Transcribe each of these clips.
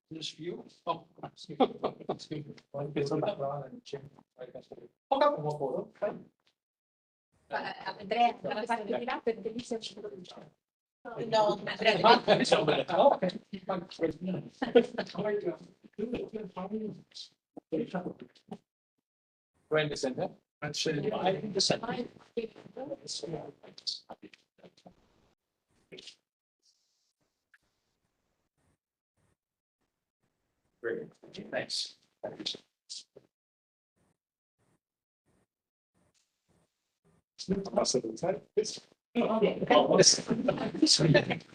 This view. Oh, Andrea, dalla parte di là per benissimo. No, Right in the center. I think the center. Great. Thanks.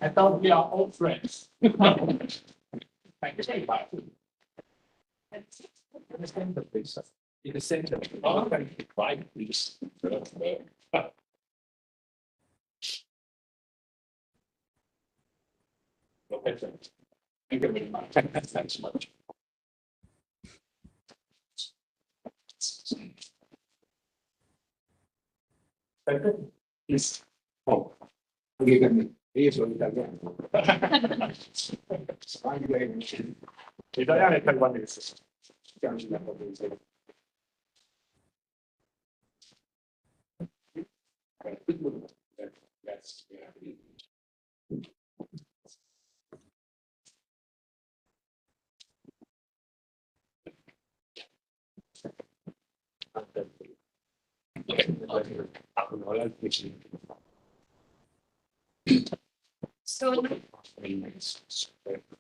I thought we are all friends. Thank you. Understand the place. In the center. Oh, thank you. Right, please. Okay, thank you very much. Thanks so much. Please. Oh, io sono italiano. Italiano e taiwanese.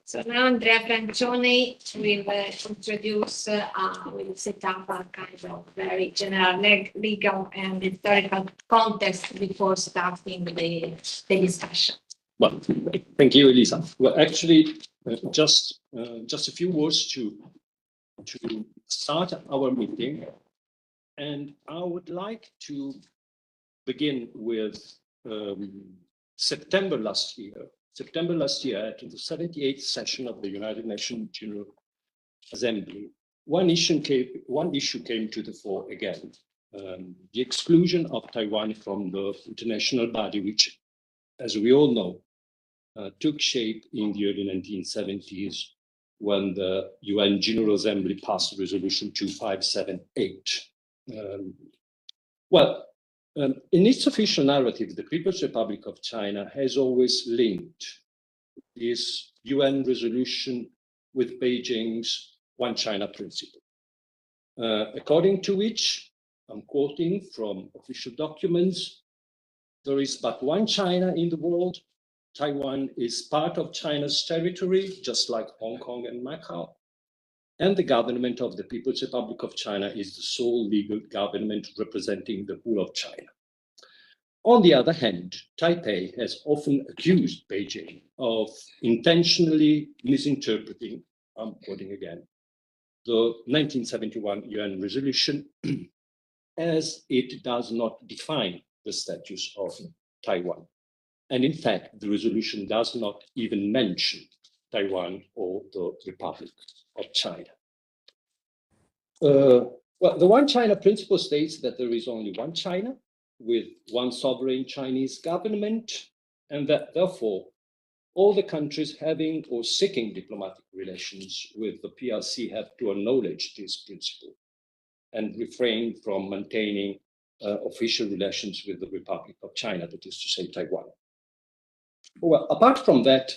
So now Andrea Francioni will introduce, will set up a kind of very general legal and historical context before starting the discussion. Well, thank you, Elisa. Well, actually, just a few words to start our meeting, and I would like to begin with September last year, at the 78th session of the United Nations General Assembly, one issue came to the fore again, the exclusion of Taiwan from the international body, which, as we all know, took shape in the early 1970s when the UN General Assembly passed Resolution 2578. In its official narrative, the People's Republic of China has always linked this UN resolution with Beijing's One China principle, according to which, I'm quoting from official documents, there is but one China in the world. Taiwan is part of China's territory, just like Hong Kong and Macau. And the government of the People's Republic of China is the sole legal government representing the whole of China. On the other hand, Taipei has often accused Beijing of intentionally misinterpreting, I'm quoting again, the 1971 UN resolution as it does not define the status of Taiwan. And in fact, the resolution does not even mention Taiwan or the Republic of China. The One China principle states that there is only one China with one sovereign Chinese government, and that therefore all the countries having or seeking diplomatic relations with the PRC have to acknowledge this principle and refrain from maintaining official relations with the Republic of China, that is to say Taiwan. Well, apart from that,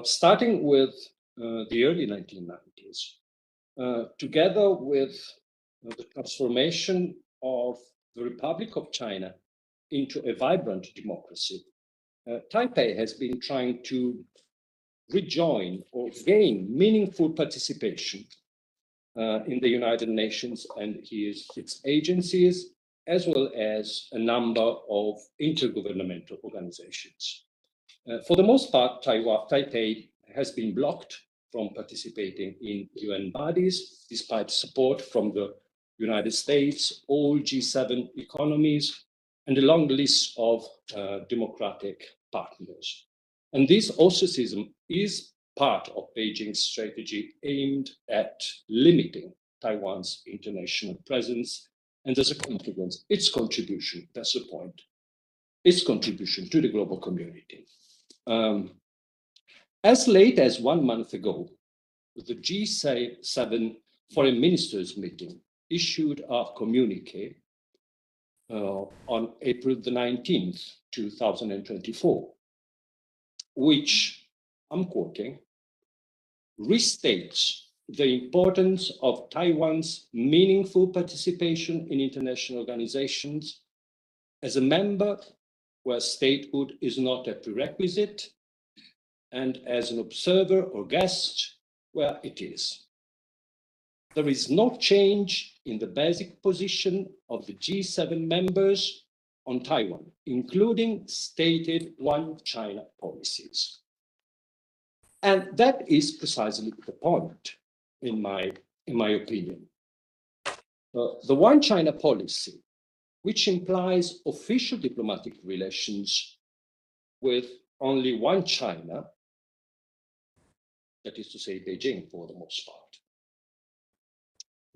starting with the early 1990s, together with the transformation of the Republic of China into a vibrant democracy, Taipei has been trying to rejoin or gain meaningful participation in the United Nations and its agencies, as well as a number of intergovernmental organizations. For the most part, Taipei has been blocked from participating in UN bodies, despite support from the United States, all G7 economies, and a long list of democratic partners. And this ostracism is part of Beijing's strategy aimed at limiting Taiwan's international presence, and as a consequence, its contribution, that's the point, its contribution to the global community. As late as 1 month ago, the G7 foreign ministers meeting issued a communique on April the 19th, 2024, which, I'm quoting, restates the importance of Taiwan's meaningful participation in international organizations as a member where statehood is not a prerequisite, and as an observer or guest where it is. There is no change in the basic position of the G7 members on Taiwan, including stated One China policies. And that is precisely the point, in my opinion. The One China policy, which implies official diplomatic relations with only one China, that is to say Beijing for the most part,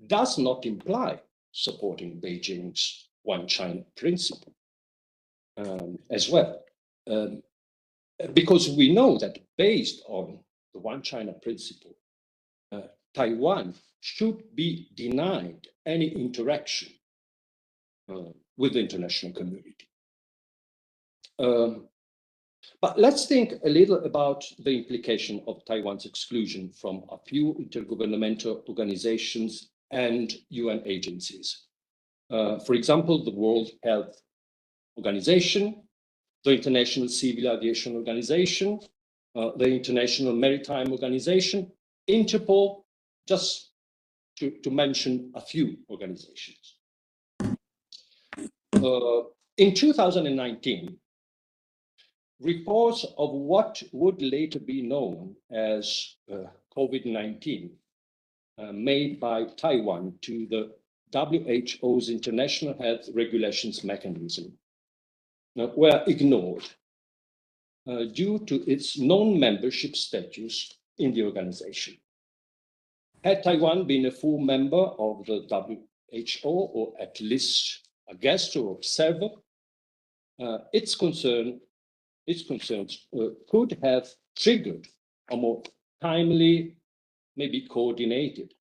does not imply supporting Beijing's One China principle as well. Because we know that based on the One China principle, Taiwan should be denied any interaction with the international community. But let's think a little about the implication of Taiwan's exclusion from a few intergovernmental organizations and UN agencies. For example, the World Health Organization, the International Civil Aviation Organization, the International Maritime Organization, Interpol, just to mention a few organizations. In 2019, reports of what would later be known as COVID-19 made by Taiwan to the WHO's International Health Regulations Mechanism were ignored due to its non-membership status in the organization. Had Taiwan been a full member of the WHO, or at least a guest or observer, its concerns could have triggered a more timely, maybe coordinated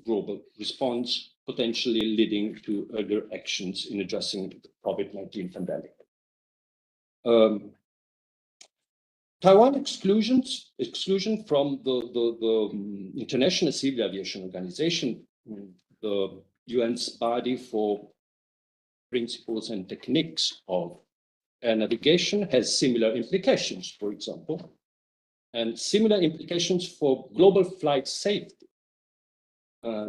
global response, potentially leading to other actions in addressing the COVID-19 pandemic. Taiwan exclusion from the International Civil Aviation Organization, the UN's body for principles and techniques of air navigation, has similar implications, for example, and similar implications for global flight safety.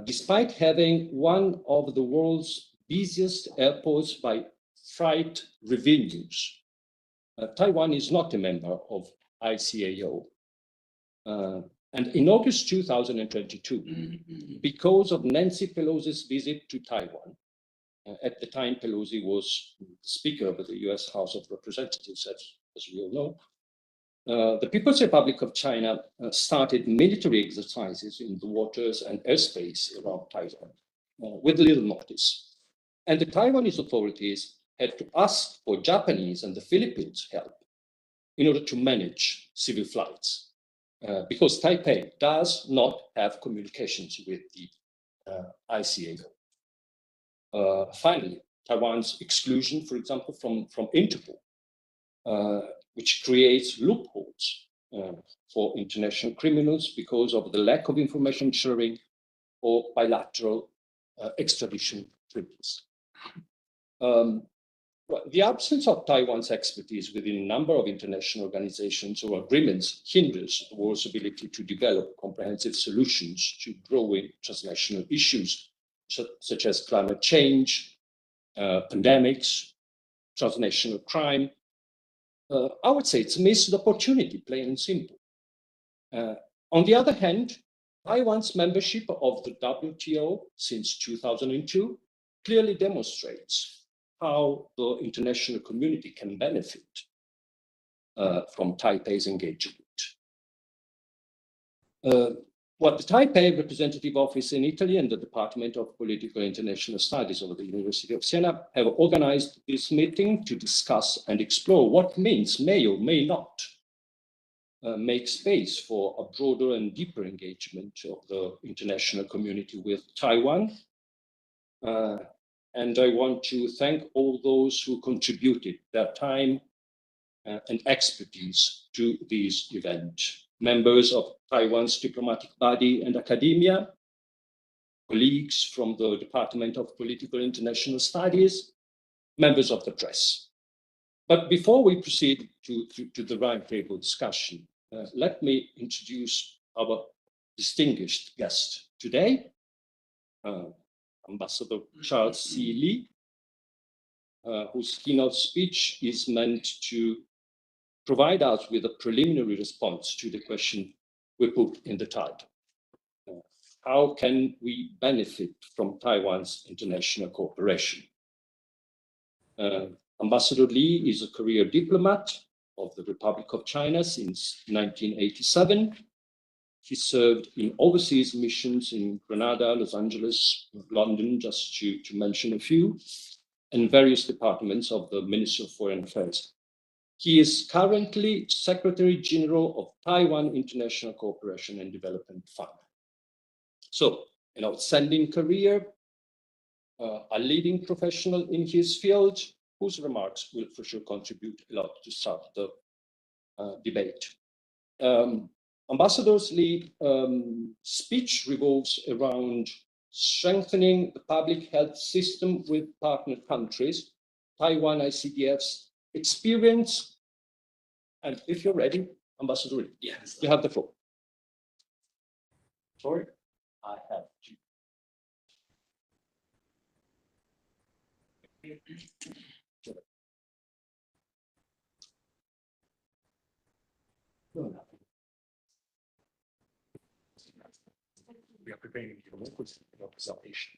Despite having one of the world's busiest airports by freight revenues, Taiwan is not a member of ICAO. And in August 2022, because of Nancy Pelosi's visit to Taiwan, at the time Pelosi was Speaker of the US House of Representatives, as we all know, the People's Republic of China started military exercises in the waters and airspace around Taiwan with little notice. And the Taiwanese authorities had to ask for Japanese and the Philippines' help in order to manage civil flights, because Taipei does not have communications with the ICAO. Finally, Taiwan's exclusion, for example, from Interpol, which creates loopholes for international criminals because of the lack of information sharing or bilateral extradition treaties. The absence of Taiwan's expertise within a number of international organizations or agreements hinders the world's ability to develop comprehensive solutions to growing transnational issues, such as climate change, pandemics, transnational crime. I would say it's a missed opportunity, plain and simple. On the other hand, Taiwan's membership of the WTO since 2002 clearly demonstrates how the international community can benefit from Taipei's engagement. Well, the Taipei Representative Office in Italy and the Department of Political International Studies of the University of Siena have organized this meeting to discuss and explore what means may or may not make space for a broader and deeper engagement of the international community with Taiwan. And I want to thank all those who contributed their time and expertise to this event. Members of Taiwan's diplomatic body and academia, colleagues from the Department of Political International Studies, members of the press. But before we proceed to the roundtable discussion, let me introduce our distinguished guest today, Ambassador Charles C. Lee, whose keynote speech is meant to provide us with a preliminary response to the question we put in the title. How can we benefit from Taiwan's international cooperation? Ambassador Lee is a career diplomat of the Republic of China since 1987. He served in overseas missions in Grenada, Los Angeles, London, just to mention a few, and various departments of the Ministry of Foreign Affairs. He is currently Secretary General of Taiwan International Cooperation and Development Fund. So, an outstanding career, a leading professional in his field, whose remarks will for sure contribute a lot to start the debate. Ambassador Lee's speech revolves around strengthening the public health system with partner countries, Taiwan ICDF's experience, and if you're ready, Ambassador Lee, yes, you have the floor. Sorry, I have to. We are preparing your presentation.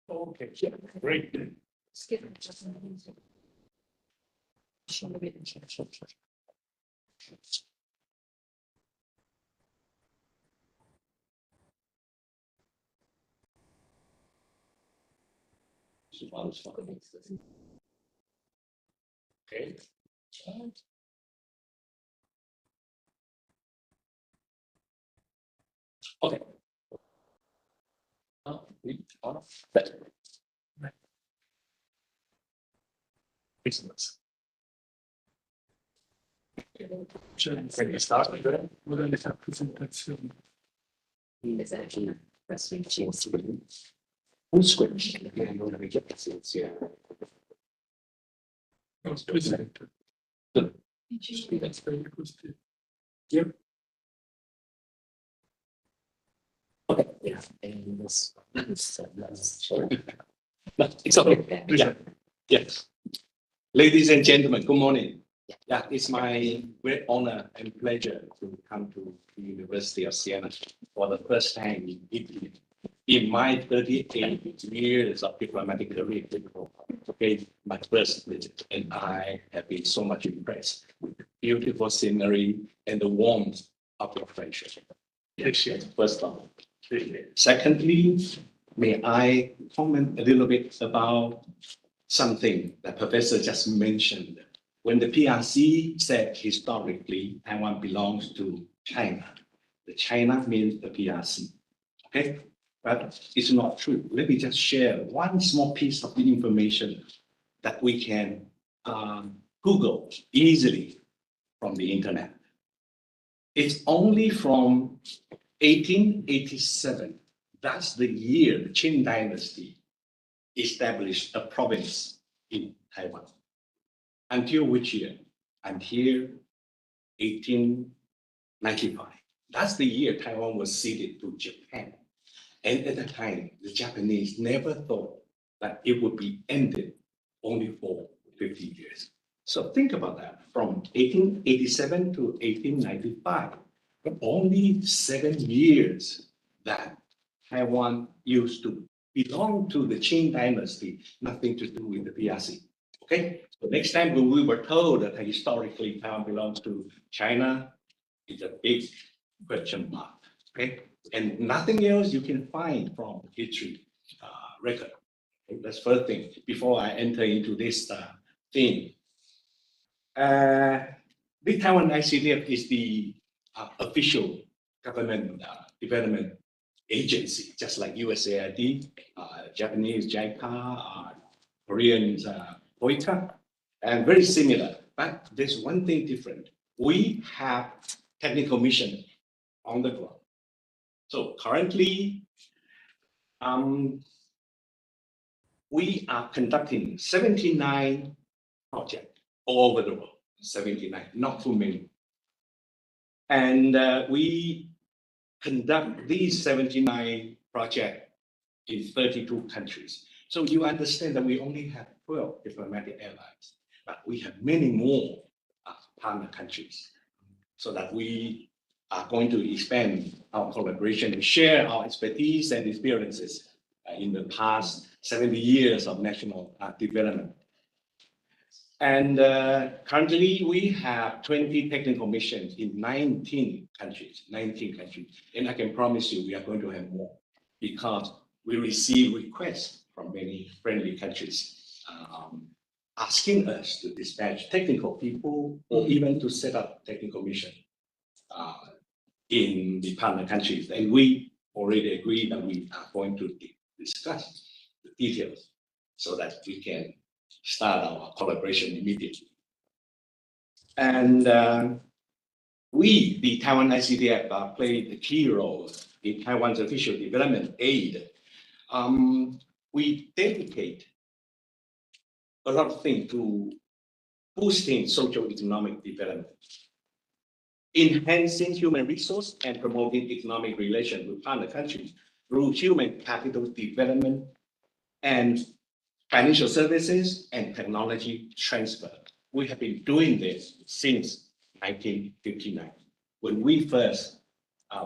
Okay, yeah, great. Okay. Okay. Business. Can you start with the presentation? Full screen. Yep. Okay. Yeah. And this. Sorry. It's okay. Yeah. Yes. Ladies and gentlemen, good morning. Yeah, it's my great honor and pleasure to come to the University of Siena for the first time in Italy. In my 38 years of diplomatic career, okay, my first visit, and I have been so much impressed with the beautiful scenery and the warmth of your friendship. Yes, first of all. Secondly, may I comment a little bit about something that Professor just mentioned. When the PRC said historically Taiwan belongs to China, the China means the PRC. Okay, but it's not true. Let me just share one small piece of information that we can Google easily from the internet. It's only from 1887. That's the year the Qing Dynasty established a province in Taiwan. Until which year? Until 1895. That's the year Taiwan was ceded to Japan. And at the time, the Japanese never thought that it would be ended only for 50 years. So think about that. From 1887 to 1895, only 7 years that Taiwan used to belong to the Qing Dynasty, nothing to do with the PRC. Okay, so next time when we were told that historically Taiwan belongs to China, it's a big question mark. Okay, and nothing else you can find from history record. Okay, that's first thing before I enter into this theme. The Taiwan ICDF is the official government development agency, just like USAID, Japanese JICA, Koreans OICA, and very similar. But there's one thing different. We have technical mission on the ground. So currently, we are conducting 79 projects all over the world. 79, not too many. And we conduct these 79 projects in 32 countries. So you understand that we only have 12 diplomatic allies, but we have many more partner countries, so that we are going to expand our collaboration and share our expertise and experiences in the past 70 years of national development. And currently we have 20 technical missions in 19 countries, And I can promise you we are going to have more, because we receive requests from many friendly countries asking us to dispatch technical people or even to set up technical mission in the partner countries. And we already agreed that we are going to discuss the details so that we can start our collaboration immediately. And we, the Taiwan ICDF, played a key role in Taiwan's official development aid. We dedicate a lot of things to boosting socio-economic development, enhancing human resource and promoting economic relations with partner countries through human capital development and financial services and technology transfer. We have been doing this since 1959. When we first,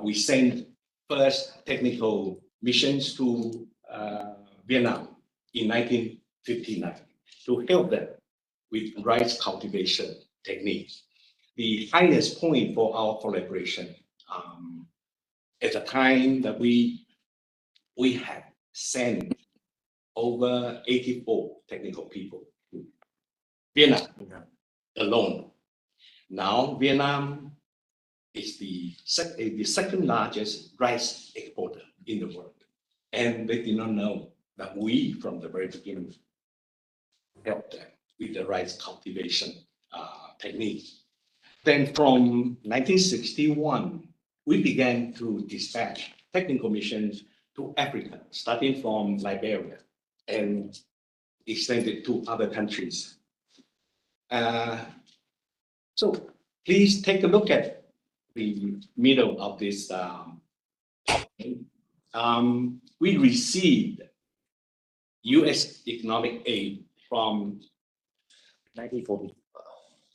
we sent first technical missions to Vietnam in 1959 to help them with rice cultivation techniques. The highest point for our collaboration at the time that we had sent over 84 technical people to Vietnam alone. Now Vietnam is the second largest rice exporter in the world. And they did not know that we, from the very beginning, helped them with the rice cultivation techniques. Then from 1961, we began to dispatch technical missions to Africa, starting from Liberia and extended to other countries. So please take a look at the middle of this. We received U.S. economic aid from 1940.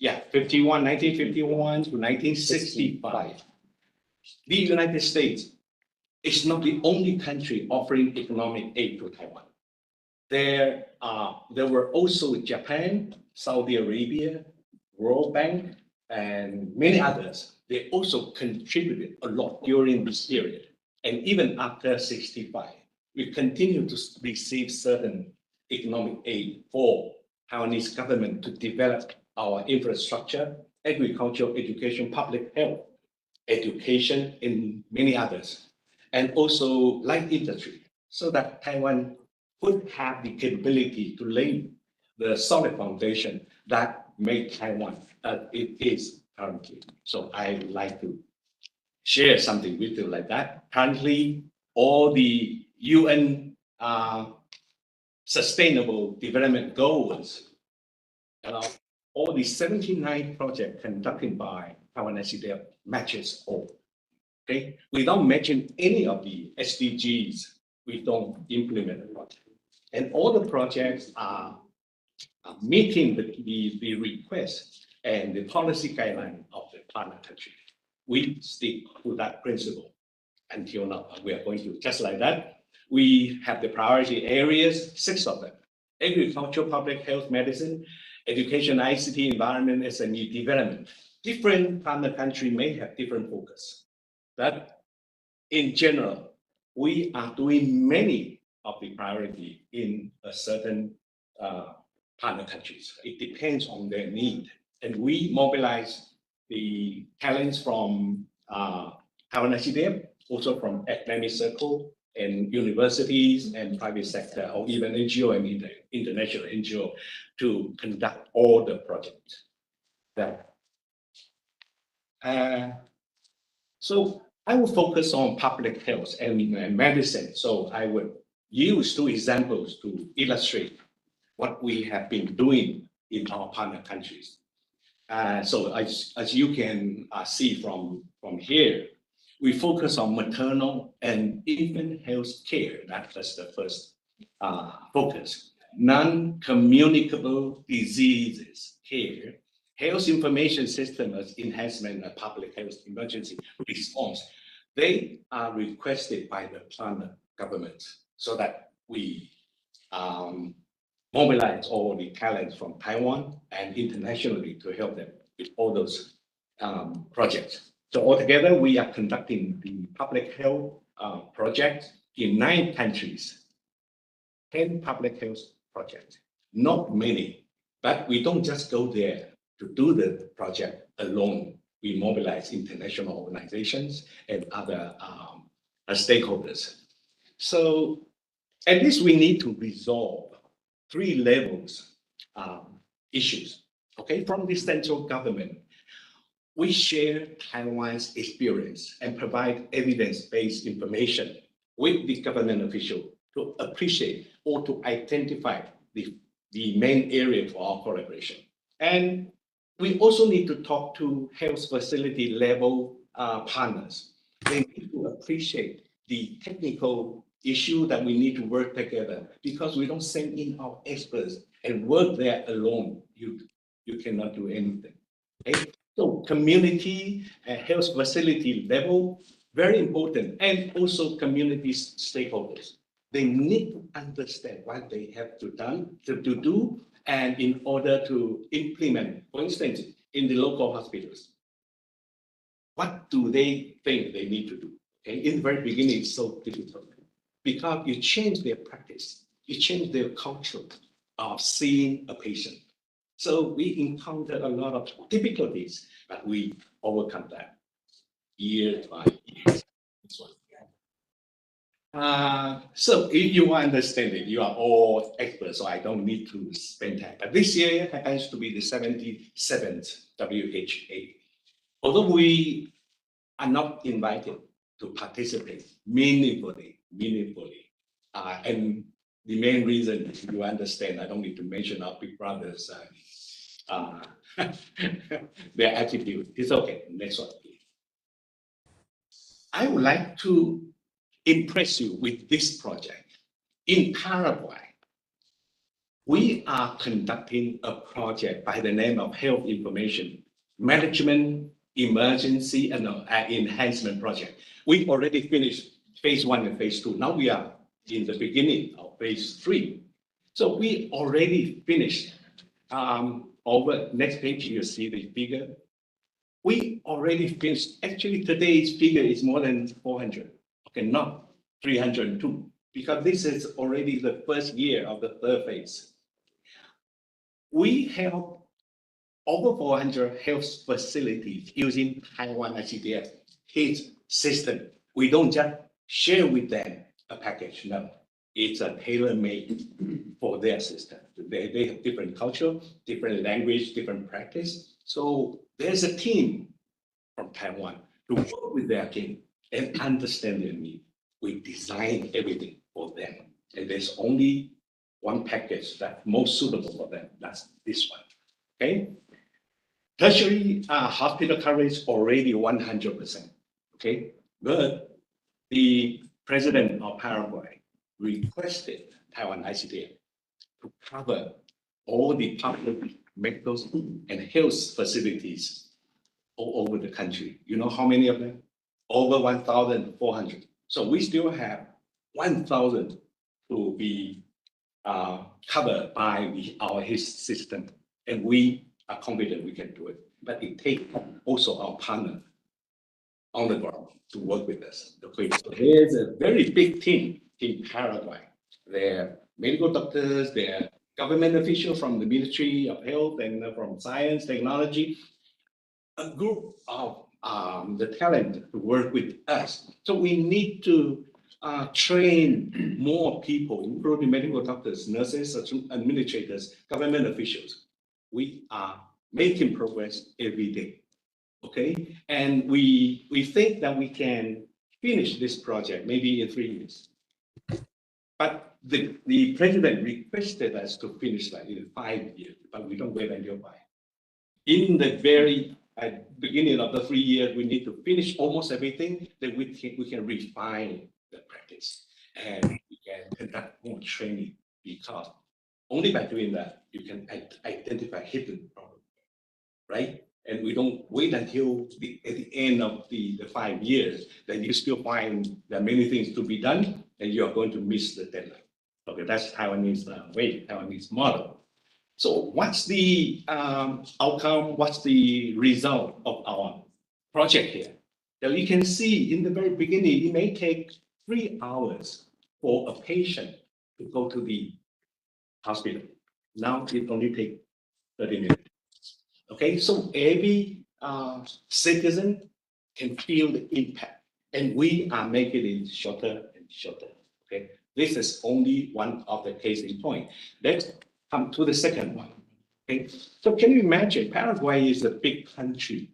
1951 to 1965. The United States is not the only country offering economic aid to Taiwan. There were also Japan, Saudi Arabia, World Bank, and many others. They also contributed a lot during this period. And even after 65, we continue to receive certain economic aid for Taiwanese government to develop our infrastructure, agriculture, education, public health, education, and many others, and also light industry, so that Taiwan would have the capability to lay the solid foundation that made Taiwan as it is currently. So I would like to share something with you like that. Currently, all the UN Sustainable Development Goals, all the 79 projects conducted by Taiwan ICDF matches all. Okay, without matching any of the SDGs, we don't implement the project. And all the projects are meeting the request and the policy guideline of the partner country. We stick to that principle until now. We are going to, just like that, we have the priority areas, 6 of them. agriculture, public health, medicine, education, ICT, environment, SME development. Different partner country may have different focus. But in general, we are doing many of the priority in a certain partner countries. It depends on their need. And we mobilize the talents from Taiwan ICDF, also from academic circle and universities and private sector, or even NGO and international NGO to conduct all the projects. So I will focus on public health and medicine. So I would use two examples to illustrate what we have been doing in our partner countries. So as you can see from here, we focus on maternal and infant health care. That was the first focus. Non-communicable diseases care, health information system as enhancement of public health emergency response. They are requested by the partner governments so that we mobilize all the talents from Taiwan and internationally to help them with all those projects. So altogether, we are conducting the public health project in 9 countries, 10 public health projects. Not many, but we don't just go there to do the project alone. We mobilize international organizations and other stakeholders. So at least we need to resolve 3 levels issues. Okay, from the central government, we share Taiwan's experience and provide evidence-based information with the government official to appreciate or to identify the main area for our collaboration. And we also need to talk to health facility level partners. They need to appreciate the technical issue that we need to work together, because we don't send in our experts and work there alone. You cannot do anything. Okay? So community and health facility level, very important, and also community stakeholders. They need to understand what they have to do, and in order to implement, for instance, in the local hospitals, what do they think they need to do? Okay? In the very beginning, it's so difficult because you change their practice, you change their culture of seeing a patient. So we encounter a lot of difficulties, but we overcome that year by year. So you understand it, you are all experts, so I don't need to spend time. But this year happens to be the 77th WHA. Although we are not invited to participate meaningfully, and the main reason, you understand, I don't need to mention our big brothers, their attitude. It's okay, next one. I would like to impress you with this project. In Paraguay, we are conducting a project by the name of Health Information Management Emergency and Enhancement Project. We already finished phase 1 and phase 2. Now we are in the beginning of phase 3. So we already finished. Over next page, you see the figure. We already finished. Actually, today's figure is more than 400. Okay, not 302, because this is already the first year of the 3rd phase. We have over 400 health facilities using Taiwan ICDF HIT system. We don't just share with them a package, no. It's a tailor-made for their system. They have different culture, different language, different practice. So there's a team from Taiwan to work with their team and understand their need. We design everything for them. And there's only one package that's most suitable for them. That's this one. Okay? Tertiary hospital coverage already 100%. Okay? But the president of Paraguay requested Taiwan ICDF to cover all the public medical and health facilities all over the country. You know how many of them? Over 1,400. So we still have 1,000 to be covered by our HIS system, and we are confident we can do it. But it takes also our partner on the ground to work with us. Okay, so there's a very big team in Paraguay. They're medical doctors, they're government officials from the Ministry of Health and from Science, Technology, a group of the talent to work with us. So we need to train more people, including medical doctors, nurses, administrators, government officials. We are making progress every day. Okay, and we think that we can finish this project maybe in 3 years. But the president requested us to finish like in 5 years, but we don't wait until 5. In the very beginning of the 3 years, we need to finish almost everything. Then we can refine the practice and we can conduct more training, because only by doing that you can identify hidden problems, right? And we don't wait until at the end of the 5 years, then you still find there are many things to be done, and you are going to miss the deadline. Okay, that's Taiwanese way, Taiwanese model. So what's the outcome? What's the result of our project here? Now you can see in the very beginning, it may take 3 hours for a patient to go to the hospital. Now it only takes 30 minutes. Okay, so every citizen can feel the impact, and we are making it shorter and shorter. Okay, this is only one of the case in point. Let's come to the second one. Okay, so can you imagine Paraguay is a big country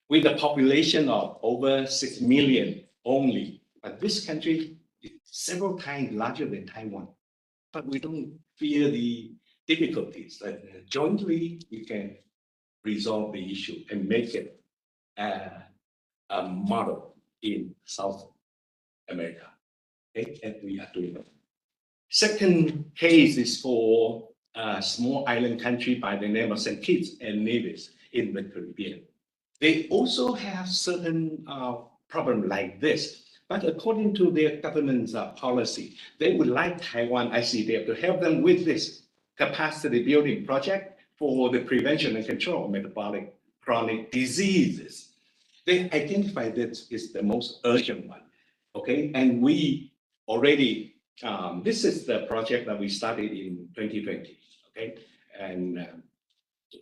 with a population of over 6 million only, but this country is several times larger than Taiwan. But we don't fear the difficulties. That jointly we can resolve the issue and make it a model in South America. Okay, and we are doing it. Second case is for a small island country by the name of St. Kitts and Nevis in the Caribbean. They also have certain problems like this, but according to their government's policy, they would like Taiwan ICDF to help them with this capacity building project for the prevention and control of metabolic chronic diseases. They identify that is the most urgent one. Okay, and we already, this is the project that we started in 2020. Okay, and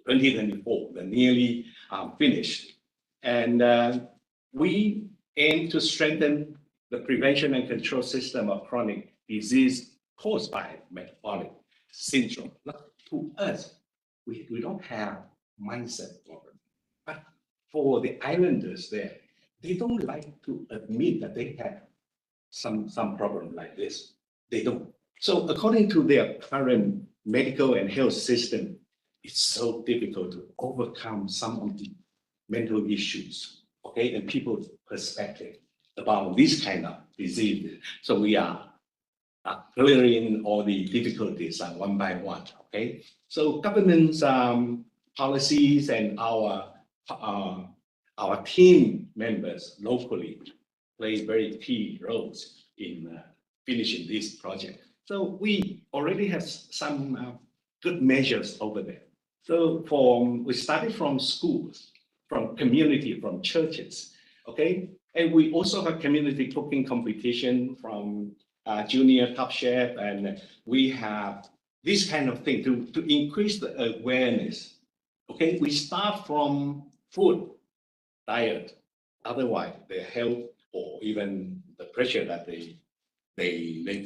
2024, we're nearly finished. And we aim to strengthen the prevention and control system of chronic disease caused by metabolic syndrome. Not to us, we don't have mindset problem. But for the islanders there, they don't like to admit that they have some problem like this. They don't. So according to their current medical and health system, it's so difficult to overcome some of the mental issues, okay, and people's perspective about this kind of disease. So we are clearing all the difficulties one by one, okay? So government's policies and our team members locally play very key roles in finishing this project. So we already have some good measures over there. So we started from schools, from community, from churches, okay? And we also have community cooking competition from Junior Top Chef, and we have this kind of thing to increase the awareness, okay? We start from food, diet, otherwise their health or even the pressure that they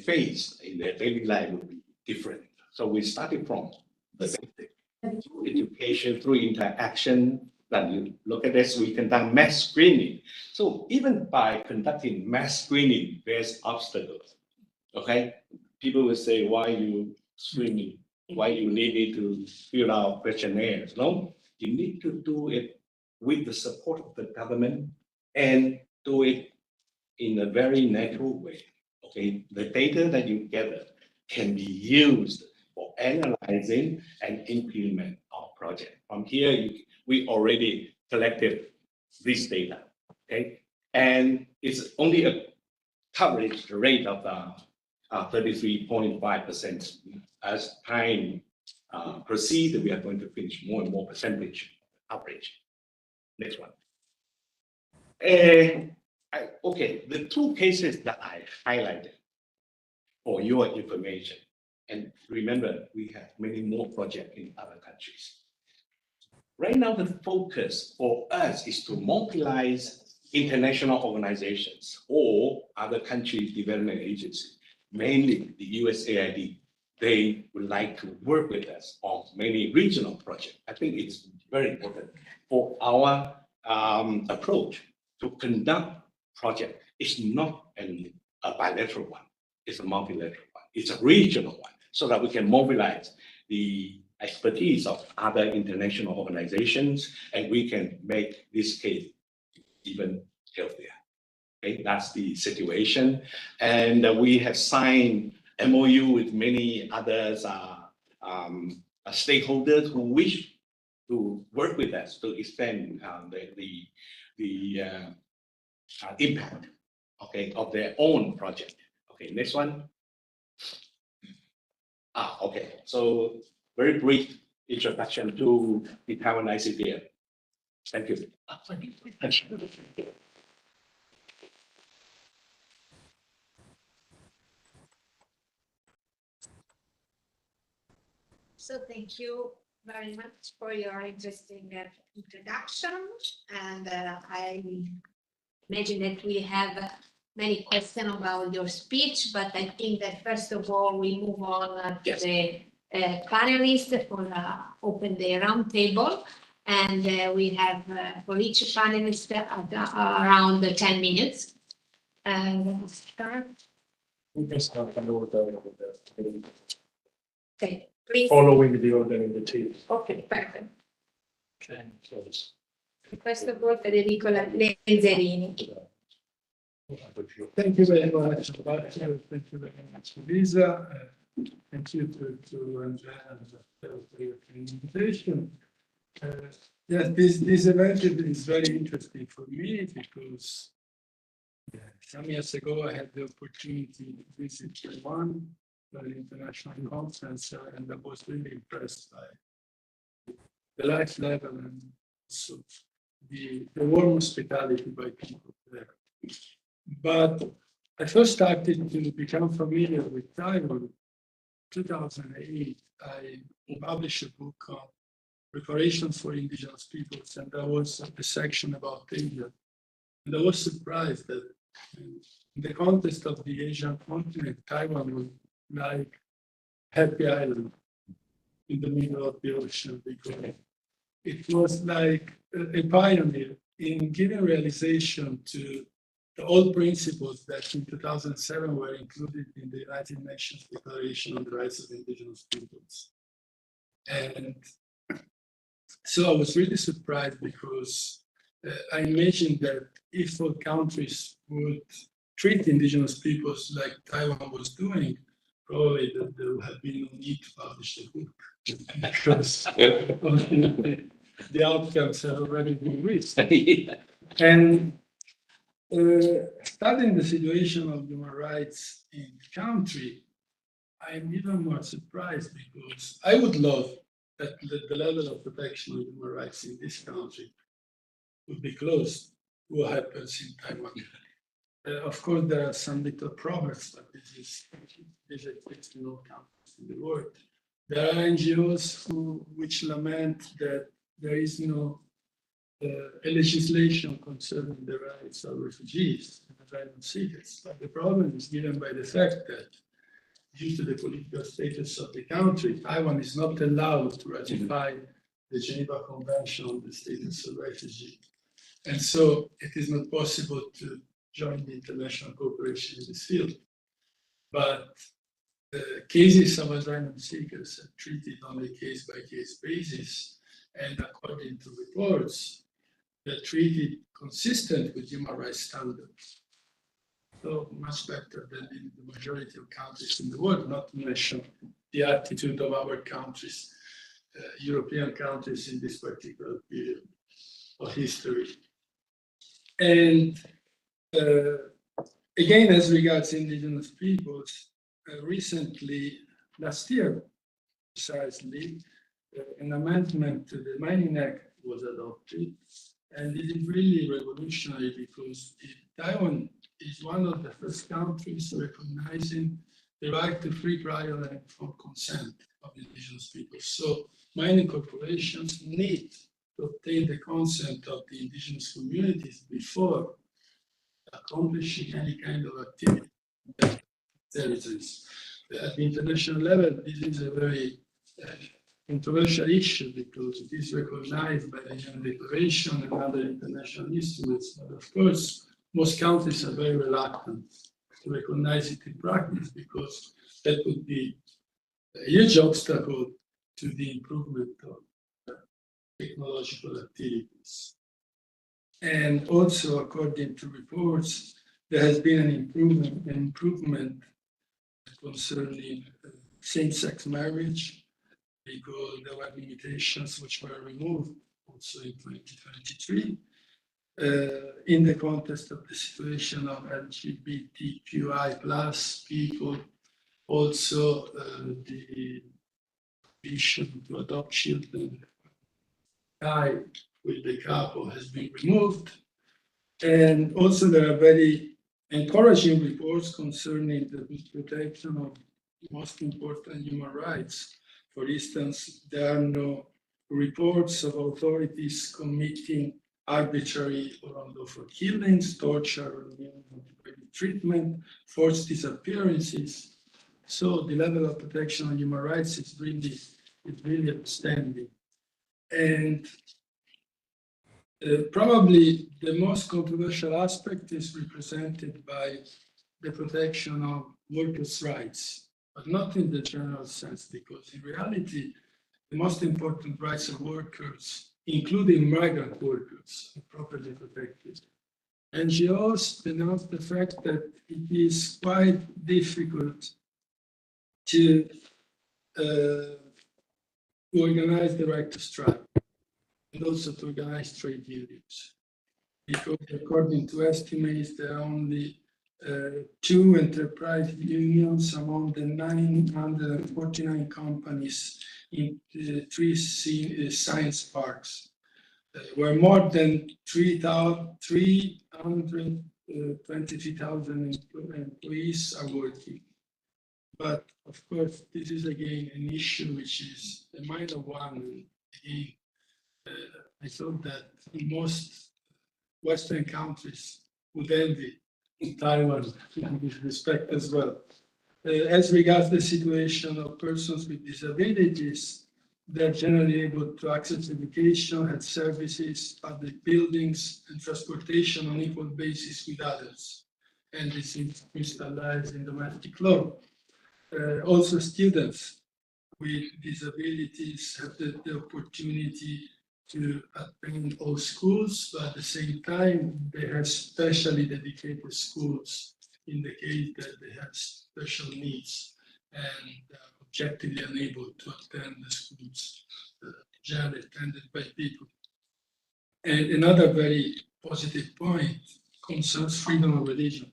face in their daily life will be different. So we started from the basic, through education, through interaction. Then you look at this, we conduct mass screening. So even by conducting mass screening, there's obstacles. Okay, people will say, "Why you screening? Why you need to fill out questionnaires?" No, you need to do it with the support of the government and do it in a very natural way. Okay, the data that you gather can be used for analyzing and implement our project. From here, we already collected this data, okay? And it's only a coverage rate of 33.5%. As time proceeds, we are going to finish more and more percentage average. Next one. Okay, the two cases that I highlighted for your information, and remember, we have many more projects in other countries. Right now, the focus for us is to mobilize international organizations or other country development agencies, mainly the USAID. They would like to work with us on many regional projects. I think it's very important for our approach to conduct project. It's not a bilateral one, it's a multilateral one, it's a regional one, so that we can mobilize the expertise of other international organizations, and we can make this case even healthier. Okay, that's the situation. And we have signed MOU with many others stakeholders who wish to work with us to extend the impact, okay, of their own project. Okay, next one. Okay, so very brief introduction to the Taiwanese idea. Thank you. So thank you very much for your interesting introduction. And I imagine that we have many questions about your speech, but I think that first of all, we move on to the panelists for open the round table. And we have for each panelist around 10 minutes. And start. We can start an order with the, Okay, please. following the order in the team. Okay, perfect. Okay, so it's- First of all, Federico Lenzerini. Thank you very much, Matteo. Thank you very much, Lisa. Thank you to Andrea and Matteo for your invitation. Yes, this event is very interesting for me because some years ago I had the opportunity to visit Taiwan for an international conference, and I was really impressed by the life level and also the warm hospitality by people there. But I first started to become familiar with Taiwan in 2008. I published a book on reparations for indigenous peoples, and there was a section about Asia. And I was surprised that in the context of the Asian continent, Taiwan was like happy island in the middle of the ocean, because it was like a pioneer in giving realization to the old principles that in 2007 were included in the United Nations Declaration on the Rights of Indigenous Peoples. And so I was really surprised because I imagined that if all countries would treat indigenous peoples like Taiwan was doing, probably there would have been no need to publish the book, because the outcomes have already been reached. And studying the situation of human rights in the country, I'm even more surprised, because I would love that the level of protection of human rights in this country would be close to what happens in Taiwan. Of course, there are some little progress, but this exists in all countries in the world. There are NGOs which lament that there is no a legislation concerning the rights of refugees and asylum seekers. But the problem is given by the fact that, due to the political status of the country, Taiwan is not allowed to ratify the Geneva Convention on the Status of Refugee. And so it is not possible to join the international cooperation in this field. But cases of asylum seekers are treated on a case-by-case basis, and according to reports, they're treated consistent with human rights standards. So much better than in the majority of countries in the world, not to mention the attitude of our countries, European countries in this particular period of history. And again, as regards indigenous peoples, recently, last year, precisely, an amendment to the Mining Act was adopted. And it is really revolutionary because Taiwan is one of the first countries recognizing the right to free, prior, and informed consent of indigenous people. So mining corporations need to obtain the consent of the indigenous communities before accomplishing any kind of activity in their territories. At the international level, this is a very controversial issue because it is recognized by the UN Declaration and other international instruments. But of course, most countries are very reluctant to recognize it in practice because that would be a huge obstacle to the improvement of technological activities. And also, according to reports, there has been an improvement concerning same-sex marriage, because there were limitations which were removed also in 2023. In the context of the situation of LGBTQI plus people, also the vision to adopt children with the couple has been removed. And also there are very encouraging reports concerning the protection of most important human rights. For instance, there are no reports of authorities committing arbitrary or unlawful killings, torture, or treatment, forced disappearances. So the level of protection of human rights is really outstanding. And probably the most controversial aspect is represented by the protection of workers' rights, but not in the general sense, because in reality, the most important rights of workers, including migrant workers, are properly protected. NGOs denote the fact that it is quite difficult to organize the right to strike and also to organize trade unions. Because according to estimates, there are only 2 enterprise unions among the 949 companies in the 3 science parks, where more than 323,000 employees are working. But of course, this is again an issue which is a minor one. And again, I thought that in most Western countries would envy in Taiwan in this respect as well. As regards the situation of persons with disabilities, they're generally able to access education, health services, public buildings, and transportation on equal basis with others. And this is crystallized in domestic law. Also, students with disabilities have the opportunity to attend all schools, but at the same time, they have specially dedicated schools in the case that they have special needs and are objectively unable to attend the schools generally attended by people. And another very positive point concerns freedom of religion.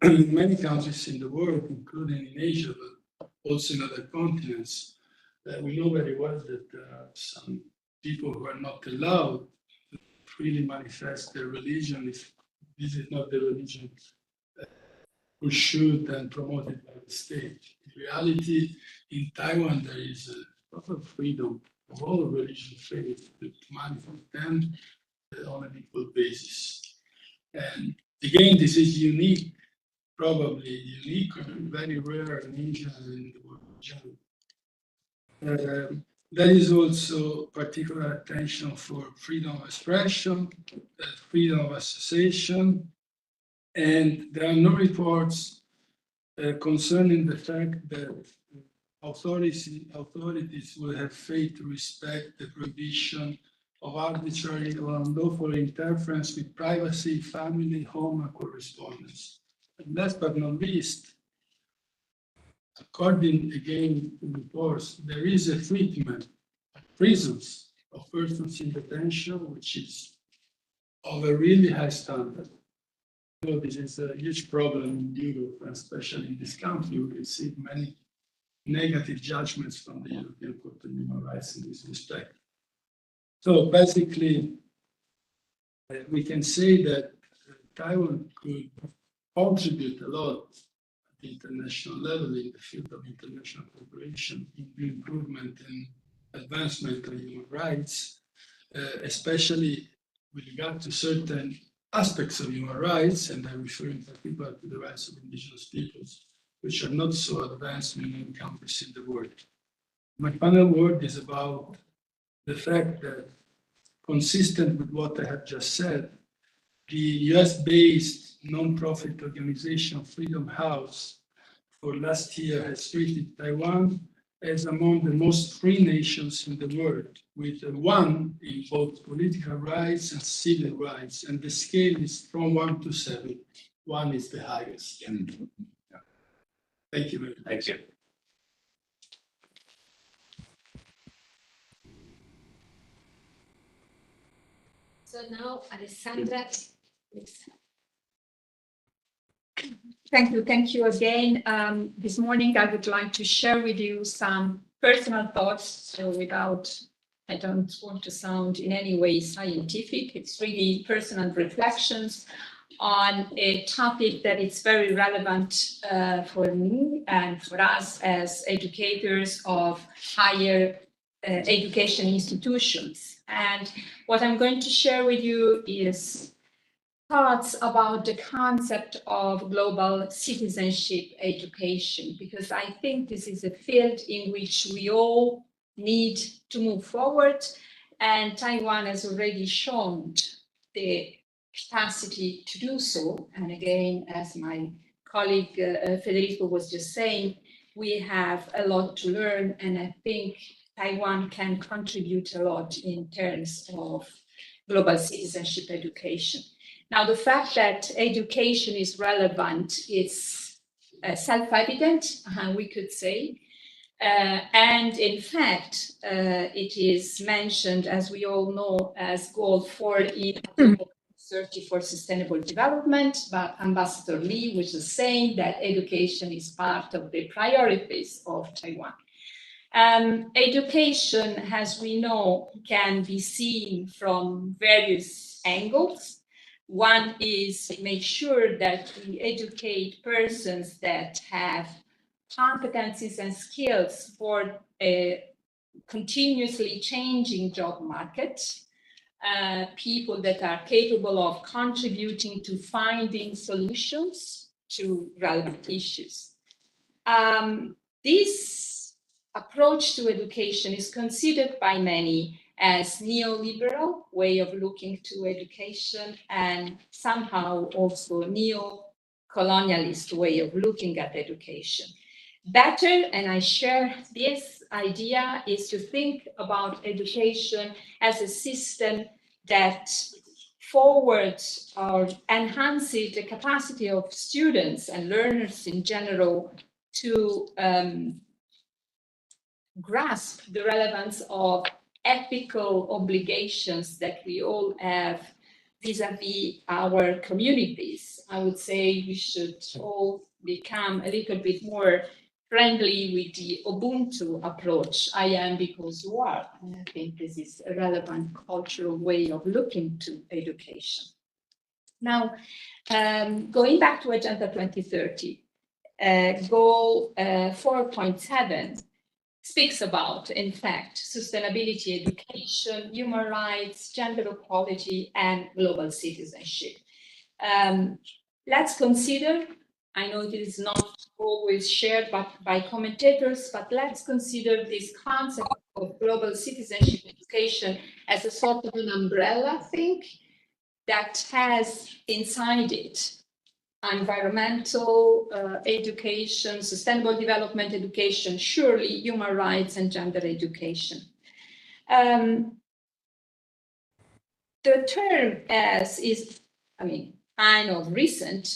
In many countries in the world, including in Asia, but also in other continents, we know very well that there are some people who are not allowed to freely manifest their religion if this is not the religion pursued and promoted by the state. In reality, in Taiwan, there is a proper freedom of all religious faiths to manifest them on an equal basis. And again, this is unique, probably unique, very rare in Asia and in the world in general. There is also particular attention for freedom of expression, freedom of association, and there are no reports concerning the fact that authorities will have failed to respect the prohibition of arbitrary or unlawful interference with privacy, family, home, and correspondence. And last but not least, according again to reports, there is a treatment at prisons of persons in detention, which is of a really high standard. though this is a huge problem in Europe, and especially in this country, we receive many negative judgments from the European Court of Human Rights in this respect. So basically, we can say that Taiwan could contribute a lot at the international level in the field of international cooperation in the improvement and advancement of human rights, especially with regard to certain aspects of human rights, and I refer in particular to the rights of indigenous peoples, which are not so advanced in many countries in the world. My final word is about the fact that, consistent with what I have just said, the US-based non-profit organization Freedom House for last year has treated Taiwan as among the most free nations in the world, with a 1 in both political rights and civil rights, and the scale is from 1 to 7. 1 is the highest. Thank you very much. Thank you. So now, Alessandra, please. Thank you again. This morning, I would like to share with you some personal thoughts. So I don't want to sound in any way scientific. It's really personal reflections on a topic that is very relevant for me and for us as educators of higher education institutions. And what I'm going to share with you is thoughts about the concept of global citizenship education, because I think this is a field in which we all need to move forward, and Taiwan has already shown the capacity to do so. And again, as my colleague Federico was just saying, we have a lot to learn, and I think Taiwan can contribute a lot in terms of global citizenship education. Now, the fact that education is relevant is self-evident, we could say. And in fact, it is mentioned, as we all know, as goal 4 in 30 for sustainable development, but Ambassador Lee was just saying that education is part of the priorities of Taiwan. Education, as we know, can be seen from various angles. One is make sure that we educate persons that have competencies and skills for a continuously changing job market, people that are capable of contributing to finding solutions to relevant issues. This approach to education is considered by many as neoliberal way of looking to education, and somehow also neo-colonialist way of looking at education. Better, and I share this idea, is to think about education as a system that forwards or enhances the capacity of students and learners in general to grasp the relevance of ethical obligations that we all have vis-a-vis our communities. I would say we should all become a little bit more friendly with the Ubuntu approach. I am because you are. And I think this is a relevant cultural way of looking to education. Now, going back to Agenda 2030, goal 4.7 speaks about, in fact, sustainability education, human rights, gender equality, and global citizenship. Let's consider, I know it is not always shared by commentators, but let's consider this concept of global citizenship education as a sort of an umbrella thing that has inside it environmental education, sustainable development education, surely human rights and gender education. The term is, I know recent,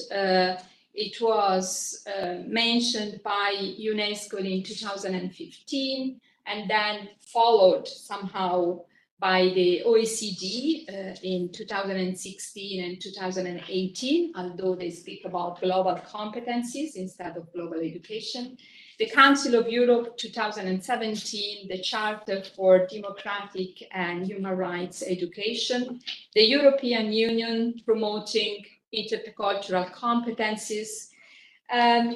it was mentioned by UNESCO in 2015 and then followed somehow by the OECD in 2016 and 2018, although they speak about global competencies instead of global education. The Council of Europe 2017, the Charter for Democratic and Human Rights Education, the European Union promoting intercultural competencies.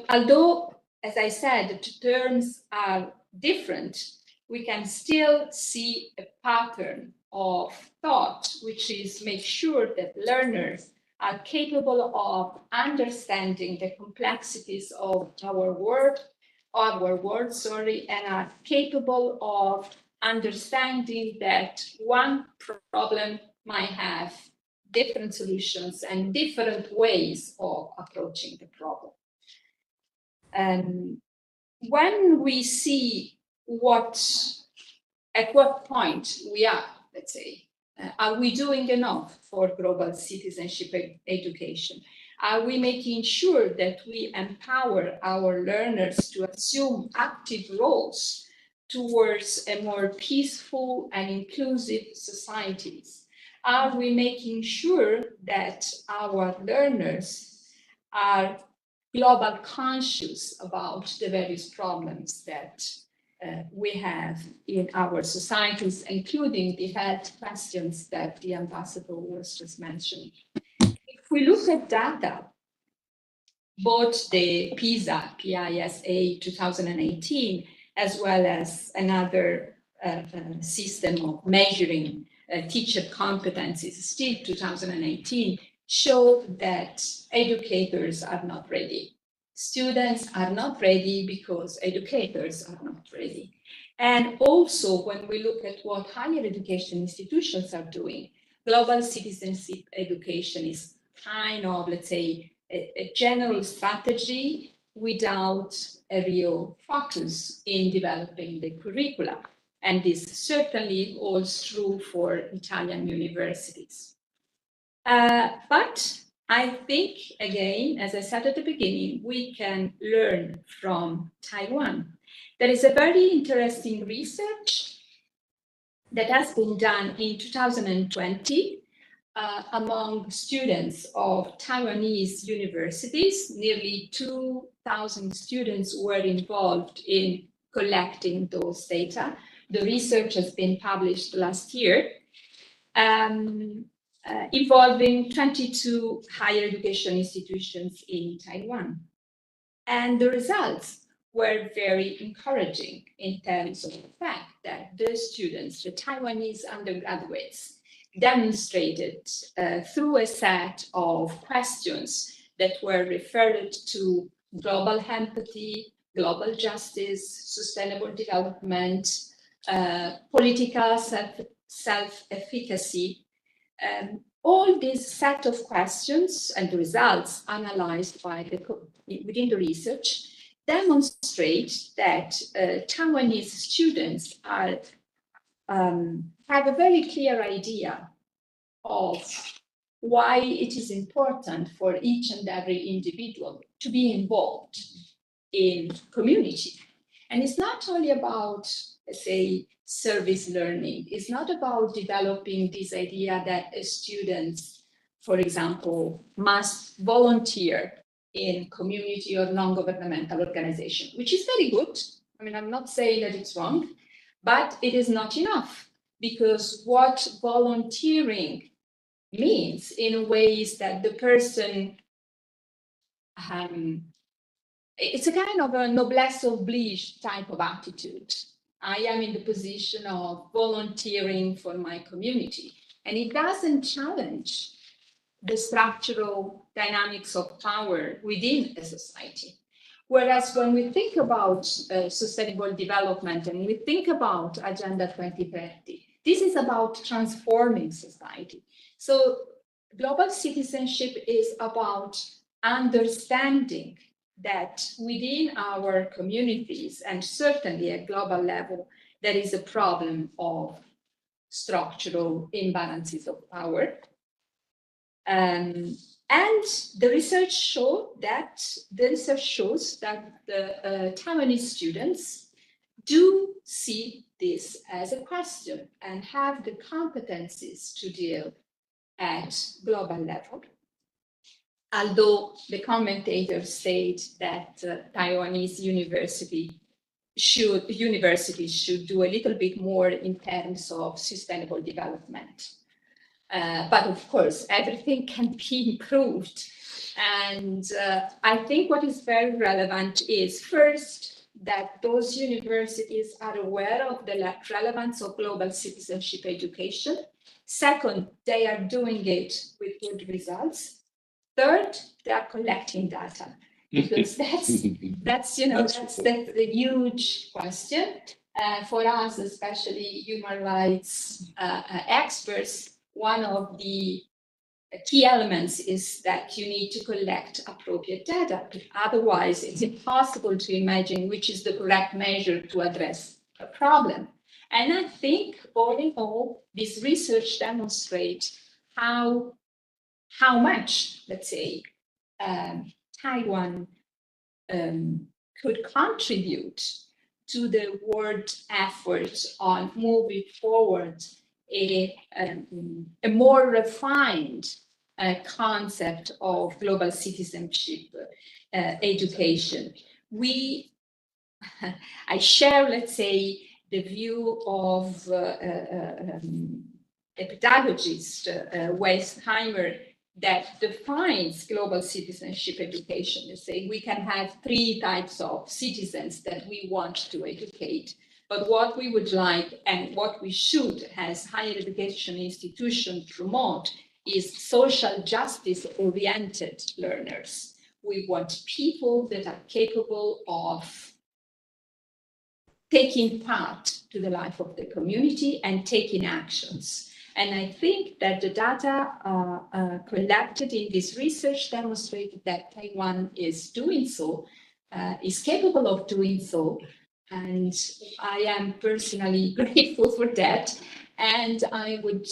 Although, as I said, the terms are different, we can still see a pattern of thought, which is make sure that learners are capable of understanding the complexities of our world, and are capable of understanding that one problem might have different solutions and different ways of approaching the problem. And when we see at what point we are, let's say, are we doing enough for global citizenship education? Are we making sure that we empower our learners to assume active roles towards a more peaceful and inclusive societies? Are we making sure that our learners are global conscious about the various problems that we have in our societies, including the health questions that the ambassador was just mentioning? If we look at data, both the PISA 2018, as well as another system of measuring teacher competencies, still 2018, show that educators are not ready. Students are not ready because educators are not ready. And also, when we look at what higher education institutions are doing, global citizenship education is kind of, let's say, a general strategy without a real focus in developing the curricula. And this certainly holds true for Italian universities. But I think, again, as I said at the beginning, we can learn from Taiwan. There is a very interesting research that has been done in 2020 among students of Taiwanese universities. Nearly 2,000 students were involved in collecting those data. The research has been published last year, involving 22 higher education institutions in Taiwan. And the results were very encouraging in terms of the fact that the students, the Taiwanese undergraduates, demonstrated through a set of questions that were referred to global empathy, global justice, sustainable development, political self-efficacy. All these set of questions and the results analyzed within the research demonstrate that Taiwanese students have a very clear idea of why it is important for each and every individual to be involved in community. And it's not only about, let's say, service learning. It's not about developing this idea that students, for example, must volunteer in community or non-governmental organization, which is very good. I mean, I'm not saying that it's wrong, but it is not enough, because what volunteering means in ways that the person, it's a kind of a noblesse oblige type of attitude. I am in the position of volunteering for my community, and it doesn't challenge the structural dynamics of power within a society. Whereas when we think about sustainable development and we think about Agenda 2030, this is about transforming society. So global citizenship is about understanding that within our communities, and certainly at global level, there is a problem of structural imbalances of power. And the research shows that the Taiwanese students do see this as a question and have the competencies to deal at global level. Although the commentators state that Taiwanese universities should do a little bit more in terms of sustainable development. But of course, everything can be improved. And I think what is very relevant is first, that those universities are aware of the relevance of global citizenship education. Second, they are doing it with good results. Third, they are collecting data, because that's the huge question for us, especially human rights experts. One of the key elements is that you need to collect appropriate data. Otherwise, it's impossible to imagine which is the correct measure to address a problem. And I think, all in all, this research demonstrates how much, let's say, Taiwan could contribute to the world effort on moving forward a more refined concept of global citizenship education. I share, let's say, the view of a pedagogist, Weissheimer, that defines global citizenship education. They say we can have 3 types of citizens that we want to educate. But what we would like and what we should, as higher education institutions, promote is social justice-oriented learners. We want people that are capable of taking part to the life of the community and taking actions. And I think that the data collected in this research demonstrated that Taiwan is doing so, is capable of doing so. And I am personally grateful for that. And I would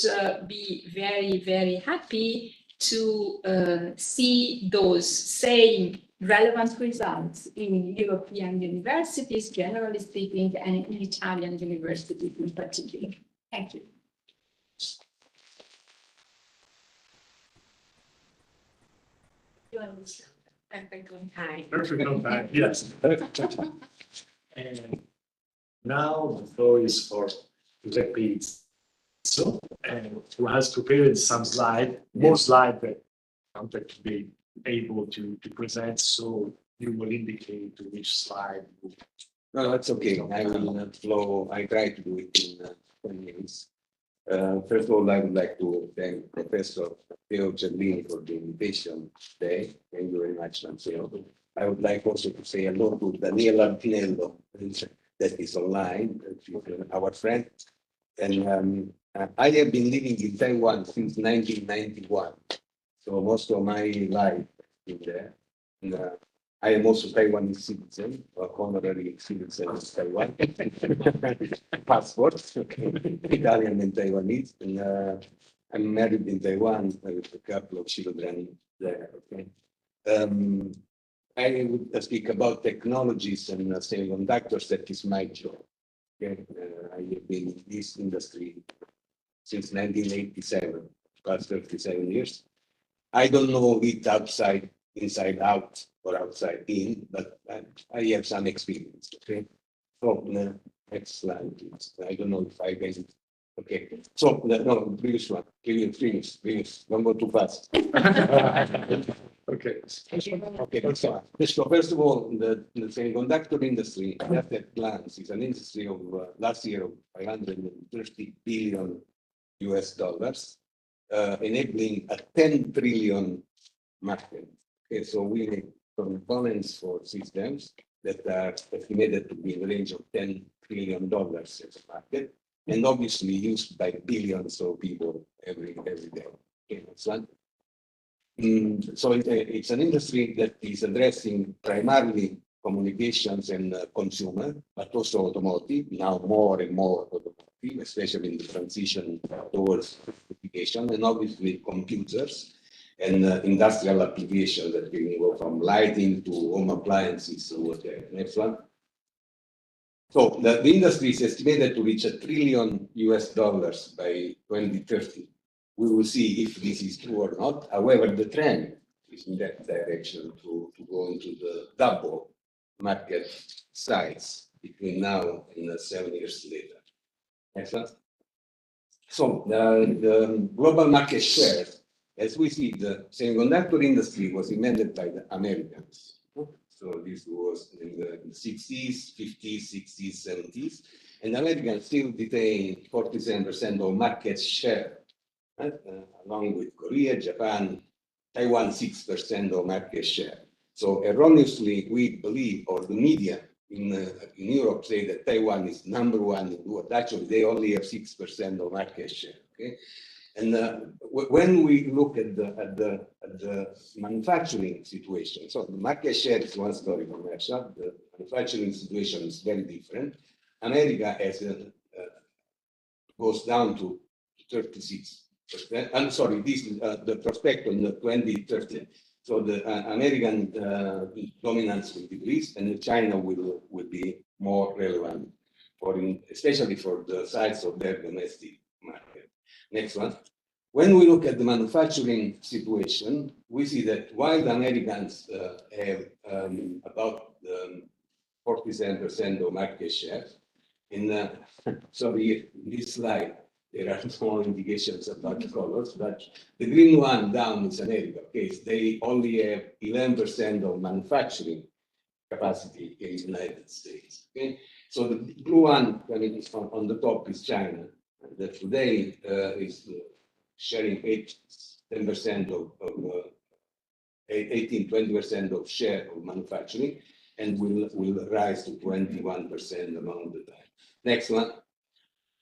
be very, very happy to see those same relevant results in European universities, generally speaking, and in Italian universities in particular. Thank you. Perfect on time, yes. And now the floor is for Giuseppe, who has prepared some more slides that I wanted to be able to present, so you will indicate which slide. No, that's okay. I will not flow. I try to do it in 10 minutes. First of all, I would like to thank Professor Matteo Gerlini for the invitation today. Thank you very much, Matteo. I would like also to say hello to Daniela Pinello, that is online, our friend. And I have been living in Taiwan since 1991. So most of my life in there. And, I am also Taiwanese citizen, or honorary citizen of Taiwan. Passport, Italian and Taiwanese. And I'm married in Taiwan with a couple of children there. Okay. I would speak about technologies and semiconductors. That is my job. Okay. I have been in this industry since 1987, past 37 years. I don't know it outside, inside out, or outside in, but I have some experience. Okay. So next slide, please. I don't know if I can. Okay. So no, previous one. Previous. Don't go too fast. Okay. Okay. So first of all, the semiconductor industry, at that glance, is an industry of last year of $530 billion US, enabling a 10 trillion market. Okay, so we need components for systems that are estimated to be in the range of $10 trillion as a market, and obviously used by billions of people every day. Okay, next one. So it's an industry that is addressing primarily communications and consumer, but also automotive, now more and more automotive, especially in the transition towards electrification, and obviously computers and industrial applications that can go from lighting to home appliances. Next one. So the industry is estimated to reach $1 trillion by 2030. We will see if this is true or not. However, the trend is in that direction to go into the double market size between now and 7 years later. Next one. So the global market share, as we see, the semiconductor industry was invented by the Americans. So this was in the 60s, 50s, 60s, 70s, and Americans still retain 47% of market share, right? Along with Korea, Japan, Taiwan 6% of market share. So erroneously, we believe, or the media in Europe say that Taiwan is #1 in the world. Actually, they only have 6% of market share. Okay, and when we look at the manufacturing situation, so the market share is one story commercial. The manufacturing situation is very different. America has goes down to 36%. I'm sorry, this is the prospect on the 2030. So the American dominance will decrease, and China will be more relevant especially for the size of their domestic market. Next one. When we look at the manufacturing situation, we see that while the Americans have about 47% of market share, in sorry, in this slide, there are small indications about the colors, but the green one down is America. Okay, so they only have 11% of manufacturing capacity in the United States. Okay, so the blue one, I mean, on the top is China, that today is sharing 10% of 18-20% of share of manufacturing, and will rise to 21% along the time. Next one.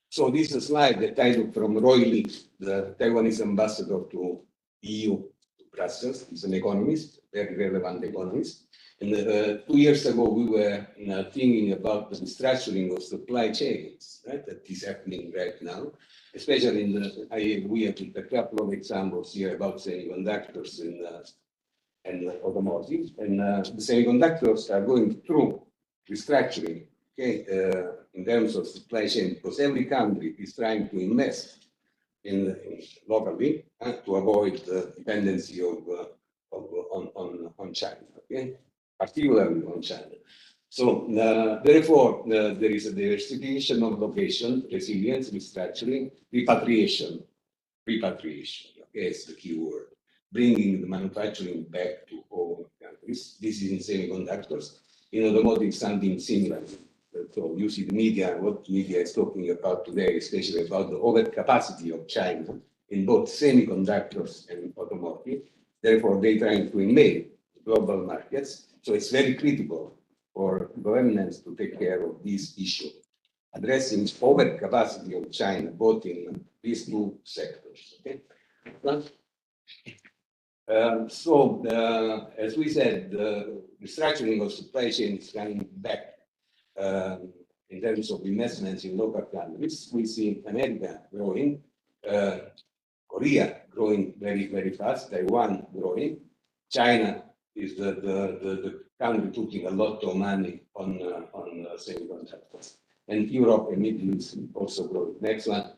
So this is a slide that I took from Roy Lee, the Taiwanese ambassador to EU, to Brussels. He's an economist, very relevant economist. And 2 years ago, we were thinking about the restructuring of supply chains, right? That is happening right now, especially in the, we have a couple of examples here about semiconductors and automotive. And the semiconductors are going through restructuring, okay, in terms of supply chain, because every country is trying to invest in locally to avoid the dependency on China, okay, particularly on China. So therefore, there is a diversification of location, resilience, restructuring, repatriation, okay, is the key word, bringing the manufacturing back to all countries. This is in semiconductors. In automotive, something similar. So you see the media, what media is talking about today, especially about the overcapacity of China in both semiconductors and automotive. Therefore, they're trying to invade global markets. So it's very critical for governments to take care of this issue, addressing overcapacity of China, both in these two sectors. Okay. As we said, the restructuring of supply chain is coming back in terms of investments in local countries. We see America growing, Korea growing very, very fast, Taiwan growing. China is the country putting a lot of money on semiconductors. And Europe and Middle East also growing. Next one.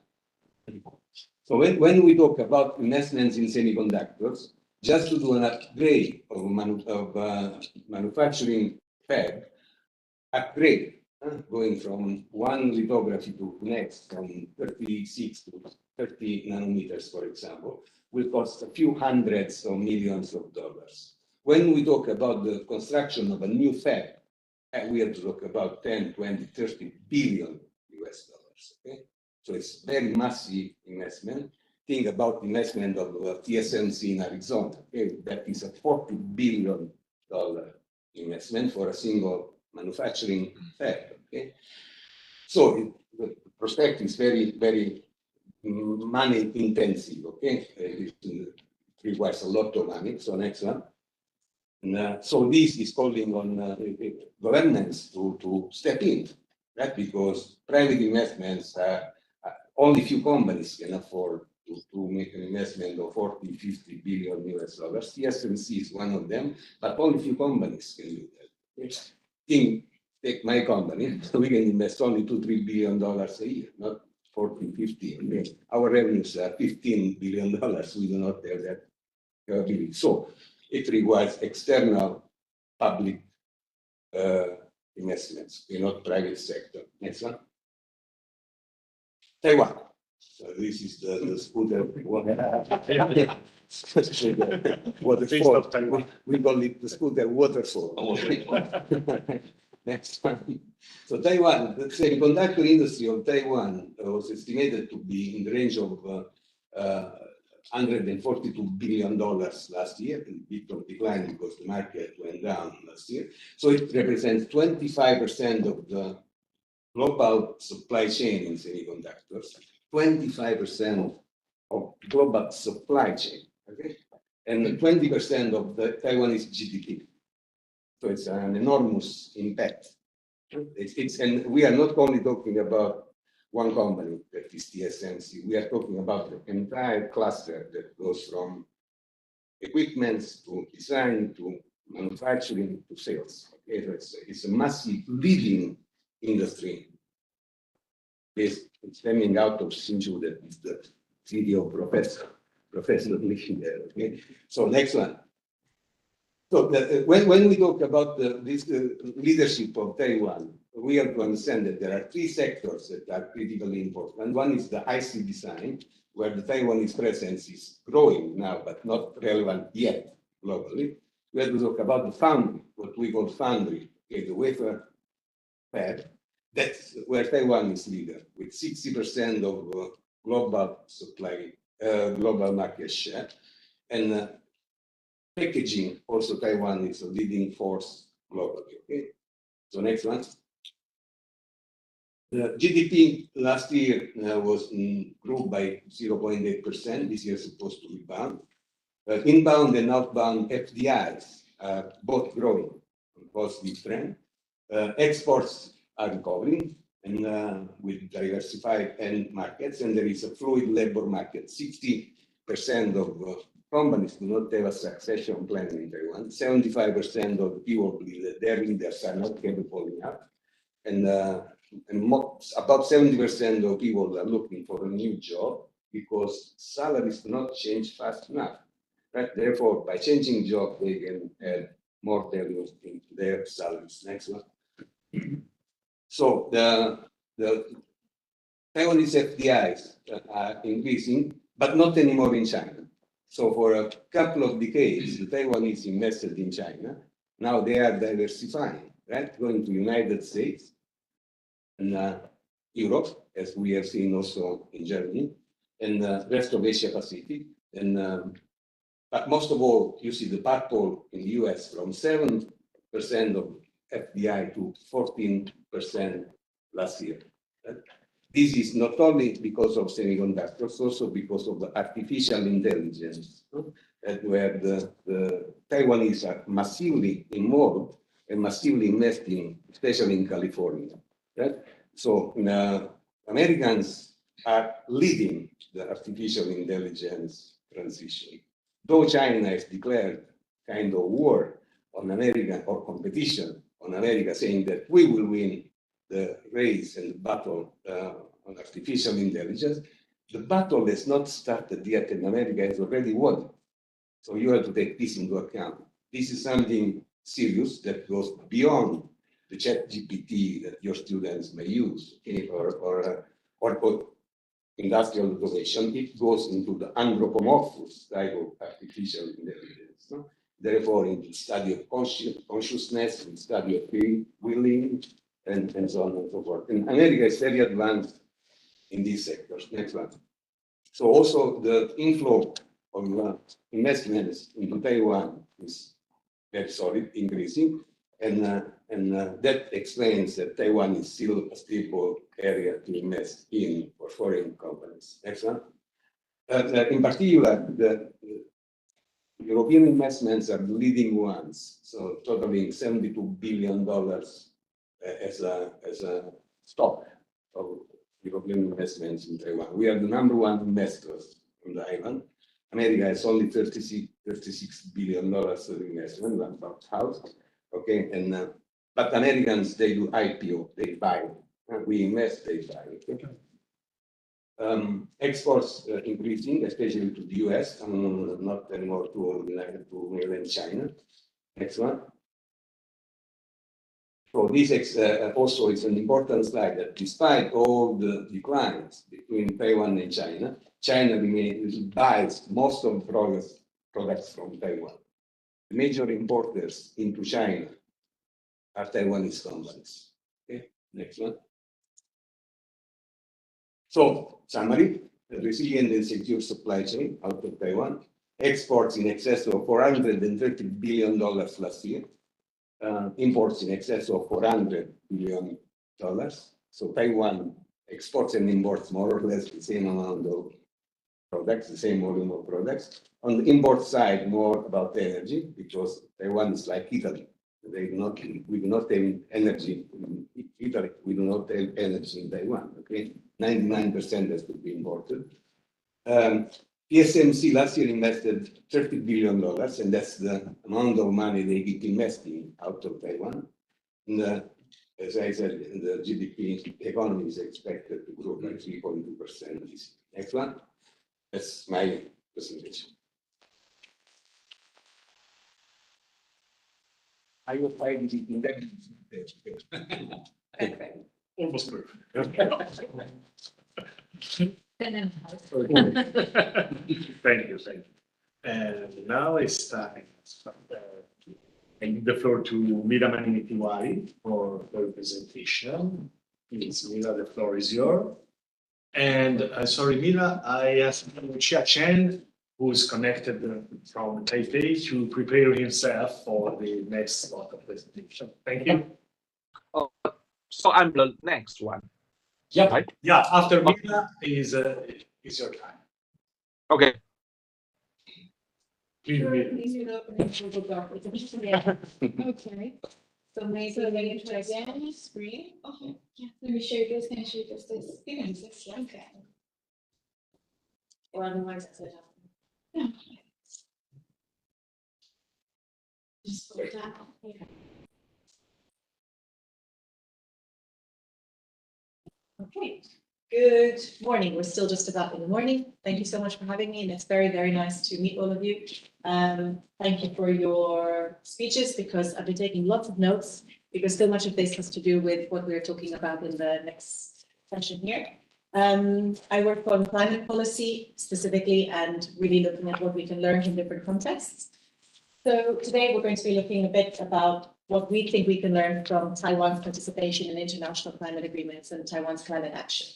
So when we talk about investments in semiconductors, just to do an upgrade of manufacturing fab, upgrade, going from one lithography to next, from 36 to 30 nanometers, for example, will cost a few hundreds of millions of dollars. When we talk about the construction of a new fab, we have to talk about 10, 20, 30 billion US dollars. Okay? So it's very massive investment. Think about investment of TSMC in Arizona. Okay? That is a $40 billion investment for a single manufacturing fab. Okay? So the prospect is very, very money intensive. Okay? It requires a lot of money. So next one. And, so this is calling on governments to step in, right? Because private investments only few companies can afford to make an investment of 40, 50 billion US dollars. TSMC is one of them, but only few companies can do that. Think take my company, so we can invest only $2-3 billion a year, not 14-15. Okay. Our revenues are $15 billion. We do not have that capability. So it requires external public investments, not private sector. Next one. Taiwan. So this is the scooter. Waterfall. We call it the scooter waterfall. Next one. So Taiwan, the semiconductor industry of Taiwan was estimated to be in the range of $142 billion last year, a bit of decline because the market went down last year. So it represents 25% of the global supply chain in semiconductors, 25% of global supply chain, okay? And 20% of the Taiwanese GDP. So it's an enormous impact. And we are not only talking about one company, that is TSMC. We are talking about the entire cluster that goes from equipment to design to manufacturing to sales. Okay? So it's a massive leading industry. It's stemming out of Hsinchu, that is the city of Professor Lee there. Okay? So next one. So when we talk about this leadership of Taiwan, we have to understand that there are three sectors that are critically important. One is the IC design, where the Taiwanese presence is growing now, but not relevant yet globally. We have to talk about the foundry, what we call foundry, okay, the wafer fab. That's where Taiwan is leader, with 60% of global supply, global market share. And packaging, also Taiwan is a leading force globally. Okay? So next one. The GDP last year grew by 0.8%. This year is supposed to rebound. Inbound and outbound FDIs are both growing, positive trend. Exports are recovering and with diversified end markets, and there is a fluid labor market. 60% of companies do not have a succession plan in Taiwan. 75% of people believe that their leaders are not capable enough, and about 70% of people are looking for a new job because salaries do not change fast enough. Right? Therefore, by changing job, they can add more value into their salaries. Next one. So the Taiwanese FDIs are increasing, but not anymore in China. So for a couple of decades, the Taiwanese invested in China. Now they are diversifying, right? Going to United States and Europe, as we have seen also in Germany, and the rest of Asia Pacific. And but most of all, you see the purple in the US from 7% of FDI to 14% last year. This is not only because of semiconductors, also because of the artificial intelligence, where the Taiwanese are massively involved and massively investing, especially in California. Right? So Americans are leading the artificial intelligence transition. Though China has declared kind of war on America or competition on America, saying that we will win the race and the battle on artificial intelligence, the battle has not started yet, and America has already won. So you have to take this into account. This is something serious that goes beyond the ChatGPT that your students may use, okay, or industrial automation. It goes into the anthropomorphous type of artificial intelligence. No? Therefore, in the study of consciousness, in the study of willing, and so on and so forth. And America is very advanced in these sectors. Next one. So also the inflow of investments into Taiwan is very solid, increasing, and that explains that Taiwan is still a stable area to invest in for foreign companies. Next one. In particular, the European investments are the leading ones, so totaling $72 billion as a stock of European investments in Taiwan. We are the #1 investors on the island. America has only $36 billion of investment, about half. Okay, and But Americans, they do IPO, they buy. We invest, they buy. Okay? Exports increasing, especially to the US, not anymore to mainland China. Next one. So this also is an important slide that despite all the declines between Taiwan and China, China buys most of the products from Taiwan. The major importers into China are Taiwanese companies. Okay, next one. So, summary, a resilient and secure supply chain out of Taiwan, exports in excess of $430 billion last year, imports in excess of $400 billion. So Taiwan exports and imports more or less the same amount of products, the same volume of products. On the import side, more about energy, because Taiwan is like Italy. We do not have energy in Italy. We do not have energy in Taiwan. Okay, 99% has to be imported. TSMC last year invested $30 billion, and that's the amount of money they keep investing out of Taiwan. And as I said, the GDP economy is expected to grow by 3.2%. Next one. That's my presentation. I will find it in that. Almost perfect. Then Thank you, thank you. And now it's time. I give the floor to Mira Manini-Tiwari for her presentation. Please, Mira, the floor is yours. And sorry, Mira, I asked Chia Chen, who is connected from Taipei, to prepare himself for the next slot of presentation. Thank you. Oh, so I'm the next one. Yeah, right? yeah. After Mira is your time. Okay. Please, Mira. Okay. So maybe you try again, screen. Okay. Yeah. Let me share this. Can I share just this? Yeah. Okay. Or otherwise, I said. Yeah. Just put it down. Yeah. Okay. Good morning. We're still just about in the morning. Thank you so much for having me, and it's very, very nice to meet all of you. Thank you for your speeches, because I've been taking lots of notes, because so much of this has to do with what we're talking about in the next session here. I work on climate policy specifically, and really looking at what we can learn in different contexts. So today we're going to be looking a bit about what we think we can learn from Taiwan's participation in international climate agreements and Taiwan's climate action.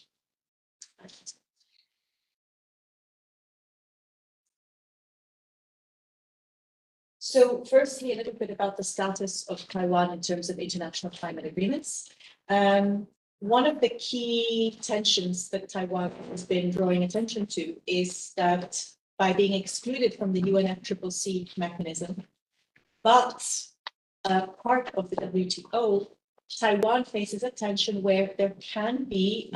So firstly, a little bit about the status of Taiwan in terms of international climate agreements. One of the key tensions that Taiwan has been drawing attention to is that by being excluded from the UNFCCC mechanism, but part of the WTO, Taiwan faces a tension where there can be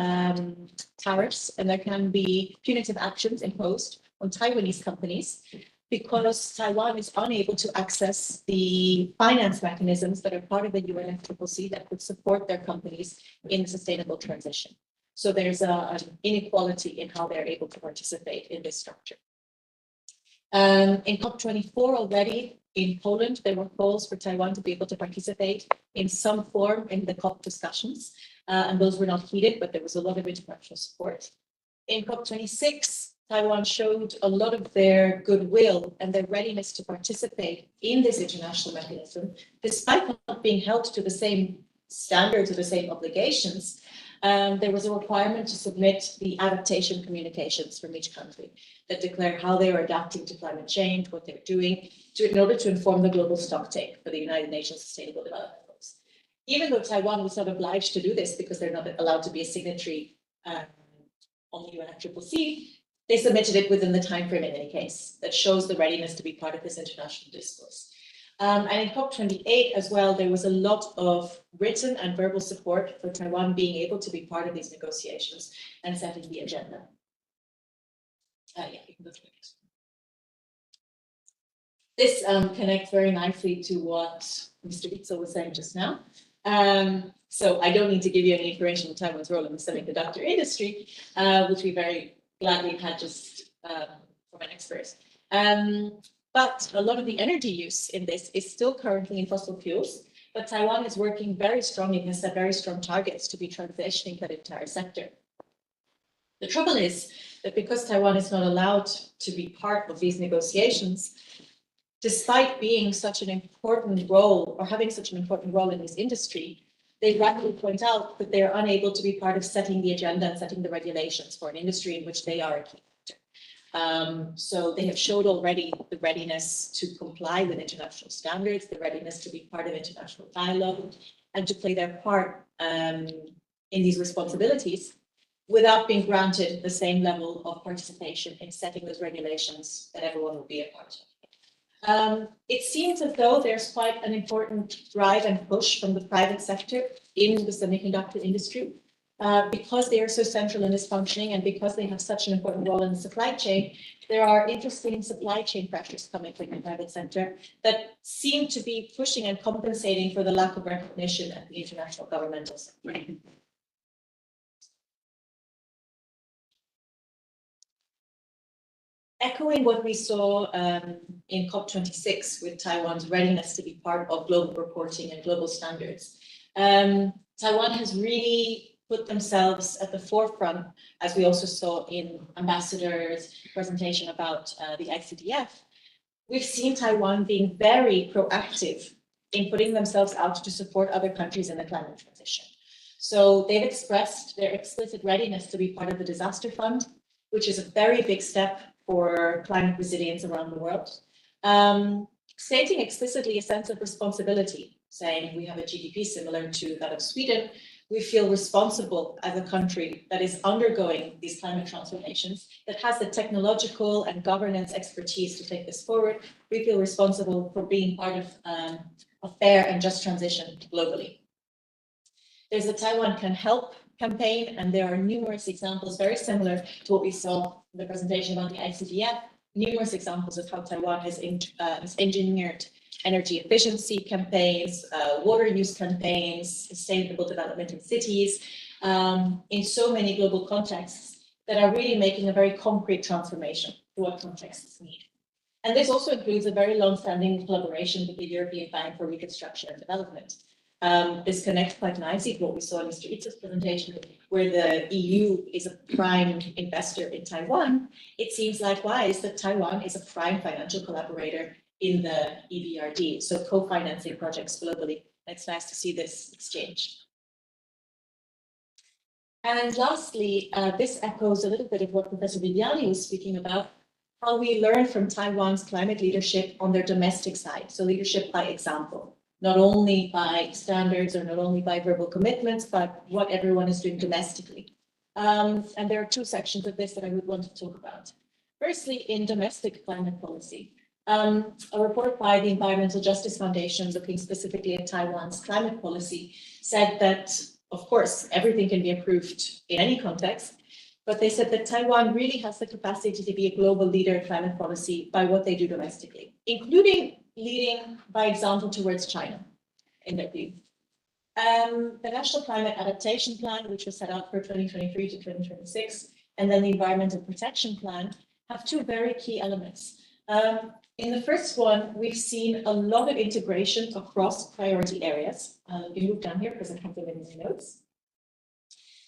tariffs and there can be punitive actions imposed on Taiwanese companies, because Taiwan is unable to access the finance mechanisms that are part of the UNFCCC that would support their companies in sustainable transition. So there's an inequality in how they're able to participate in this structure. In COP24 already in Poland, there were calls for Taiwan to be able to participate in some form in the COP discussions, and those were not heeded, but there was a lot of international support. In COP26, Taiwan showed a lot of their goodwill and their readiness to participate in this international mechanism, despite not being held to the same standards or the same obligations. There was a requirement to submit the adaptation communications from each country that declare how they are adapting to climate change, what they're doing, in order to inform the global stocktake for the United Nations Sustainable Development Goals. Even though Taiwan was not obliged to do this because they're not allowed to be a signatory on the UNFCCC, they submitted it within the time frame in any case. That shows the readiness to be part of this international discourse. And in COP28 as well, there was a lot of written and verbal support for Taiwan being able to be part of these negotiations and setting the agenda. Yeah, you can go to the next one. This connects very nicely to what Mr. Itzel was saying just now. So I don't need to give you any information on Taiwan's role in the semiconductor industry, which we very gladly had just from an expert. But a lot of the energy use in this is still currently in fossil fuels, but Taiwan is working very strongly and has set very strong targets to be transitioning that entire sector. The trouble is that because Taiwan is not allowed to be part of these negotiations, despite being such an important role or having such an important role in this industry, they rightly point out that they are unable to be part of setting the agenda and setting the regulations for an industry in which they are a key actor. So they have showed already the readiness to comply with international standards, the readiness to be part of international dialogue, and to play their part in these responsibilities without being granted the same level of participation in setting those regulations that everyone will be a part of. It seems as though there's quite an important drive and push from the private sector in the semiconductor industry because they are so central in this functioning and because they have such an important role in the supply chain. There are interesting supply chain pressures coming from the private sector that seem to be pushing and compensating for the lack of recognition at the international governmental sector. Echoing what we saw in COP26 with Taiwan's readiness to be part of global reporting and global standards, Taiwan has really put themselves at the forefront, as we also saw in Ambassador's presentation about the ICDF. We've seen Taiwan being very proactive in putting themselves out to support other countries in the climate transition. So they've expressed their explicit readiness to be part of the disaster fund, which is a very big step for climate resilience around the world, stating explicitly a sense of responsibility, saying we have a GDP similar to that of Sweden. We feel responsible as a country that is undergoing these climate transformations, that has the technological and governance expertise to take this forward. We feel responsible for being part of a fair and just transition globally. There's the Taiwan Can Help campaign, and there are numerous examples very similar to what we saw in the presentation about the ICDF, numerous examples of how Taiwan has engineered energy efficiency campaigns, water use campaigns, sustainable development in cities, in so many global contexts that are really making a very concrete transformation to what contexts need. And this also includes a very long-standing collaboration with the European Bank for Reconstruction and Development. This connects quite nicely to what we saw in Mr. Itzo's presentation, where the EU is a prime investor in Taiwan. It seems likewise that Taiwan is a prime financial collaborator in the EBRD, so co-financing projects globally. It's nice to see this exchange. And lastly, this echoes a little bit of what Professor Viviani was speaking about, how we learn from Taiwan's climate leadership on their domestic side, so leadership by example. Not only by standards or not only by verbal commitments, but what everyone is doing domestically. And there are two sections of this that I would want to talk about. Firstly, in domestic climate policy, a report by the Environmental Justice Foundation looking specifically at Taiwan's climate policy said that, of course, everything can be improved in any context, but they said that Taiwan really has the capacity to be a global leader in climate policy by what they do domestically, including leading by example towards China, in their view. The National Climate Adaptation Plan, which was set out for 2023 to 2026, and then the Environmental Protection Plan have two very key elements. In the first one, we've seen a lot of integration across priority areas. You can move down here because I have them in my notes.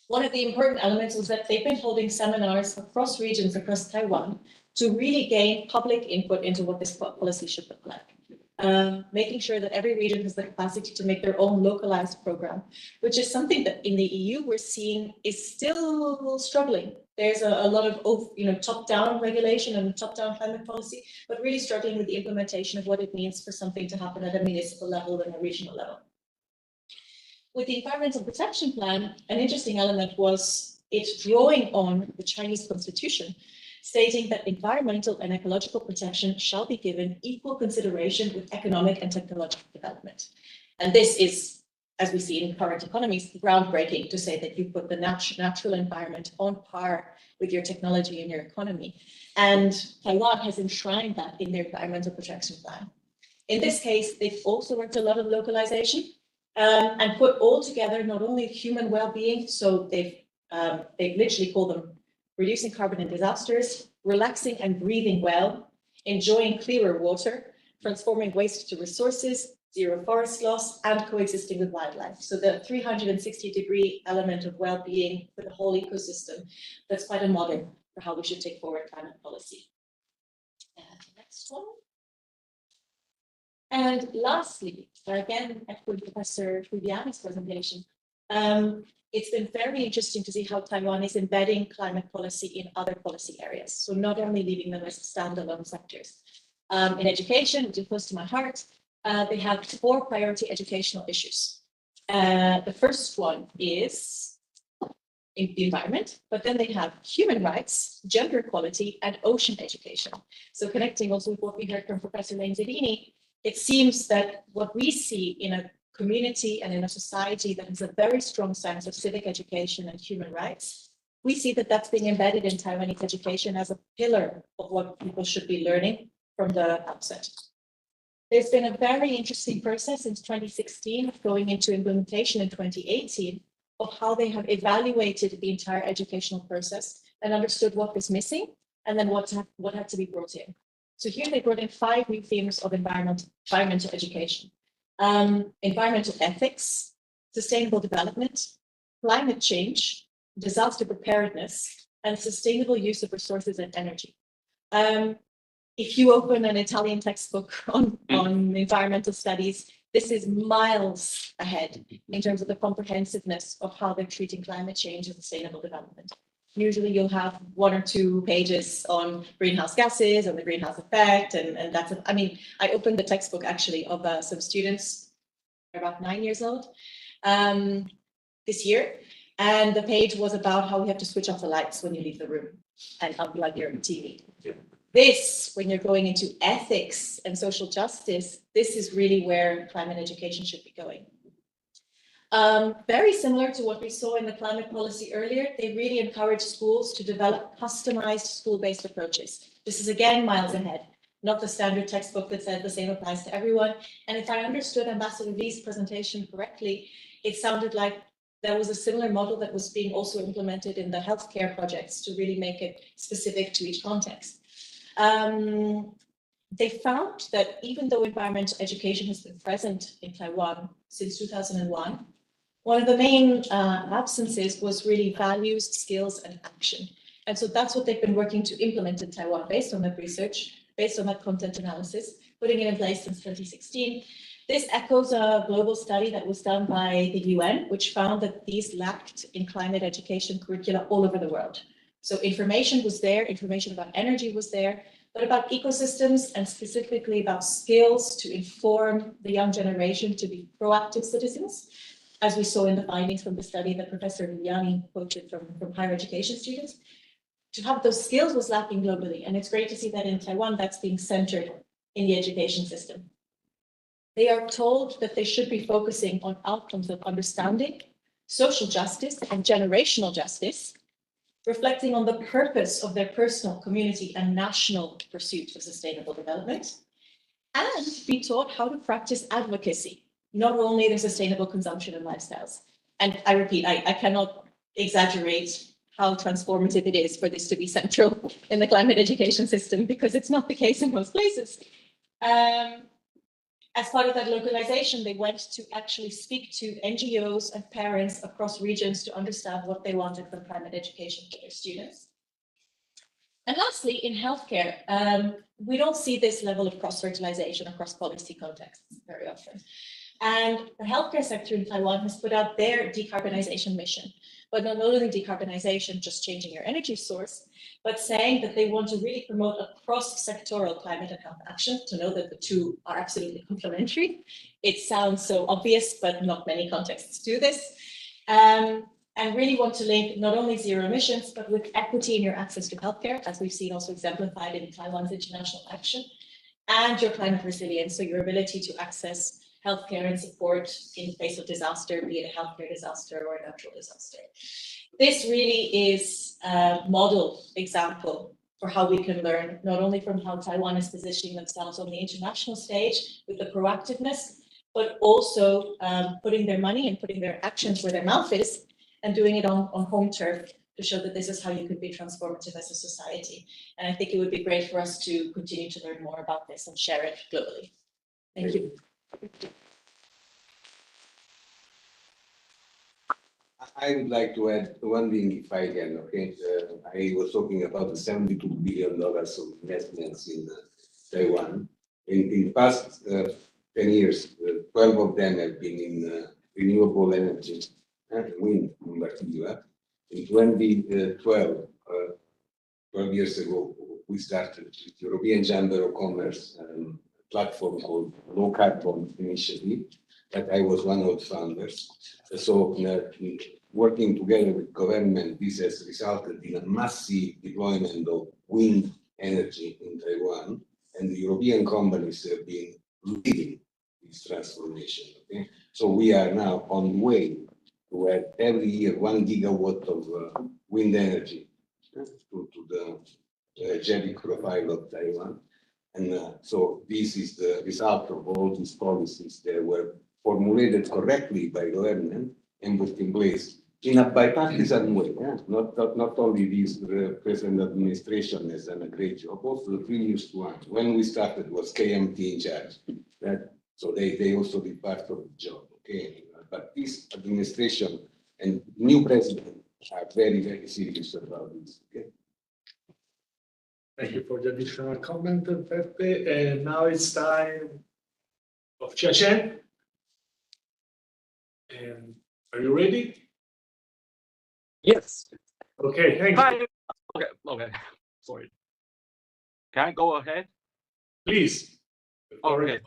One of the important elements was that they've been holding seminars across regions across Taiwan to really gain public input into what this policy should look like. Making sure that every region has the capacity to make their own localized program, which is something that in the EU we're seeing is still struggling. There's a lot of top-down regulation and top-down climate policy, but really struggling with the implementation of what it means for something to happen at a municipal level and a regional level. With the Environmental Protection Plan, an interesting element was it drawing on the Chinese constitution, stating that environmental and ecological protection shall be given equal consideration with economic and technological development. And this is, as we see in current economies, groundbreaking to say that you put the natural environment on par with your technology and your economy. And Taiwan has enshrined that in their Environmental Protection Plan. In this case, they've also worked a lot of localization. and put all together not only human well-being, so they've literally called them reducing carbon in disasters, relaxing and breathing well, enjoying clearer water, transforming waste to resources, zero forest loss, and coexisting with wildlife. So the 360-degree element of well-being for the whole ecosystem, that's quite a model for how we should take forward climate policy. Next one. And lastly, again, echoing Professor Fudiani's presentation, it's been very interesting to see how Taiwan is embedding climate policy in other policy areas. So not only leaving them as standalone sectors. In education, which is close to my heart, they have 4 priority educational issues. The first one is in the environment, but then they have human rights, gender equality, and ocean education. So connecting also with what we heard from Professor Gerlini, it seems that what we see in a community and in a society that has a very strong sense of civic education and human rights, we see that that's being embedded in Taiwanese education as a pillar of what people should be learning from the outset. There's been a very interesting process since 2016, going into implementation in 2018, of how they have evaluated the entire educational process and understood what was missing and then what had to be brought in. So here they brought in 5 new themes of environmental education. Environmental ethics, sustainable development, climate change, disaster preparedness, and sustainable use of resources and energy. If you open an Italian textbook on environmental studies, this is miles ahead in terms of the comprehensiveness of how they're treating climate change and sustainable development. Usually you'll have 1 or 2 pages on greenhouse gases and the greenhouse effect. And that's, I mean, I opened the textbook actually of some students, they're about 9 years old, this year. And the page was about how we have to switch off the lights when you leave the room and unplug your TV. Yeah. This, when you're going into ethics and social justice, this is really where climate education should be going. Very similar to what we saw in the climate policy earlier, they really encourage schools to develop customized school-based approaches. This is again miles ahead, not the standard textbook that says the same applies to everyone. And if I understood Ambassador Lee's presentation correctly, it sounded like there was a similar model that was being also implemented in the healthcare projects to really make it specific to each context. They found that even though environmental education has been present in Taiwan since 2001, one of the main absences was really values, skills, and action. And so that's what they've been working to implement in Taiwan based on that research, based on that content analysis, putting it in place since 2016. This echoes a global study that was done by the UN, which found that these lacked in climate education curricula all over the world. So information was there, information about energy was there, but about ecosystems and specifically about skills to inform the young generation to be proactive citizens, as we saw in the findings from the study that Professor Gerlini quoted from higher education students. To have those skills was lacking globally, and it's great to see that in Taiwan that's being centered in the education system. They are told that they should be focusing on outcomes of understanding, social justice, and generational justice, reflecting on the purpose of their personal, community, and national pursuit of sustainable development, and be taught how to practice advocacy, not only their sustainable consumption and lifestyles. And I repeat, I cannot exaggerate how transformative it is for this to be central in the climate education system, because it's not the case in most places. As part of that localization, they went to actually speak to NGOs and parents across regions to understand what they wanted from climate education for their students. And lastly, in healthcare, we don't see this level of cross-fertilization across policy contexts very often. And the healthcare sector in Taiwan has put out their decarbonization mission, but not only decarbonization, just changing your energy source, but saying that they want to really promote a cross-sectoral climate and health action, to know that the two are absolutely complementary. It sounds so obvious, but not many contexts do this. And really want to link not only zero emissions, but with equity in your access to healthcare, as we've seen also exemplified in Taiwan's international action, and your climate resilience, so your ability to access healthcare and support in face of disaster, be it a healthcare disaster or a natural disaster. This really is a model example for how we can learn, not only from how Taiwan is positioning themselves on the international stage with the proactiveness, but also putting their money and putting their actions where their mouth is and doing it on home turf to show that this is how you could be transformative as a society. And I think it would be great for us to continue to learn more about this and share it globally. Thank you. I would like to add one thing if I can, okay? I was talking about the $72 billion of investments in Taiwan. In the past 10 years, 12 of them have been in renewable energy, wind in particular. In 2012, 12 years ago, we started with European Chamber of Commerce platform called Low Carbon Initiative, that I was one of the founders. So working together with government, this has resulted in a massive deployment of wind energy in Taiwan, and the European companies have been leading this transformation. Okay? So we are now on the way to add every year 1 gigawatt of wind energy to the energetic profile of Taiwan. And so this is the result of all these policies that were formulated correctly by government and put in place in a bipartisan way. Yeah? Not only this present administration has done a great job, also the previous one, when we started, was KMT in charge. So they also did part of the job. Okay, but this administration and new president are very, very serious about this. Okay. Thank you for the additional comment, Pepe. And now it's time of Chen. And are you ready? Yes. Okay, thank you. Hi. Okay. Sorry. Can I go ahead? Please. Okay.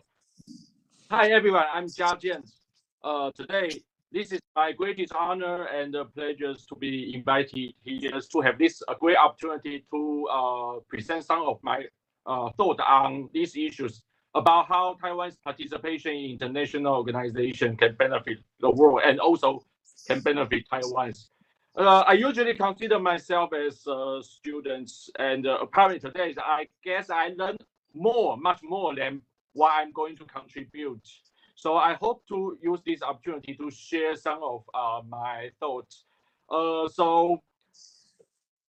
Hi, everyone. I'm Jia Jian. Today, this is my greatest honor and pleasure to be invited here to have this great opportunity to present some of my thoughts on these issues about how Taiwan's participation in international organizations can benefit the world and also can benefit Taiwan's. I usually consider myself as a student, and apparently today, I guess I learned much more than what I'm going to contribute. So I hope to use this opportunity to share some of my thoughts.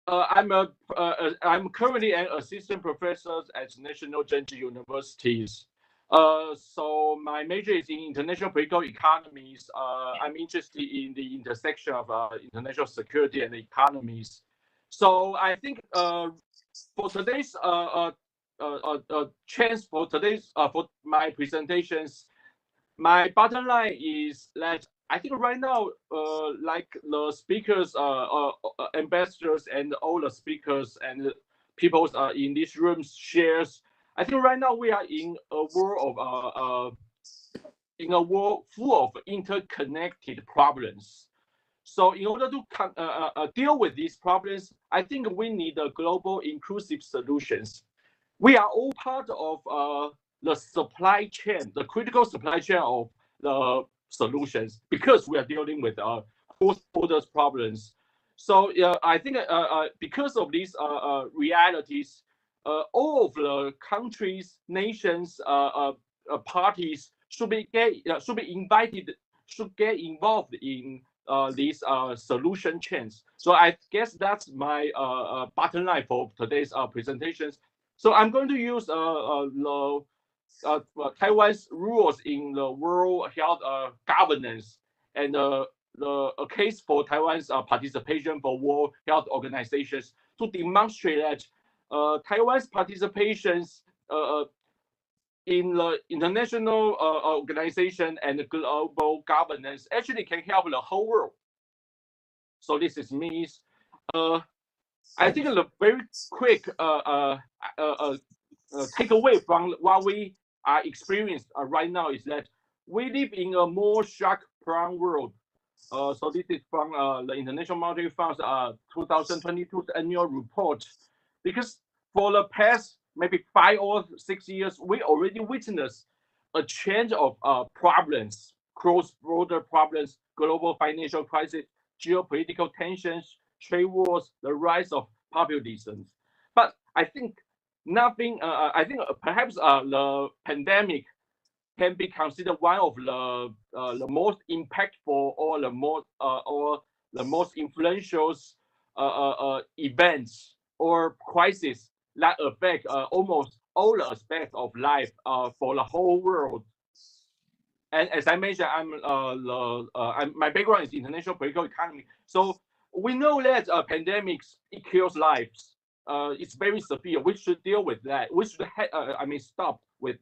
I'm currently an assistant professor at National Zhenji Universities. So my major is in international political economies. I'm interested in the intersection of international security and economies. So I think for today's chance for today's for my presentations, my bottom line is that I think right now, like the speakers, ambassadors, and all the speakers and people in this room shares, I think right now we are in a world full of interconnected problems. So in order to deal with these problems, I think we need a global inclusive solutions. We are all part of the supply chain, the critical supply chain of the solutions, because we are dealing with cross-border problems. So I think because of these realities, all of the countries, nations, parties should be invited, should get involved in these solution chains. So I guess that's my bottom line for today's presentations. So I'm going to use Taiwan's rules in the World Health Governance and a case for Taiwan's participation for World Health Organizations to demonstrate that Taiwan's participations in the international organization and global governance actually can help the whole world. So this is me. I think a very quick takeaway from what we are experiencing right now is that we live in a more shock-prone world. So this is from the International Monetary Fund's 2022 annual report. Because for the past maybe 5 or 6 years, we already witnessed a change of problems, cross-border problems, global financial crisis, geopolitical tensions, trade wars, the rise of populism. But I think nothing. I think perhaps the pandemic can be considered one of the most impactful or the most influential events or crises that affect almost all the aspects of life for the whole world. And as I mentioned, my background is international political economy. So we know that pandemics, it kills lives. It's very severe. We should deal with that. We should stop the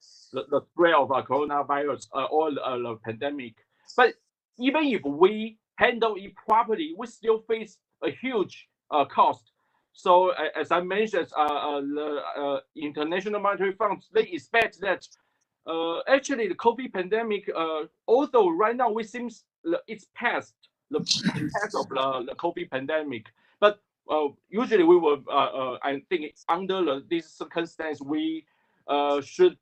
spread of coronavirus or the pandemic. But even if we handle it properly, we still face a huge cost. So as I mentioned, the International Monetary Fund, they expect that actually the COVID pandemic, although right now we seems it's past the past of the COVID pandemic, but usually we will, I think under this circumstance, we should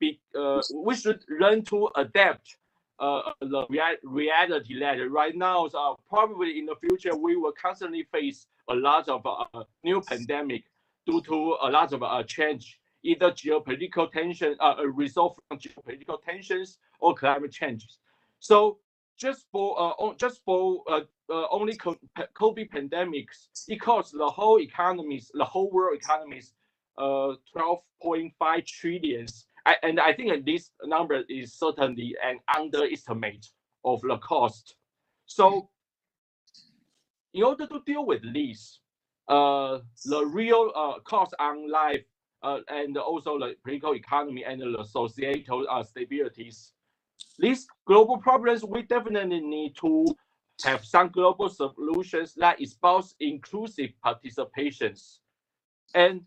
learn to adapt the reality that right now, probably in the future, we will constantly face a lot of new pandemic due to a lot of change, either geopolitical tension, a result from geopolitical tensions or climate changes. So just for only COVID pandemics, it costs the whole economies, the whole world economies, 12.5 trillions. And I think that this number is certainly an underestimate of the cost. So in order to deal with this, the real cost on life and also the political economy and the societal stabilities, these global problems, we definitely need to have some global solutions that is both inclusive participations. And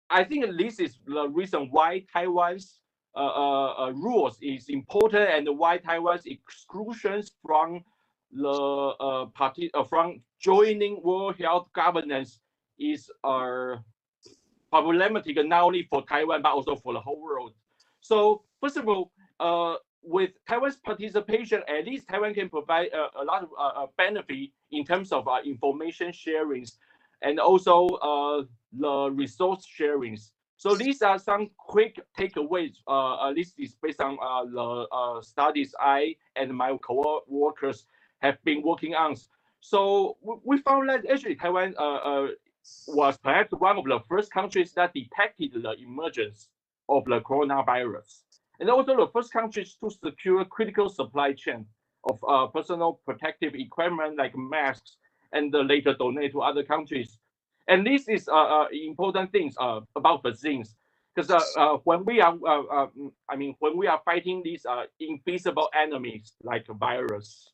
I think this is the reason why Taiwan's rules is important and why Taiwan's exclusions from the from joining World Health Governance is problematic not only for Taiwan but also for the whole world. So first of all, with Taiwan's participation, at least Taiwan can provide a lot of benefit in terms of information sharings and also the resource sharings. So these are some quick takeaways. This is based on the studies I and my co-workers have been working on. So we found that actually Taiwan was perhaps one of the first countries that detected the emergence of the coronavirus, and also the first countries to secure critical supply chain of personal protective equipment like masks, and later donate to other countries. And this is important things about vaccines, because when we are, when we are fighting these invisible enemies like a virus,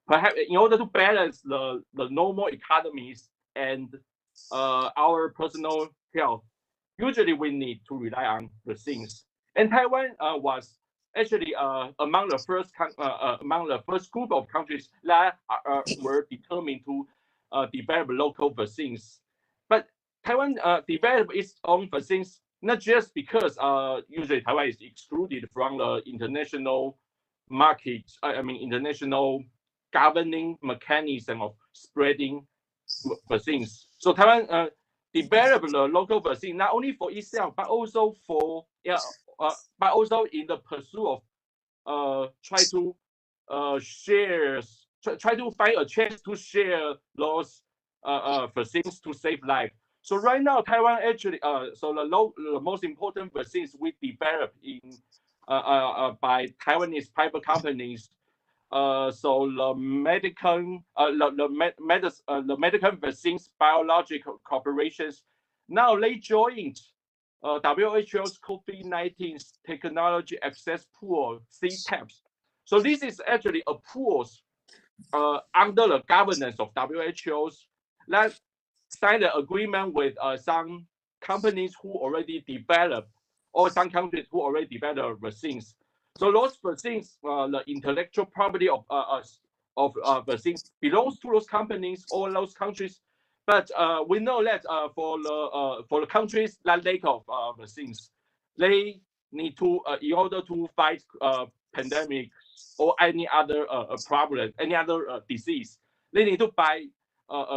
perhaps in order to balance the normal economies and our personal health, usually we need to rely on vaccines. And Taiwan was actually among the first group of countries that were determined to develop local vaccines. But Taiwan developed its own vaccines not just because usually Taiwan is excluded from the international market, international governing mechanism of spreading vaccines. So Taiwan developed the local vaccine not only for itself but also for but also in the pursuit of try to find a chance to share those vaccines to save life. So right now, Taiwan actually, the most important vaccines we developed by Taiwanese private companies. So the medical vaccines biological corporations, now they joined WHO's COVID-19 Technology Access Pool, CTAPS. So this is actually a pool under the governance of WHO's that signed an agreement with some companies who already developed, or some countries who already developed vaccines. So those vaccines, the intellectual property of vaccines belongs to those companies or those countries. But we know that for the countries that lack of vaccines, they need to, in order to fight pandemic or any other problem, any other disease, they need to buy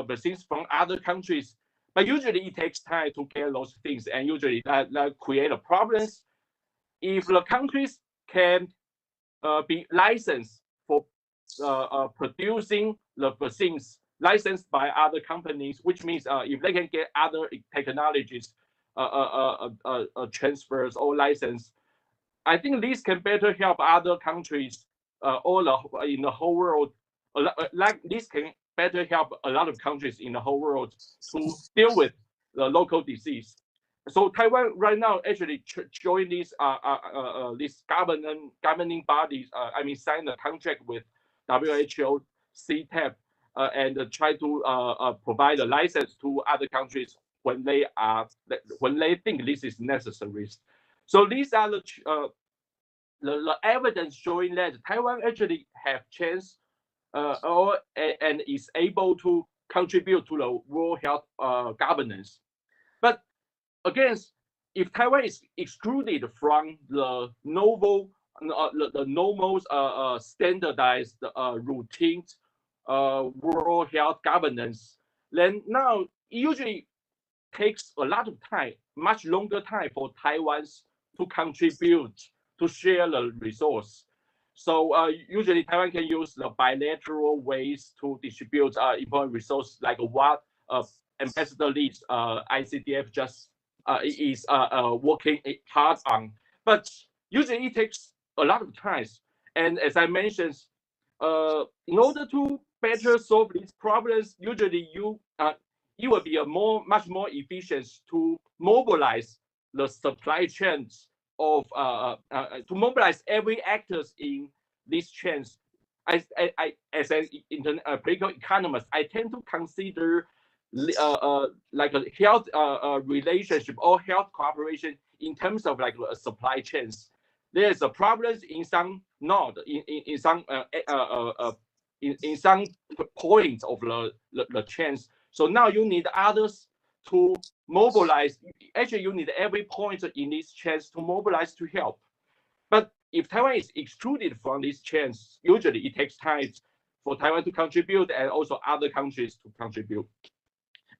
vaccines from other countries. But usually it takes time to get those things, and usually that create problems. If the countries can be licensed for producing the vaccines licensed by other companies, which means if they can get other technologies transfers or license, I think this can better help other countries in the whole world. Like this can better help a lot of countries in the whole world to deal with the local disease. So Taiwan right now actually join this governing bodies. I mean, sign a contract with WHO, CTAP, and try to provide a license to other countries when they think this is necessary. So these are the evidence showing that Taiwan actually have chance and is able to contribute to the World Health governance. But again, if Taiwan is excluded from the normal standardized routine World Health governance, then now it usually takes a lot of time, much longer time for Taiwan's to contribute to share the resource. So usually Taiwan can use the bilateral ways to distribute important resources, like what Ambassador Lee's ICDF just is working hard on. But usually it takes a lot of time. And as I mentioned, in order to better solve these problems, usually it will be much more efficient to mobilize the supply chains of to mobilize every actors in these chains. As an political economist, I tend to consider like a health relationship or health cooperation in terms of like supply chains. There's a problem in some node, in some points of the chains. So now you need others to mobilize. Actually, you need every point in these chains to mobilize to help. But if Taiwan is excluded from these chains, usually it takes time for Taiwan to contribute and also other countries to contribute.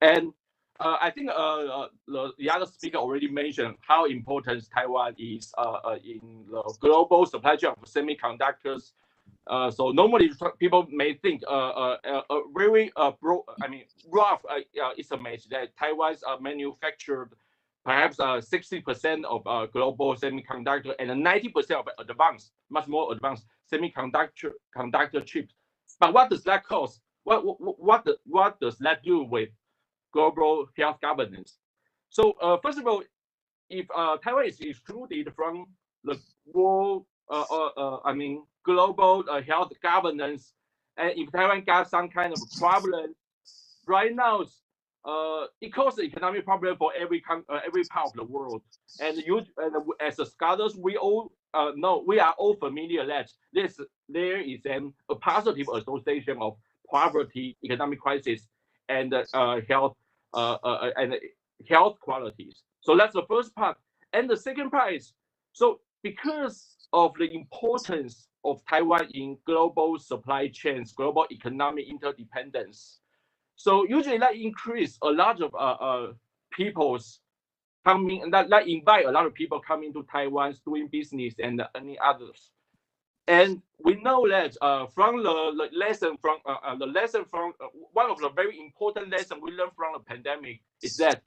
And I think the other speaker already mentioned how important Taiwan is in the global supply chain of semiconductors. So normally people may think a very rough estimate that Taiwan's manufactured perhaps 60% of global semiconductor and 90% of advanced, much more advanced semiconductor chips. But what does that cost? What does that do with global health governance? So first of all, if Taiwan is excluded from the world, global health governance, and if Taiwan got some kind of problem, right now, it causes economic problem for every part of the world. And as scholars, we all know, we are all familiar that there is a positive association of poverty, economic crisis, and health qualities. So that's the first part. And the second part is, so because of the importance of Taiwan in global supply chains, global economic interdependence, so usually that increase a lot of people's coming, that invite a lot of people coming to Taiwan doing business and any others. And we know that from the lesson from one of the very important lessons we learned from the pandemic is that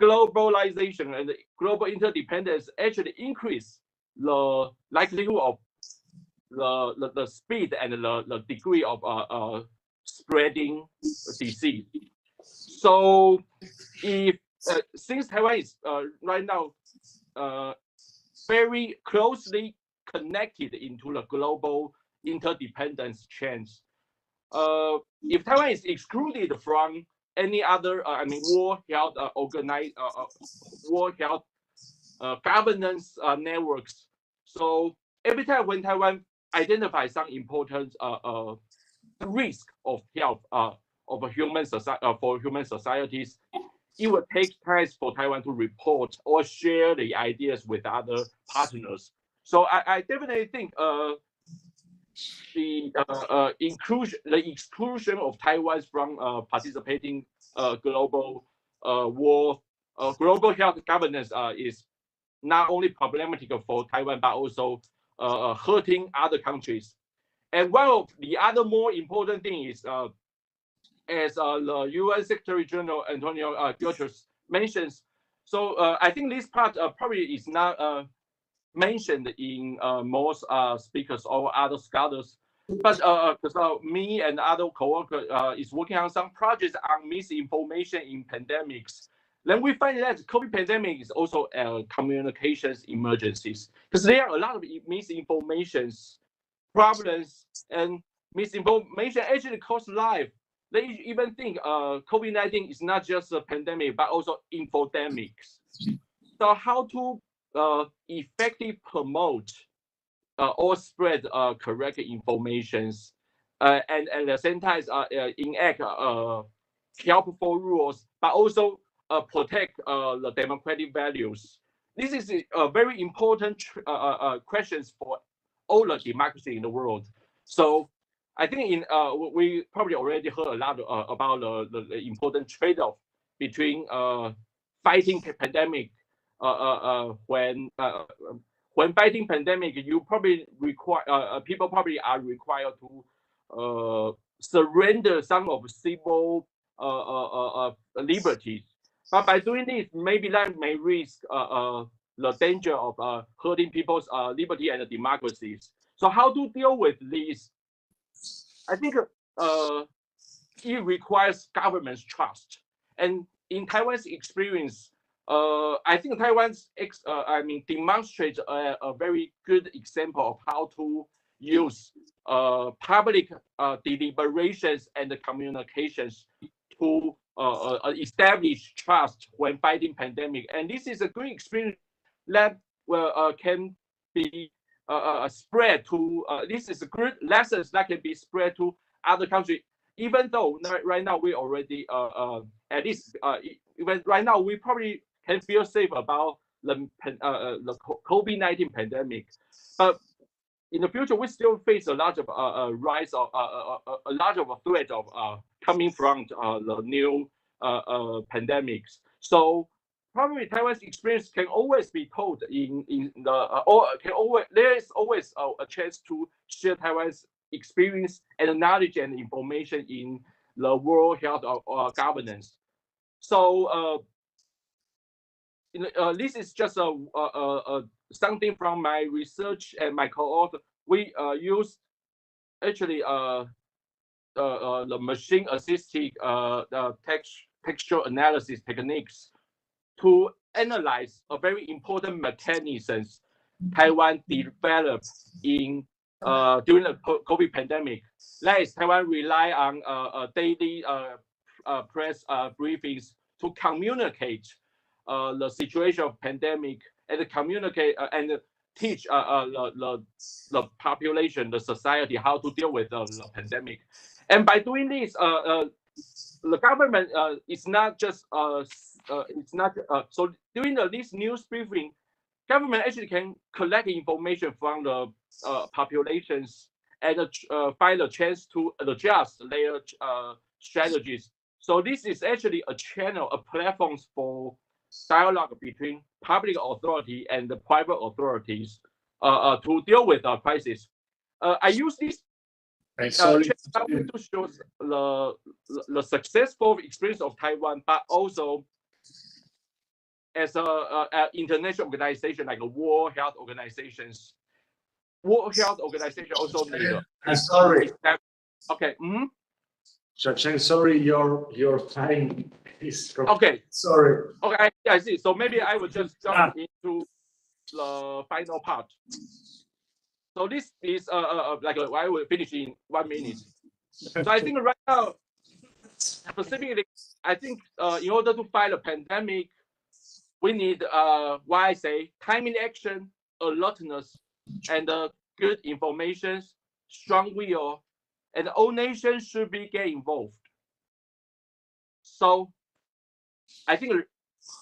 globalization and global interdependence actually increase the likelihood of the speed and the degree of spreading disease. So if since Taiwan is right now very closely connected into the global interdependence chains, if Taiwan is excluded from any other, World Health World Health governance networks, so every time when Taiwan identifies some important risk of health of human society for human societies, it will take time for Taiwan to report or share the ideas with other partners. So I definitely think the exclusion of Taiwan from participating global world global health governance is not only problematic for Taiwan but also hurting other countries. And one of the other more important thing is, as the UN Secretary General Antonio Guterres mentions, so I think this part probably is not mentioned in most speakers or other scholars. But because me and other coworkers is working on some projects on misinformation in pandemics. Then we find that COVID pandemic is also communications emergencies because there are a lot of misinformations problems, and misinformation actually costs life. They even think COVID-19 is not just a pandemic but also infodemics. So how to effectively promote or spread correct informations and at the same time enact helpful rules, but also protect the democratic values. This is a very important questions for all the democracy in the world. So I think we probably already heard a lot about the important trade-off between fighting pandemic when fighting pandemic, you probably require people probably are required to surrender some of civil liberties. But by doing this, maybe that may risk the danger of hurting people's liberty and democracies. So how to deal with this? I think it requires government's trust. And in Taiwan's experience, I think Taiwan's demonstrates a very good example of how to use public deliberations and communications to establish trust when fighting pandemic. And this is a great experience that can be spread to. This is good lessons that can be spread to other countries. Even though right now we already at least even right now we probably can feel safe about the COVID-19 pandemic, but in the future we still face a lot of rise of a lot of threat of coming from the new pandemics. So probably Taiwan's experience can always be told in the or can always there is always a chance to share Taiwan's experience and knowledge and information in the World Health Governance. So this is just something from my research and my co-author. We use actually the machine-assisted textual analysis techniques to analyze a very important mechanisms Taiwan developed in during the COVID pandemic. That is, Taiwan rely on daily press briefings to communicate the situation of pandemic and communicate and teach the population, the society, how to deal with the pandemic. And by doing this, the government is not just it's not so during this news briefing, government actually can collect information from the populations and find a chance to adjust their strategies. So this is actually a channel, a platform for dialogue between public authority and the private authorities to deal with the crisis. I use this to show the successful experience of Taiwan, but also as an international organization like the World Health Organizations. World Health Organization also need. Sorry. Okay. Chen, sorry, your time is okay. Sorry. Okay, I see. So maybe I will just jump into the final part. So this is like I will finish in 1 minute. So I think right now, specifically, I think in order to fight a pandemic, we need what I say timely action, alertness, and good information, strong will, and all nations should be get involved. So I think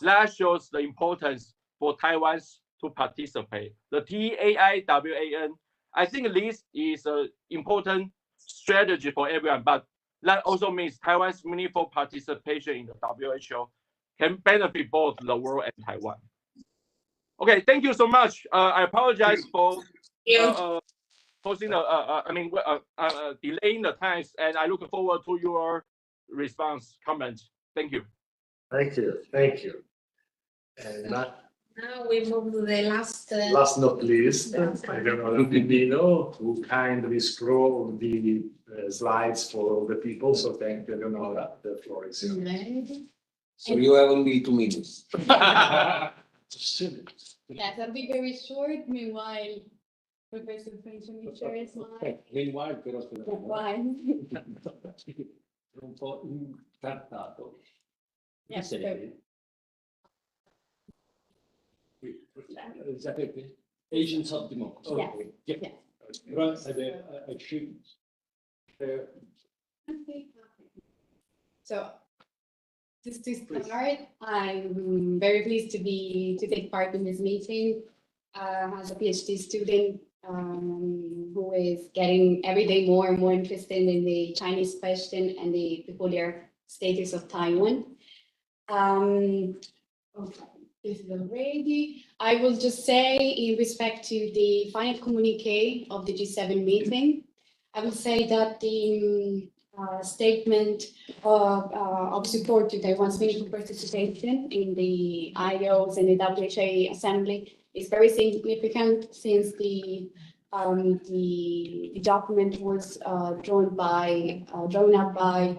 that shows the importance for Taiwan to participate. The TAIWAN, I think this is an important strategy for everyone, but that also means Taiwan's meaningful participation in the WHO can benefit both the world and Taiwan. Okay, thank you so much. I apologize for posing delaying the times, and I look forward to your response comments. Thank you. Thank you. Thank you. And Now we move to the last. last not least, I don't know, Pindino, who kindly scrolled the slides for all the people. So thank you, Leonora. The floor is yours. So you have only 2 minutes. Yes, I'll be very short. Meanwhile, Professor Francioni shares my Meanwhile, però, wine. un po' incartato. Yes, Agents of democracy. Yes. Yeah. Yes. Right, I should. So, just to start, I'm very pleased to take part in this meeting as a PhD student who is getting every day more and more interested in the Chinese question and the peculiar status of Taiwan. This is already. I will just say in respect to the final communique of the G7 meeting, I will say that the statement of support to Taiwan's meaningful participation in the IOs and the WHA assembly is very significant since the document was drawn up by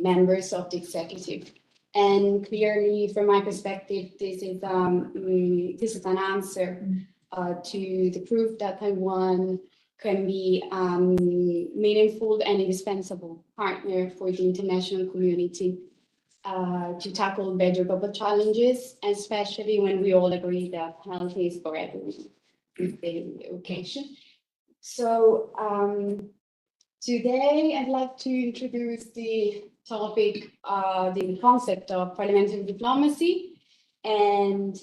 members of the executive. And clearly, from my perspective, this is an answer to the proof that Taiwan can be meaningful and indispensable partner for the international community to tackle major global challenges, especially when we all agree that health is for everyone is the occasion. So today I'd like to introduce the topic, the concept of parliamentary diplomacy and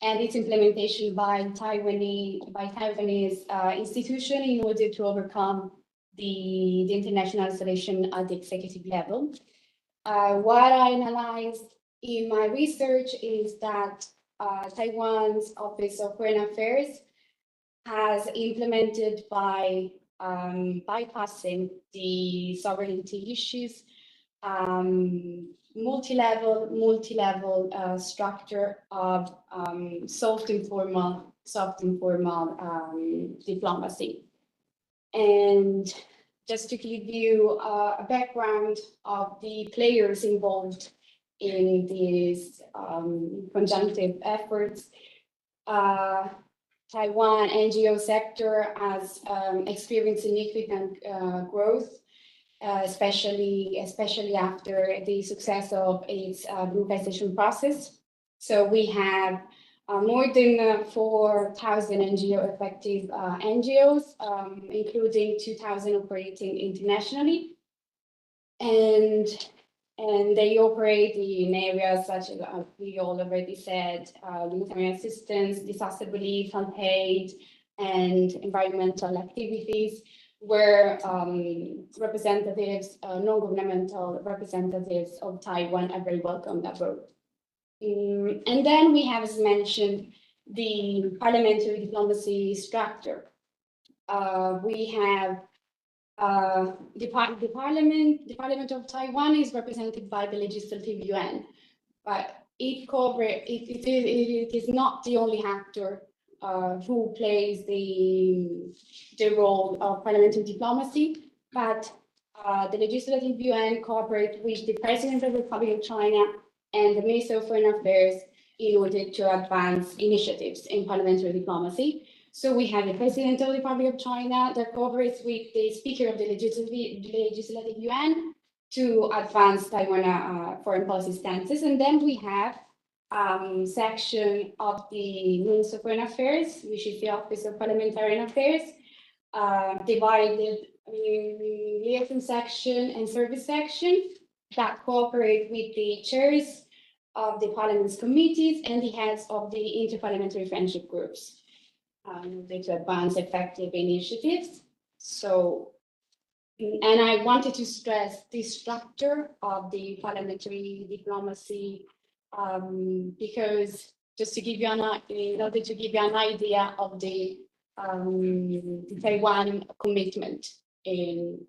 its implementation by Taiwanese institution in order to overcome the international isolation at the executive level. What I analyzed in my research is that Taiwan's Office of Foreign Affairs has implemented by bypassing the sovereignty issues, multi-level structure of soft informal diplomacy. And just to give you a background of the players involved in these conjunctive efforts, Taiwan NGO sector has experienced significant growth, especially after the success of its globalization process. So we have more than 4,000 NGO effective NGOs, including 2,000 operating internationally, and they operate in areas such as we all already said, humanitarian assistance, disaster relief, health aid, and environmental activities, where representatives, non-governmental representatives of Taiwan are very welcome abroad. And then we have, as mentioned, the parliamentary diplomacy structure. We have the Parliament of Taiwan is represented by the Legislative Yuan, but it is not the only actor who plays the role of parliamentary diplomacy, but the Legislative Yuan cooperates with the President of the Republic of China and the Minister of Foreign Affairs in order to advance initiatives in parliamentary diplomacy. So we have the President of the Republic of China that cooperates with the Speaker of the Legislative Yuan to advance Taiwan foreign policy stances. And then we have section of the Minister of Foreign Affairs, which is the Office of Parliamentarian Affairs, divided in liaison section and service section that cooperate with the chairs of the Parliament's committees and the heads of the interparliamentary friendship groups in order to advance effective initiatives. So And I wanted to stress the structure of the parliamentary diplomacy because just to give you in order to give you an idea of the Taiwan commitment in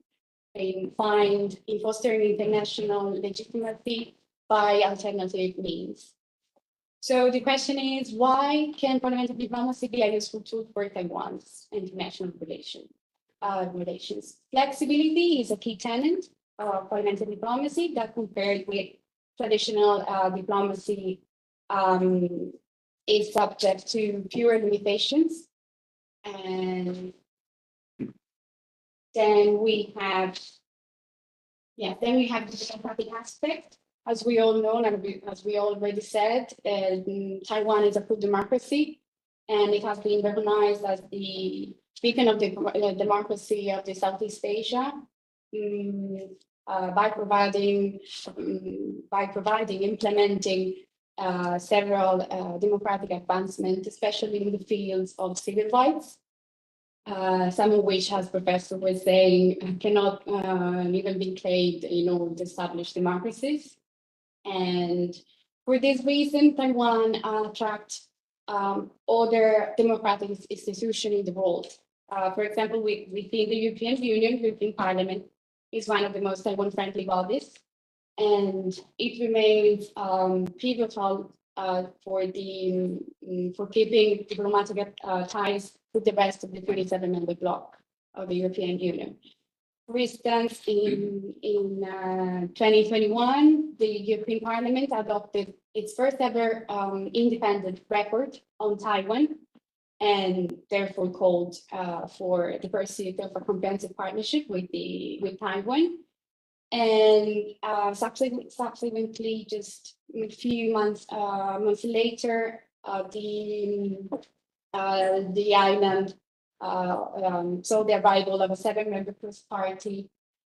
fostering international legitimacy by alternative means. So the question is, why can parliamentary diplomacy be a useful tool for Taiwan's international relations? Flexibility is a key tenet of parliamentary diplomacy that, compared with traditional diplomacy, is subject to fewer limitations. And then we have the democratic aspect. As we all know, and as we already said, Taiwan is a full democracy, and it has been recognized as the beacon of the democracy of the Southeast Asia by implementing several democratic advancements, especially in the fields of civil rights. Some of which, as Professor was saying, cannot even be claimed in all the established democracies. And for this reason, Taiwan attracts other democratic institutions in the world. For example, within the European Union, European Parliament is one of the most Taiwan-friendly bodies, and it remains pivotal for keeping diplomatic ties with the rest of the 27-member bloc of the European Union. For instance, in 2021, the European Parliament adopted its first ever independent record on Taiwan, and therefore called for the pursuit of a comprehensive partnership with Taiwan. And subsequently, just a few months later, the island saw the arrival of a 7-member cross-party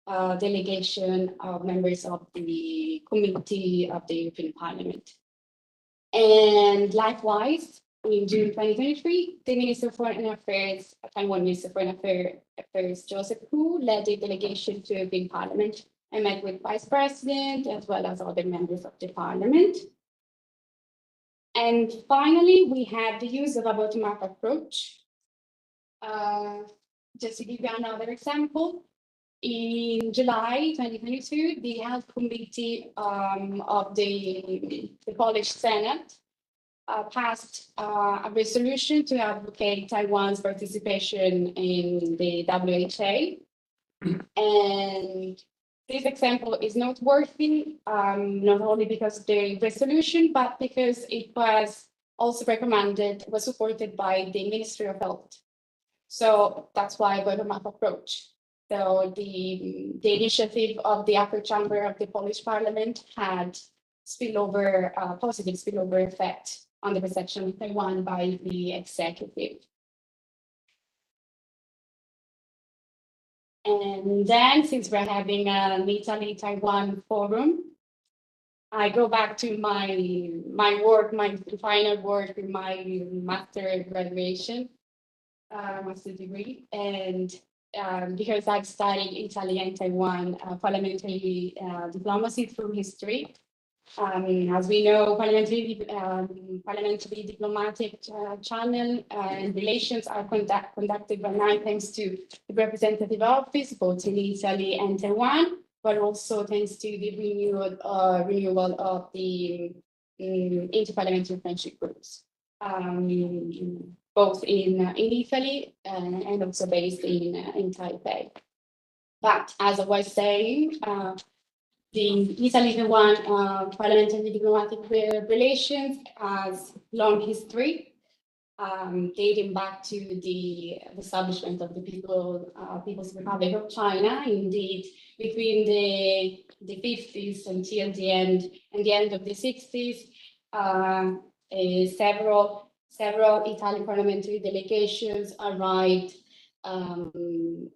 delegation of members of the Committee of the European Parliament. And likewise, in June 2023, the Minister of Foreign Affairs, Taiwan Minister of Foreign Affairs, Joseph Hu, led a delegation to the European Parliament and met with Vice President as well as other members of the Parliament. And finally, we have the use of a bottom-up approach. Just to give you another example, in July 2022, the Health Committee of the Polish Senate passed a resolution to advocate Taiwan's participation in the WHO. And this example is noteworthy, not only because of the resolution, but because it was also was supported by the Ministry of Health. So that's why bottom-up approach. So the initiative of the upper chamber of the Polish Parliament had positive spillover effect on the perception of Taiwan by the executive. And then, since we're having an Italy-Taiwan forum, I go back to my final work in my master graduation, master degree, and because I've studied Italy and Taiwan parliamentary diplomacy through history. As we know, parliamentary diplomatic channel and relations are conducted by 9 thanks to the representative office, both in Italy and Taiwan, but also thanks to the renewal of the interparliamentary friendship groups, both in Italy and also based in Taipei. But as I was saying, the Italy-Taiwan parliamentary diplomatic relations has long history, dating back to the establishment of the People's Republic of China. Indeed, between the 50s until the end of the 60s, several Italian parliamentary delegations arrived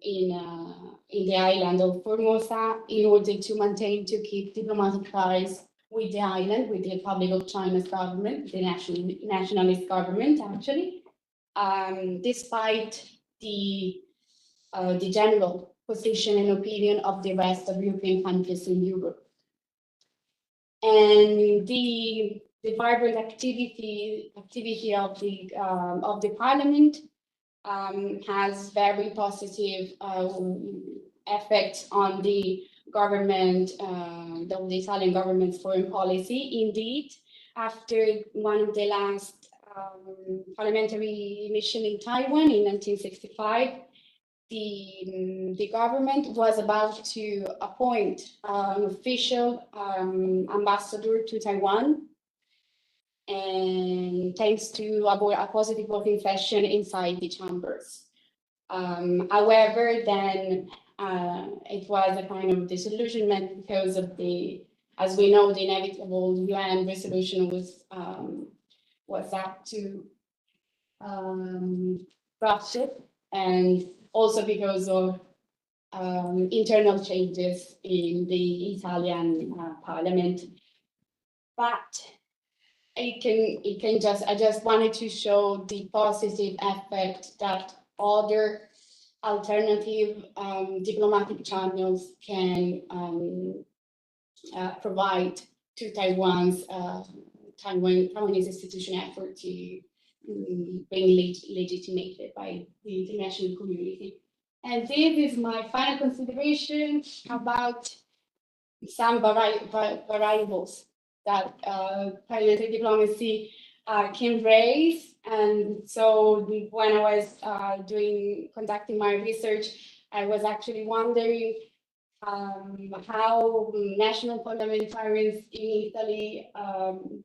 in the island of Formosa in order to keep diplomatic ties with the island, with the Republic of China's government, the nationalist government, actually, despite the general position and opinion of the rest of European countries in Europe. And the vibrant activity of the Parliament has very positive effects on the government, the Italian government's foreign policy. Indeed, after one of the last parliamentary mission in Taiwan in 1965, the government was about to appoint an official ambassador to Taiwan, and thanks to a positive voting session inside the chambers. However, then it was a kind of disillusionment because of as we know, the inevitable UN resolution was apt to crush it, and also because of internal changes in the Italian parliament. But I just wanted to show the positive effect that other alternative diplomatic channels can provide to Taiwanese institution effort to being legitimated by the international community. And this is my final consideration about some variables that parliamentary diplomacy can raise. And so when I was conducting my research, I was actually wondering how national parliamentarians in Italy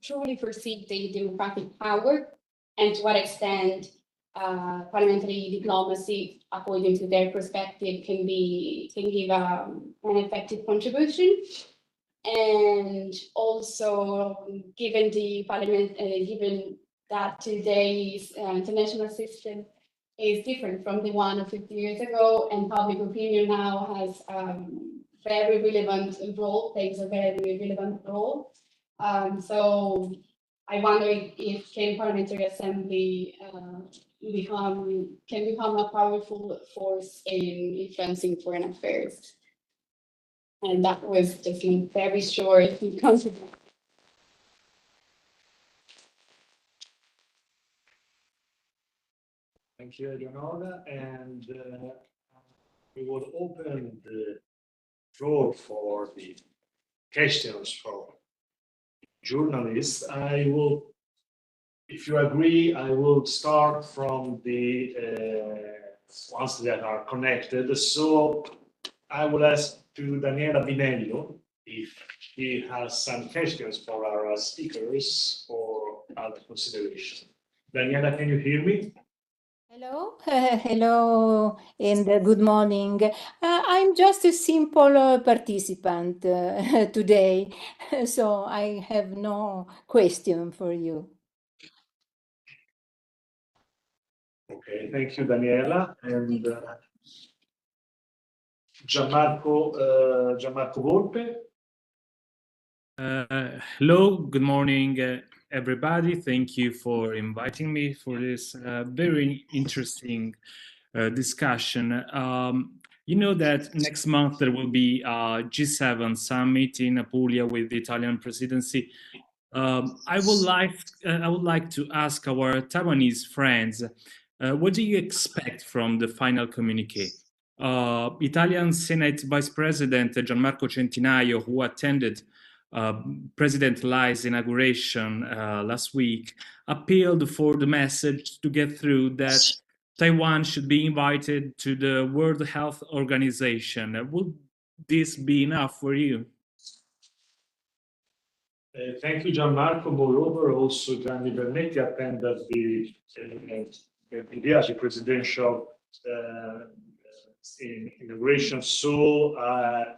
truly perceive the democratic power, and to what extent parliamentary diplomacy, according to their perspective, can give an effective contribution. And also, given the parliament, given that today's international system is different from the one of 50 years ago, and public opinion now has very relevant role, plays a very relevant role. So I wonder if parliamentary assembly can become a powerful force in influencing foreign affairs. And that was just a very short contribution. Thank you, Eleonora, and we will open the floor for the questions from journalists. I will, if you agree, I will start from the ones that are connected. So I will ask to Daniela Binello if she has some questions for our speakers or other consideration. Daniela, can you hear me? Hello, hello, and good morning. I'm just a simple participant today, so I have no question for you. Okay, thank you, Daniela. And Gianmarco Volpe. Hello, good morning, everybody. Thank you for inviting me for this very interesting discussion. You know that next month there will be a G7 summit in Apulia with the Italian presidency. I would like to ask our Taiwanese friends, what do you expect from the final communique? Italian Senate Vice President Gianmarco Centinaio, who attended President Lai's inauguration last week, appealed for the message to get through that Taiwan should be invited to the World Health Organization. Would this be enough for you? Thank you, Gianmarco. Moreover, also Gianni Bernetti attended the presidential inauguration. So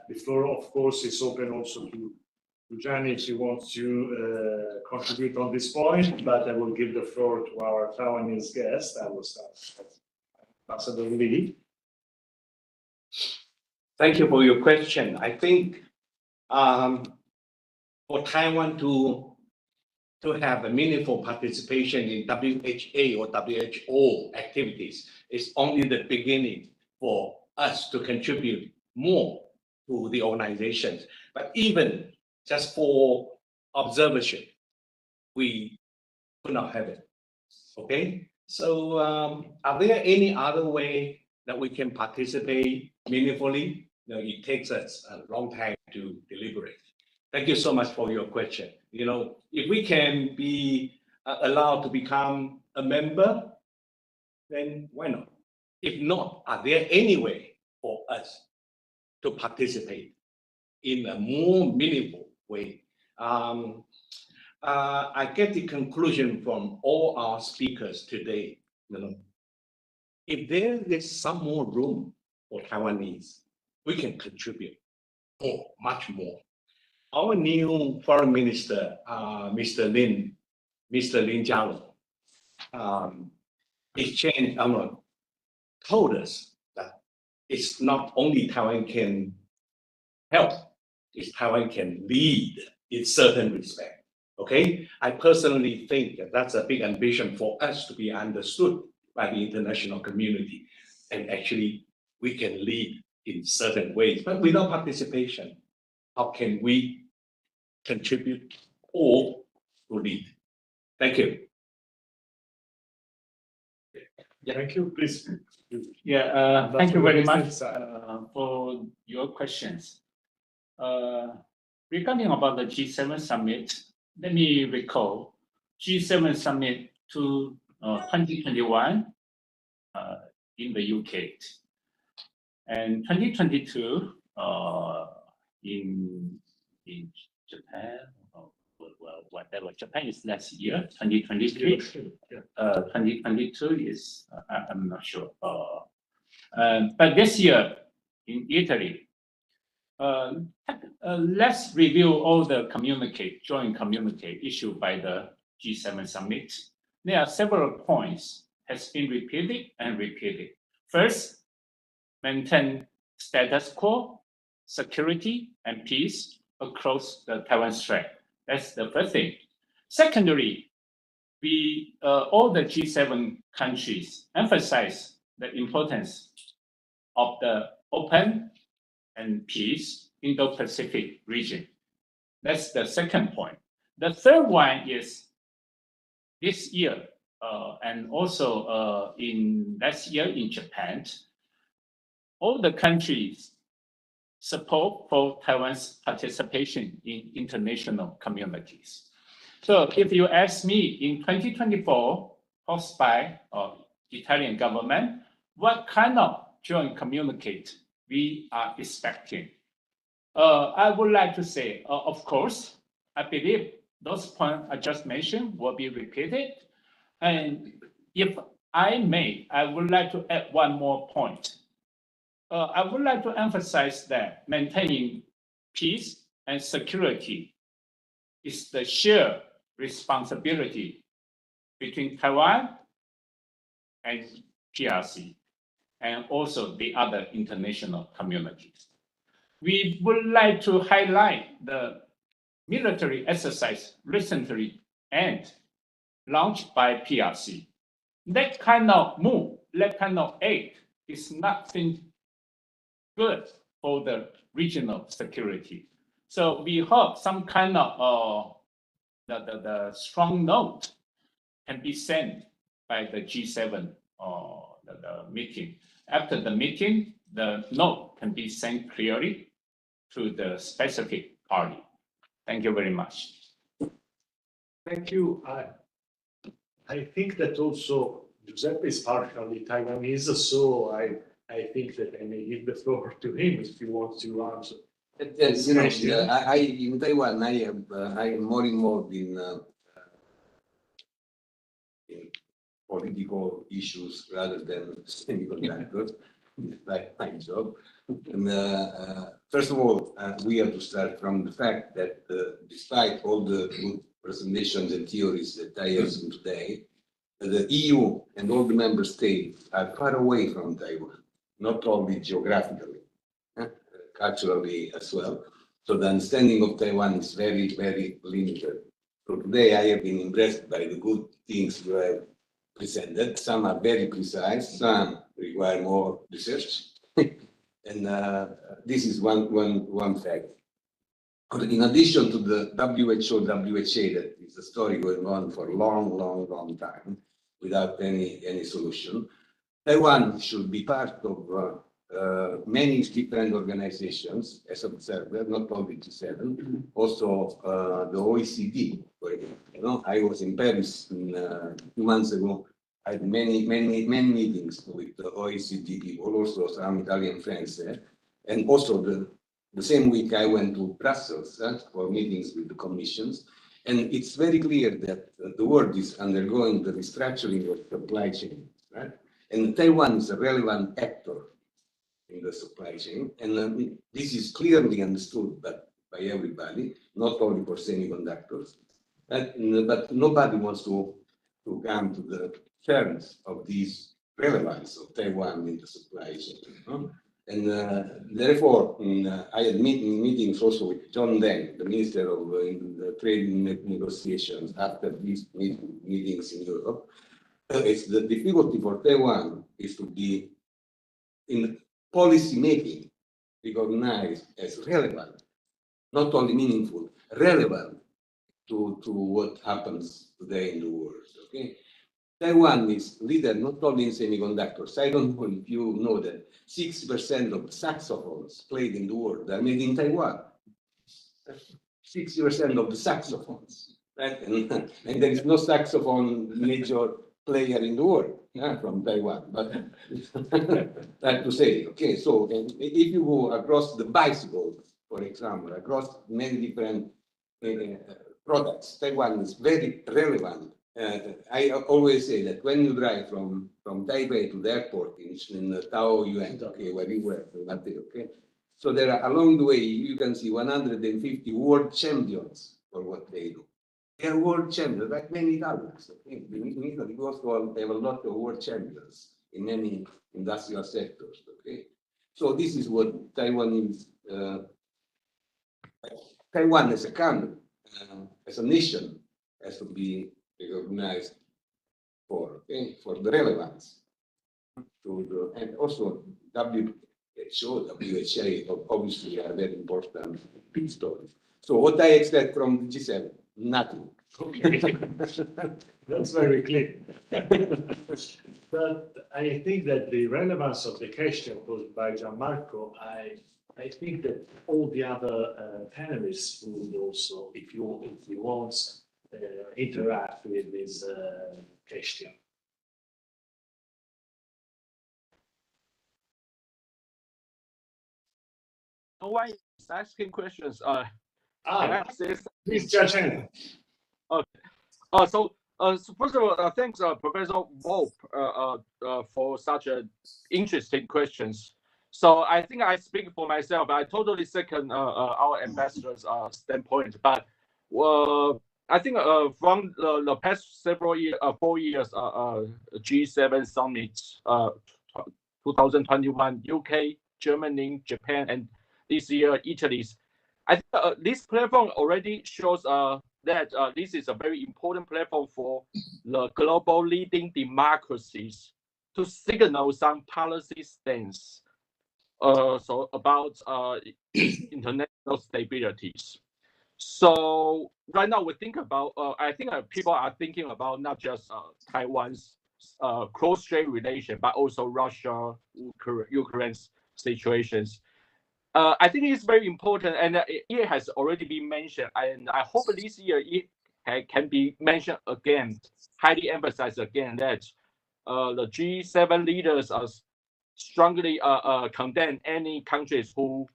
the floor, of course, is open also to Gianni if he wants to contribute on this point, but I will give the floor to our Taiwanese guest. I will start with Ambassador Lee. Thank you for your question. I think for Taiwan to have a meaningful participation in WHA or WHO activities is only the beginning for us to contribute more to the organizations. But even just for observership, we could not have it. Okay, so are there any other way that we can participate meaningfully? It takes us a long time to deliberate. Thank you so much for your question. If we can be allowed to become a member, then why not? If not, are there any way for us to participate in a more meaningful way? I get the conclusion from all our speakers today. If there is some more room for Taiwanese, we can contribute more, much more. Our new foreign minister, Mr. Lin Jialo, told us that it's not only Taiwan can help, it's Taiwan can lead in certain respect. Okay, I personally think that that's a big ambition for us to be understood by the international community, and actually we can lead in certain ways, but without participation, how can we contribute or to lead? Thank you. Thank you, please. Yeah, thank you very much for your questions. Regarding about the G7 summit, let me recall G7 summit to 2021 in the UK, and 2022 in Japan. Well, whatever. Japan is last year, 2023. 2022 is I'm not sure. But this year in Italy. Let's review all the joint communique issued by the G7 summit. There are several points has been repeated and repeated. First, maintain status quo, security, and peace across the Taiwan Strait. That's the first thing. Secondly, all the G7 countries emphasize the importance of the open and peace Indo-Pacific region. That's the second point. The third one is this year and also in last year in Japan, all the countries support for Taiwan's participation in international communities. So if you ask me in 2024, hosted by Italian government, what kind of joint communique we are expecting? I would like to say, of course, I believe those points I just mentioned will be repeated. And if I may, I would like to add one more point. I would like to emphasize that maintaining peace and security is the shared responsibility between Taiwan and PRC, and also the other international communities. We would like to highlight the military exercise recently and launched by PRC. That kind of move, that kind of aid is nothing good for the regional security. So we hope some kind of the strong note can be sent by the G7 the meeting. After the meeting, the note can be sent clearly to the specific party. Thank you very much. Thank you. I think that also Giuseppe is partially Taiwanese, so I think that I may give the floor to him if he wants to answer. Yes, in Taiwan, I am more involved in political issues rather than semiconductors, like my job. And, first of all, we have to start from the fact that despite all the good presentations and theories that I have seen today, the EU and all the member states are far away from Taiwan, not only geographically, culturally as well. So the understanding of Taiwan is very, very limited. So today I have been impressed by the good things you have presented. Some are very precise, some require more research. And this is one fact. In addition to the WHO, WHA, that is a story going on for a long time without any solution, Taiwan should be part of many different organizations as observer, not only G7, also the OECD. For example, I was in Paris 2 months ago. I had many meetings with the OECD people, also some Italian friends there, and also the same week I went to Brussels for meetings with the commissions. And it's very clear that the world is undergoing the restructuring of supply chain, right? And Taiwan is a relevant actor in the supply chain. And this is clearly understood by everybody, not only for semiconductors. But nobody wants to come to the terms of this relevance of Taiwan in the supply chain. And therefore, I had meetings also with John Deng, the Minister of the Trade Negotiations, after these meetings in Europe. It's the difficulty for Taiwan is to be in policy making recognized as relevant, not only meaningful, relevant to what happens today in the world. Okay, Taiwan is leader not only in semiconductors. I don't know if you know that 60% of the saxophones played in the world are made in Taiwan. 60% of the saxophones, right? And there is no saxophone major player in the world from Taiwan, but that to say, okay, so if you go across the bicycle, for example, across many different products, Taiwan is very relevant. I always say that when you drive from Taipei to the airport in Taoyuan, okay, where you were, Matteo, okay, so there are along the way you can see 150 world champions for what they do. They are world champions, like many others. Okay? In Italy, we also have a lot of world champions in many industrial sectors. Okay, so this is what Taiwan is. Taiwan as a country, as a nation, has to be recognized for the relevance to the, and also WHO, WHA obviously are very important stories. So what I expect from the G7? Nothing. Okay. That's very clear. But I think that the relevance of the question posed by Gianmarco, I think that all the other panelists would also, if you want, interact with this question. No one is asking questions. Can I say please, Judge. Okay. So first of all, thanks, Professor Wolf, for such interesting questions. So I think I speak for myself. I totally second our ambassador's standpoint. But I think from the past several years, 4 years, G7 summit, 2021, UK, Germany, Japan, and this year, Italy's. I think this platform already shows that this is a very important platform for the global leading democracies to signal some policy stance so about international stabilities. So right now we think about, I think people are thinking about not just Taiwan's cross-strait relation, but also Russia, Ukraine situations. I think it's very important, and it has already been mentioned, and I hope this year it can be mentioned again, highly emphasized again that the G7 leaders are strongly condemn any countries who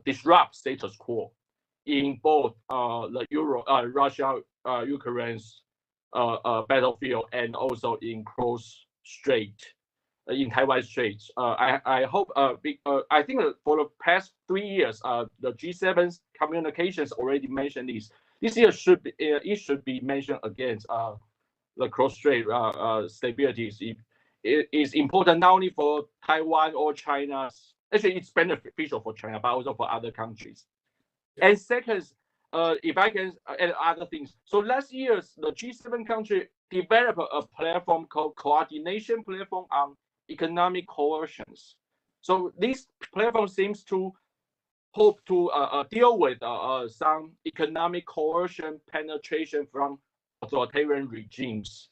disrupt status quo in both the Russia, Ukraine's battlefield, and also in cross-strait. In Taiwan Straits. I hope, I think for the past 3 years, the G7's communications already mentioned this. This year it should be mentioned again. The cross-strait stability is important not only for Taiwan or China. Actually, it's beneficial for China, but also for other countries. And second, if I can add other things. So last year, the G7 country developed a platform called Coordination Platform on Economic Coercions. So this platform seems to hope to deal with some economic coercion penetration from authoritarian regimes.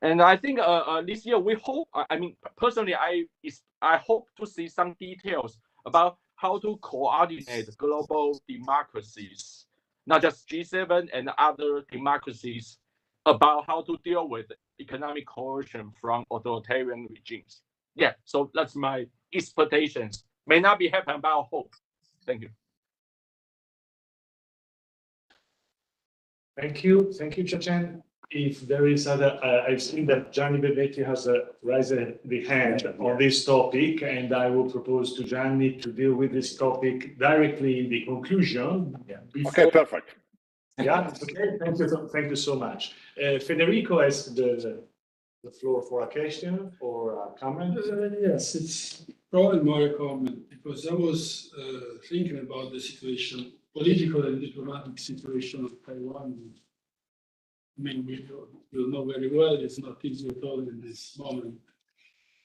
And I think this year we hope, I mean, personally, I hope to see some details about how to coordinate global democracies, not just G7 and other democracies, about how to deal with economic coercion from authoritarian regimes. Yeah, so that's my expectations. May not be happen, but I hope. Thank you. Thank you, Chachen. If there is other, I've seen that Gianni Bebetti has raised the hand on this topic, and I will propose to Gianni to deal with this topic directly in the conclusion. Okay, perfect. Yeah, okay, thank you so much. Federico has the floor for a question or a comment. Yes, it's probably more a comment because I was thinking about the situation, political and diplomatic situation of Taiwan. I mean, we know very well it's not easy at all in this moment.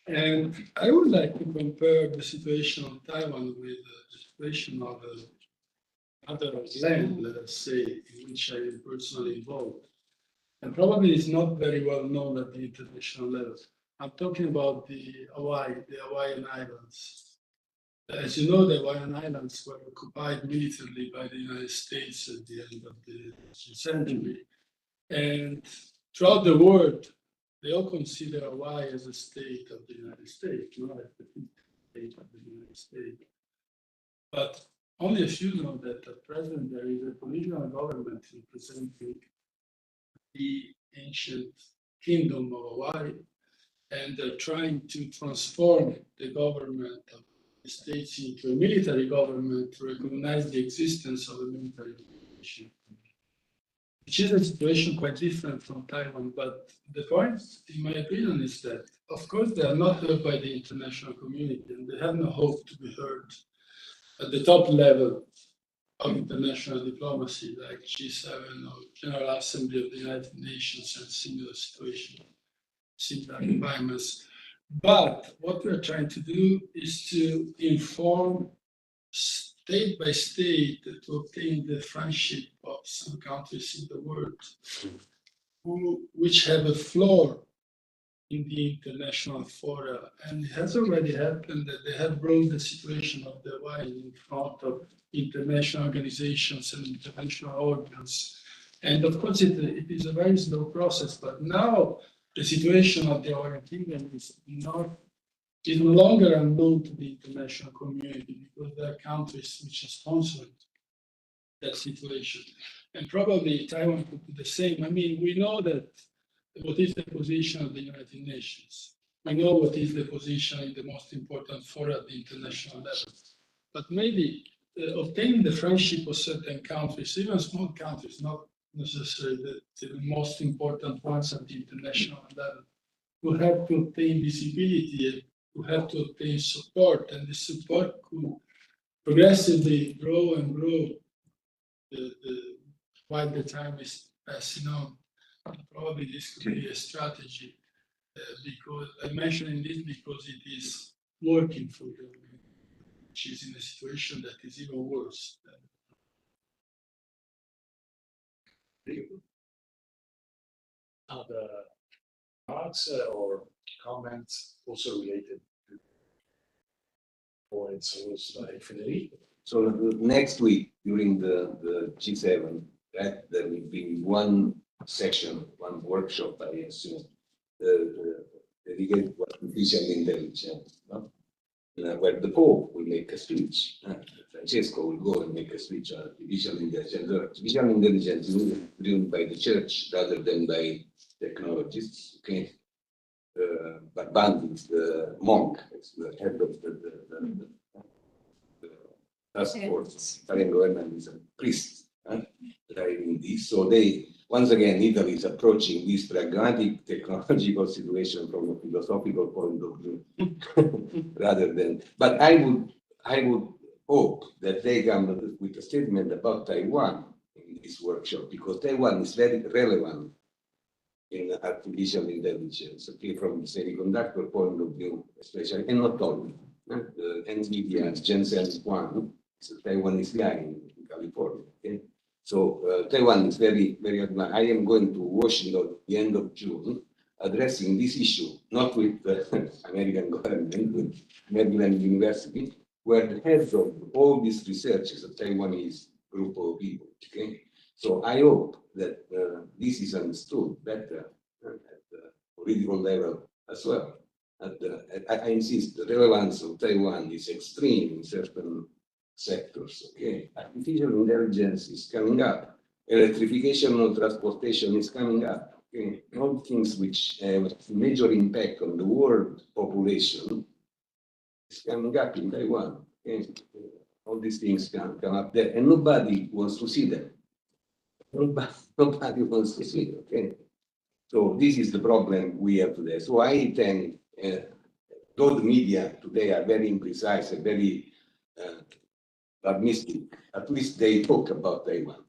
And I would like to compare the situation of Taiwan with the situation of other land, let us say, in which I am personally involved. And probably it's not very well known at the international level. I'm talking about the Hawaiian Islands. As you know, the Hawaiian Islands were occupied militarily by the United States at the end of the 19th century. And throughout the world, they all consider Hawaii as a state of the United States, not as the state of the United States. But only a few know that at present there is a provisional government representing the ancient kingdom of Hawaii, and they're trying to transform the government of the states into a military government to recognize the existence of a military organization, which is a situation quite different from Taiwan. But the point, in my opinion, is that, of course, they are not heard by the international community, and they have no hope to be heard at the top level of international diplomacy, like G7 or General Assembly of the United Nations and similar situations, similar environments. But what we're trying to do is to inform state by state to obtain the friendship of some countries in the world which have a floor in the international fora. And it has already happened that they have brought the situation of the Hawaii in front of international organizations and international organs. And of course, it is a very slow process, but now the situation of the Hawaiian Kingdom is no longer unknown to the international community because there are countries which are sponsoring that situation. And probably Taiwan could do the same. I mean, we know that what is the position of the United Nations. We know what is the position in the most important fora at the international level. But maybe obtaining the friendship of certain countries, even small countries, not necessarily the most important ones at the international level, will have to obtain visibility, will have to obtain support, and the support could progressively grow and grow while the time is passing on. Probably this could be a strategy because I'm mentioning this because it is working for them, which is in a situation that is even worse. Other remarks or comments also related to points raised by Federico? So next week during the G7, right, there will be one section, one workshop, I assume, dedicated to artificial intelligence, no? Where the Pope will make a speech. Francesco will go and make a speech on artificial intelligence. Artificial intelligence is driven by the church rather than by technologists. Okay, but Bandit, the monk, is the head of the task force. Italian government is a priest driving this. So they, once again, Italy is approaching this pragmatic technological situation from a philosophical point of view, rather than. But I would hope that they come with a statement about Taiwan in this workshop, because Taiwan is very relevant in artificial intelligence, okay, from the semiconductor point of view, especially, and not only. NVIDIA Jensen Huang, it's a Taiwanese guy in California. Okay? So Taiwan is very, very advanced. I am going to Washington at the end of June, addressing this issue, not with the American government, with Maryland University, where the heads of all these researchers, a Taiwanese group of people. Okay? So I hope that this is understood better at the political level as well. I insist, the relevance of Taiwan is extreme in certain sectors. Okay, artificial intelligence is coming up. Electrification of transportation is coming up. Okay, all things which have major impact on the world population is coming up in Taiwan. Okay? All these things can come up there, and nobody wants to see them. Nobody wants to see it. Okay, so this is the problem we have today. So I think though the media today are very imprecise and very optimistic, at least they talk about Taiwan.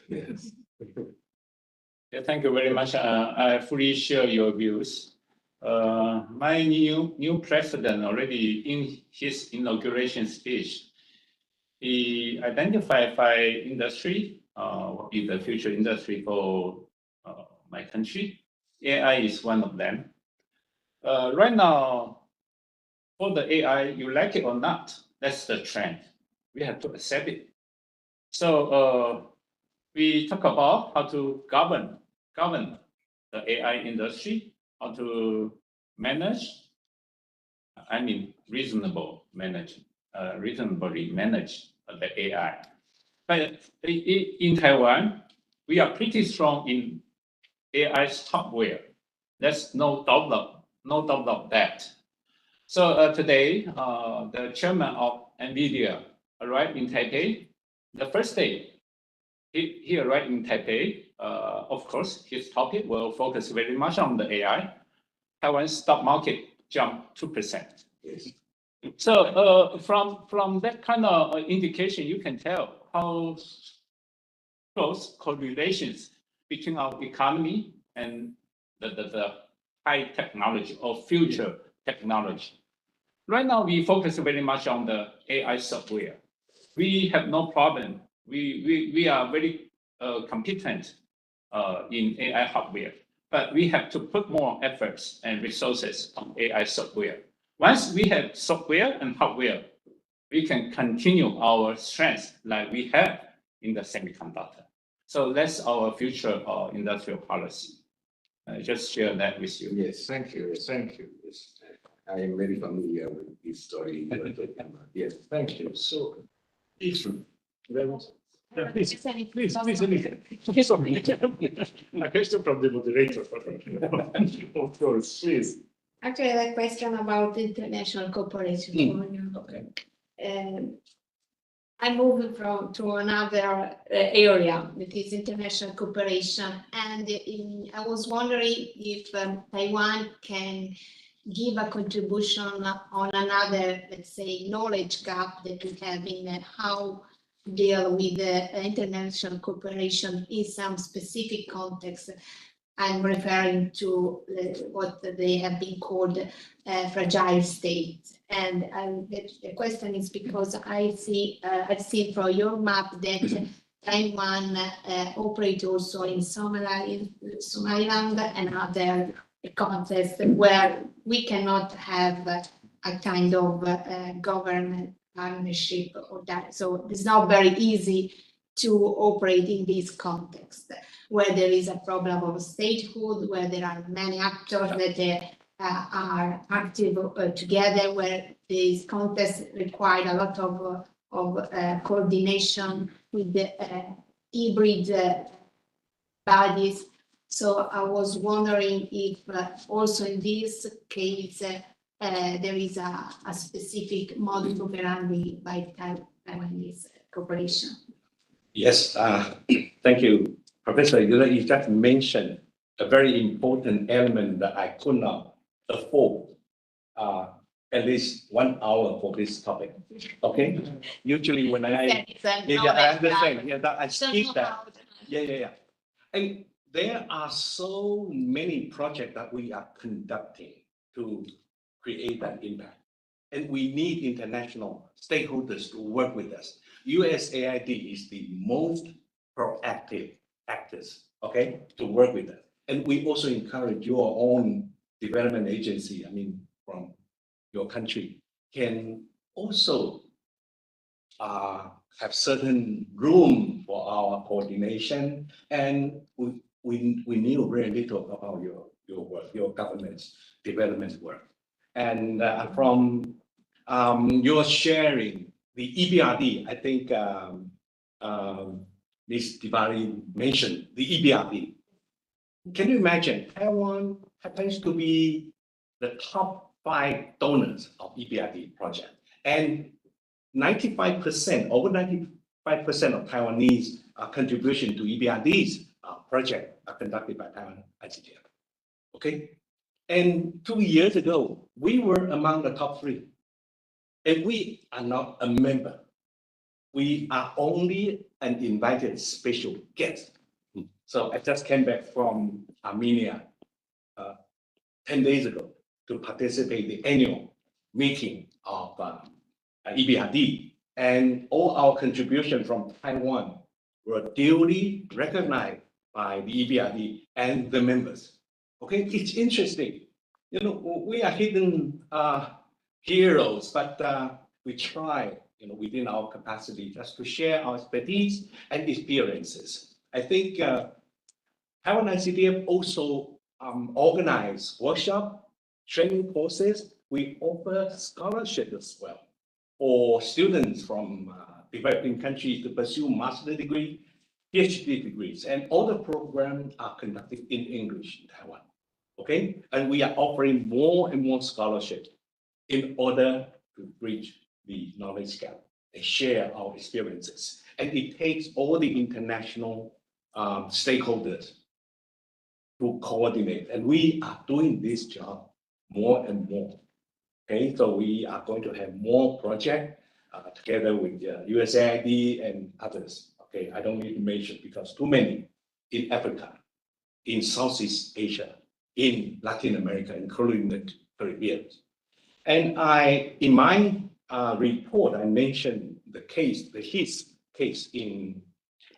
Yes. Yeah, thank you very much. I fully share your views. My new president already in his inauguration speech, he identified 5 industry, what is the future industry for my country. AI is one of them. Right now, for the AI, you like it or not, that's the trend. We have to accept it. So we talk about how to govern the AI industry, how to manage, reasonably manage the AI. But in Taiwan, we are pretty strong in AI software. There's no doubt of that. So today, the chairman of NVIDIA arrived in Taipei. The first day, he arrived in Taipei. Of course, his topic will focus very much on the AI. Taiwan's stock market jumped 2%. Yes. So from that kind of indication, you can tell how close correlations between our economy and the high technology or future technology. Right now, we focus very much on the AI software. We have no problem. We are very competent in AI hardware, but we have to put more efforts and resources on AI software. Once we have software and hardware, we can continue our strength like we have in the semiconductor. So that's our future industrial policy. I just share that with you. Yes, thank you. Thank you. Yes. I am very familiar with this story. Yes, Thank you. So, if please, Please, a question from the moderator. Of course, please. Actually, I have a question about international cooperation. Okay. I'm moving to another area that is international cooperation, and I was wondering if Taiwan can give a contribution on another, let's say, knowledge gap that we have in how to deal with international cooperation in some specific context. I'm referring to what they have been called fragile states. And the question is because I've seen from your map that Taiwan operates also in Somaliland and other contexts where we cannot have a kind of government partnership or that. So it's not very easy to operate in this context where there is a problem of statehood, where there are many actors that are active together, where these contests require a lot of coordination with the hybrid bodies. So I was wondering if also in this case there is a specific modus operandi by Taiwanese cooperation. Yes, thank you, Professor. You just mentioned a very important element that I could not afford at least 1 hour for this topic. Okay, usually when I understand. Yeah, that I skip that. Yeah. And there are so many projects that we are conducting to create that impact. and we need international stakeholders to work with us. USAID is the most proactive actors, okay, to work with us. And we also encourage your own development agency, I mean, from your country, can also have certain room for our coordination. And we knew very little about your work, your government's development work. And from your sharing, the EBRD, I think Ms. Diwali mentioned the EBRD. Can you imagine Taiwan happens to be the top 5 donors of EBRD project, and 95%, over 95% of Taiwanese contribution to EBRD's project are conducted by Taiwan ICDF. Okay, and 2 years ago we were among the top 3, and we are not a member. We are only an invited special guest. So I just came back from Armenia 10 days ago to participate in the annual meeting of EBRD, and all our contribution from Taiwan were duly recognized by the EBRD and the members. Okay, it's interesting. You know, we are hidden heroes, but we try, you know, within our capacity just to share our expertise and experiences. I think Taiwan ICDF also organize workshop, training courses. We offer scholarship as well for students from developing countries to pursue master's degree, PhD degrees, and all the programs are conducted in English in Taiwan. Okay, and we are offering more and more scholarships in order to bridge the knowledge gap and share our experiences. And it takes all the international stakeholders to coordinate, and we are doing this job more and more. Okay, so we are going to have more projects together with USAID and others. Okay, I don't need to mention because too many in Africa, in Southeast Asia, in Latin America, including the Caribbean. And in my report, I mentioned the his case in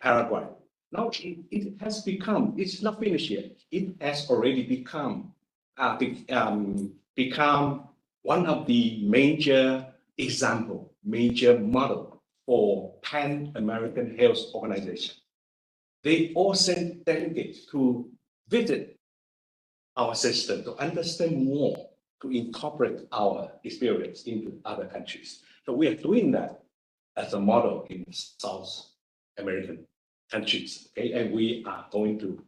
Paraguay. Now it has become, it's not finished yet. It has already become one of the major example, major model for Pan-American Health Organization. They all send delegates to visit our system to understand more, to incorporate our experience into other countries. So we are doing that as a model in South American countries, okay? And we are going to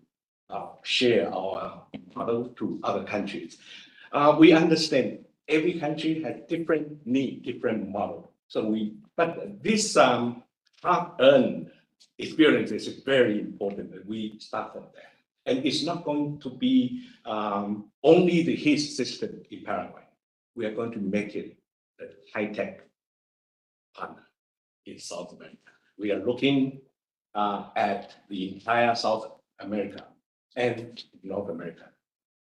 share our model to other countries. We understand every country has different need, different model. So but this hard-earned experience is very important that we start from there. And it's not going to be only the HIS system in Paraguay. We are going to make it a high-tech partner in South America. We are looking at the entire South America and North America,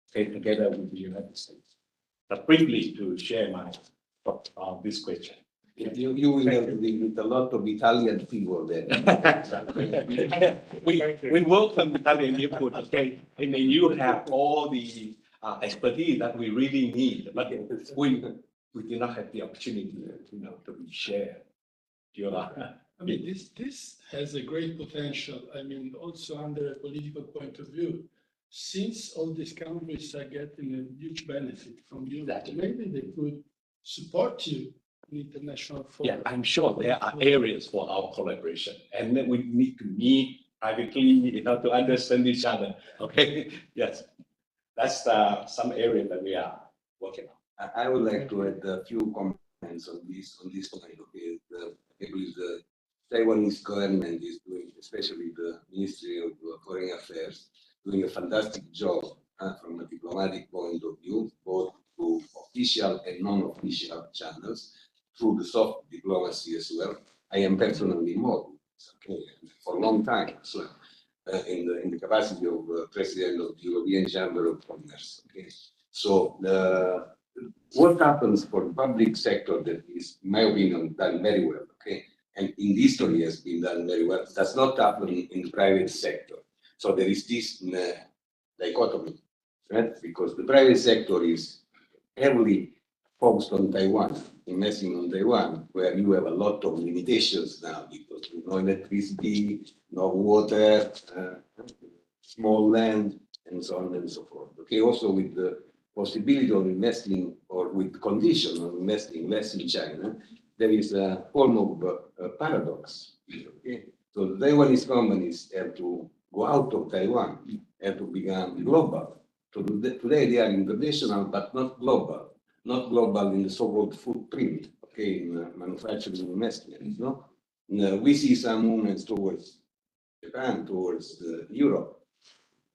okay, together with the United States. But briefly to share my thought on this question. You will have to deal with a lot of Italian people there. We welcome Italian input, okay? And then you have all the expertise that we really need, but we do not have the opportunity, you know, to share. I mean, this has a great potential. I mean, also under a political point of view, since all these countries are getting a huge benefit from you, maybe they could support you in international forum. Yeah, I'm sure there are areas for our collaboration, and then we need to meet privately, you know, to understand each other. Okay, yes, that's some area that we are working on. I would like to add a few comments on this point. Okay, I believe the Taiwanese government is doing, especially the Ministry of Foreign Affairs, doing a fantastic job from a diplomatic point of view, both through official and non-official channels, through the soft diplomacy as well. I am personally involved, okay, for a long time as well, in the capacity of President of the European Chamber of Commerce. Okay, so what happens for the public sector that is, in my opinion, done very well, okay, and in history has been done very well, does not happen in the private sector. So there is this dichotomy, right? Because the private sector is heavily focused on Taiwan, investing on Taiwan, where you have a lot of limitations now because no electricity, no water, small land, and so on and so forth. Okay, also with the possibility of investing or with condition of investing less in China, there is a form of paradox. Okay, so the Taiwanese companies have to go out of Taiwan, have to become global. So today they are international, but not global. Not global in the so-called footprint, okay, in manufacturing investments, no? We see some movements towards Japan, towards Europe,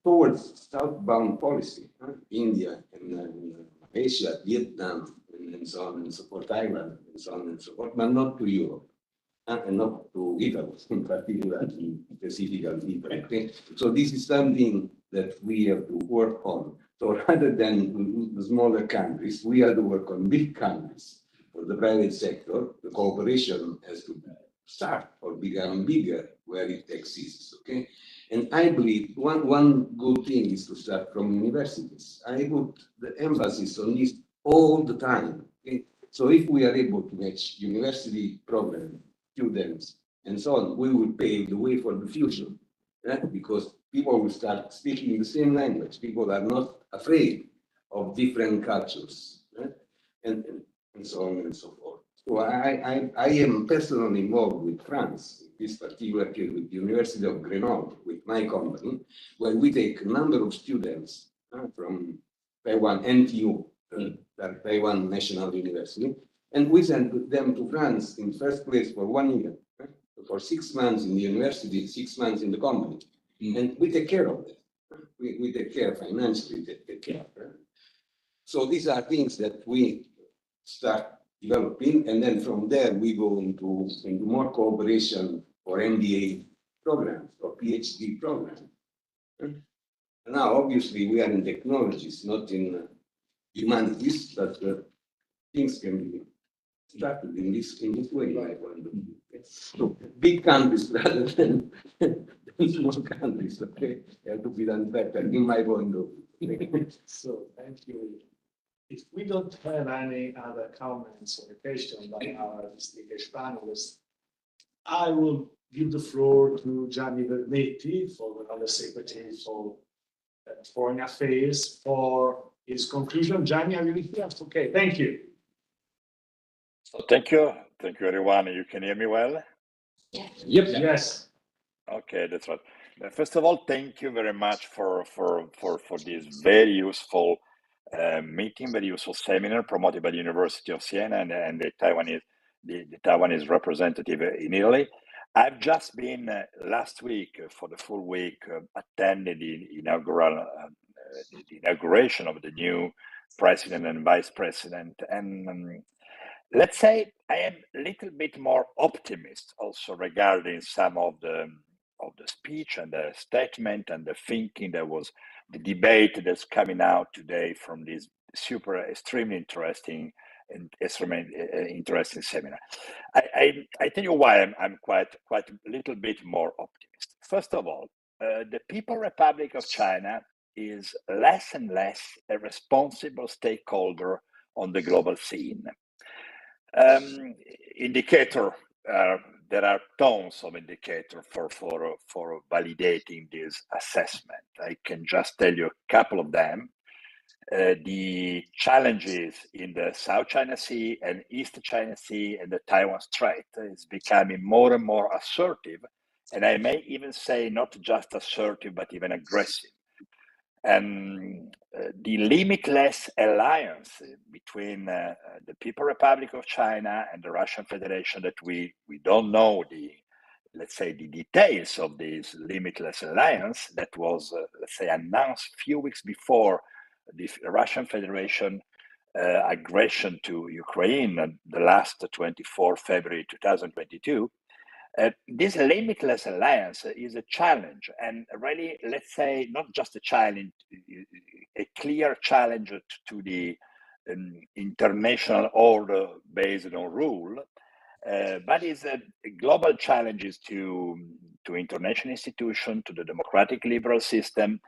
towards southbound policy, India and Asia, Vietnam, and so on and so forth, Thailand, and so on and so forth, but not to Europe, and not to Italy, in particular, specifically Italy. Okay? So this is something that we have to work on. So rather than the smaller countries, we have to work on big countries. For the private sector, the cooperation has to start or become bigger where it exists. Okay, and I believe one good thing is to start from universities. I put the emphasis on this all the time. Okay? So if we are able to match university program, students, and so on, we will pave the way for the future. Right? Because people will start speaking the same language. People are not afraid of different cultures, right? and so on and so forth. So I am personally involved with France, in this particular case with the University of Grenoble, with my company, where we take a number of students from Taiwan, NTU, Taiwan National University, and we send them to France in first place for 1 year, right? For 6 months in the university, 6 months in the company, and we take care of it. We take care financially, take care. Right? So these are things that we start developing, and then from there we go into more cooperation for MBA programs or PhD programs. Now, obviously, we are in technologies, not in humanities, but things can be started in this way. So big countries rather than small countries, okay, have to be done better, in my point of view. So thank you. If we don't have any other comments or questions by our distinguished panelists, I will give the floor to Gianni Vernetti, for the Secretary for Foreign Affairs, for his conclusion. Gianni, are you with us? Okay, thank you. So thank you everyone. You can hear me well? Yeah. Yep. Yes. Okay, that's right. First of all, thank you very much for this very useful meeting, very useful seminar promoted by the University of Siena and the Taiwanese representative in Italy. I've just been last week for the full week attended the inauguration of the new president and vice president, and let's say I am a little bit more optimist also regarding some of the speech and the statement and the thinking that was the debate that's coming out today from this extremely interesting seminar. I tell you why I'm quite a little bit more optimistic. First of all, the People's Republic of China is less and less a responsible stakeholder on the global scene. Indicator, there are tons of indicators for validating this assessment. I can just tell you a couple of them. The challenges in the South China Sea and East China Sea and the Taiwan Strait is becoming more and more assertive, and I may even say not just assertive, but even aggressive. And the limitless alliance between the People's Republic of China and the Russian Federation, that we don't know let's say the details of this limitless alliance that was let's say announced a few weeks before the Russian Federation aggression to Ukraine, the last 24 February 2022. This limitless alliance is a challenge, and really, let's say, not just a challenge, a clear challenge to the international order based on rule, but is a global challenges to international institutions, to the democratic liberal system.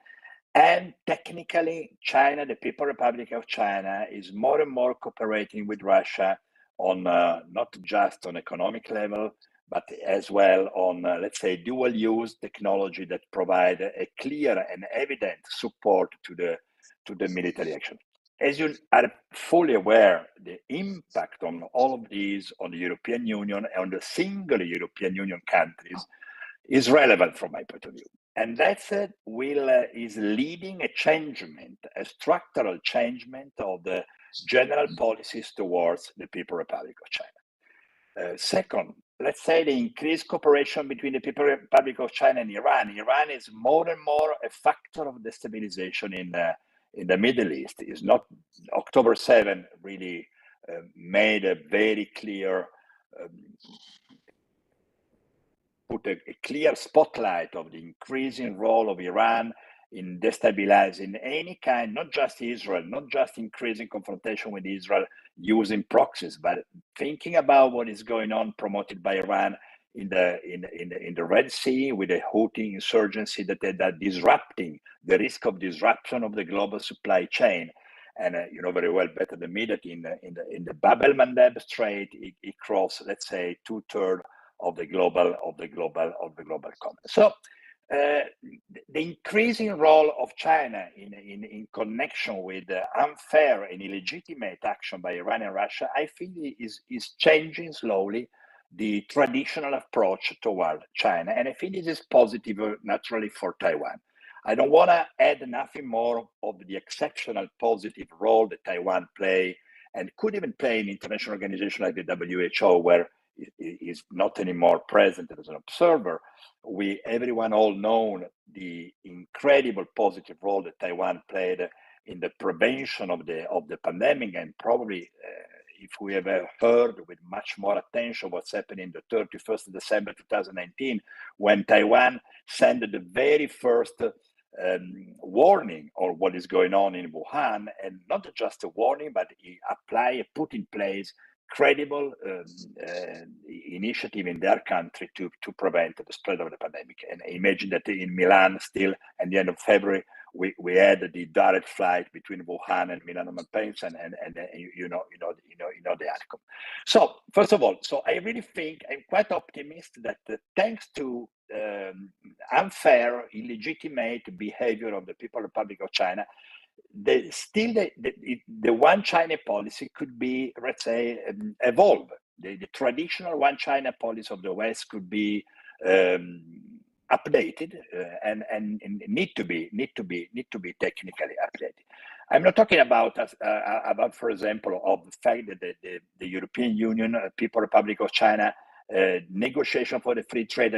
And technically, China, the People's Republic of China, is more and more cooperating with Russia on not just on economic level, but as well on, let's say, dual-use technology that provide a clear and evident support to the military action. As you are fully aware, the impact on all of these on the European Union and on the single European Union countries is relevant from my point of view. And that's is leading a changement, a structural changement of the general policies towards the People's Republic of China. Second, let's say the increased cooperation between the People's Republic of China and Iran. Iran is more and more a factor of destabilization in the Middle East. Is not October 7 really made a very clear put a clear spotlight of the increasing role of Iran in destabilizing any kind, not just Israel, not just increasing confrontation with Israel using proxies, but thinking about what is going on promoted by Iran in the Red Sea with the Houthi insurgency that disrupting the risk of disruption of the global supply chain. And you know very well better than me that in the Bab el-Mandeb Strait, it crossed, let's say, 2/3 of the global economy. So the increasing role of China in connection with unfair and illegitimate action by Iran and Russia, I think is changing slowly the traditional approach toward China. And I think this is positive naturally for Taiwan. I don't want to add nothing more of the exceptional positive role that Taiwan play and could even play in international organizations like the WHO, where is not anymore present as an observer. Everyone all known the incredible positive role that Taiwan played in the prevention of the pandemic, and probably if we ever heard with much more attention what's happening the 31st of December 2019, when Taiwan sent the very first warning on what is going on in Wuhan, and not just a warning, but put in place credible initiative in their country to prevent the spread of the pandemic. And imagine that in Milan, still at the end of February, we had the direct flight between Wuhan and Milan and Malpensa, and you know the outcome. So first of all, so I really think I'm quite optimistic that thanks to unfair, illegitimate behavior of the People's Republic of China, the one China policy could be, let's say, evolve. The traditional one China policy of the West could be updated and need to be technically updated. I'm not talking about for example, of the fact that the European Union, People's Republic of China, negotiation for the free trade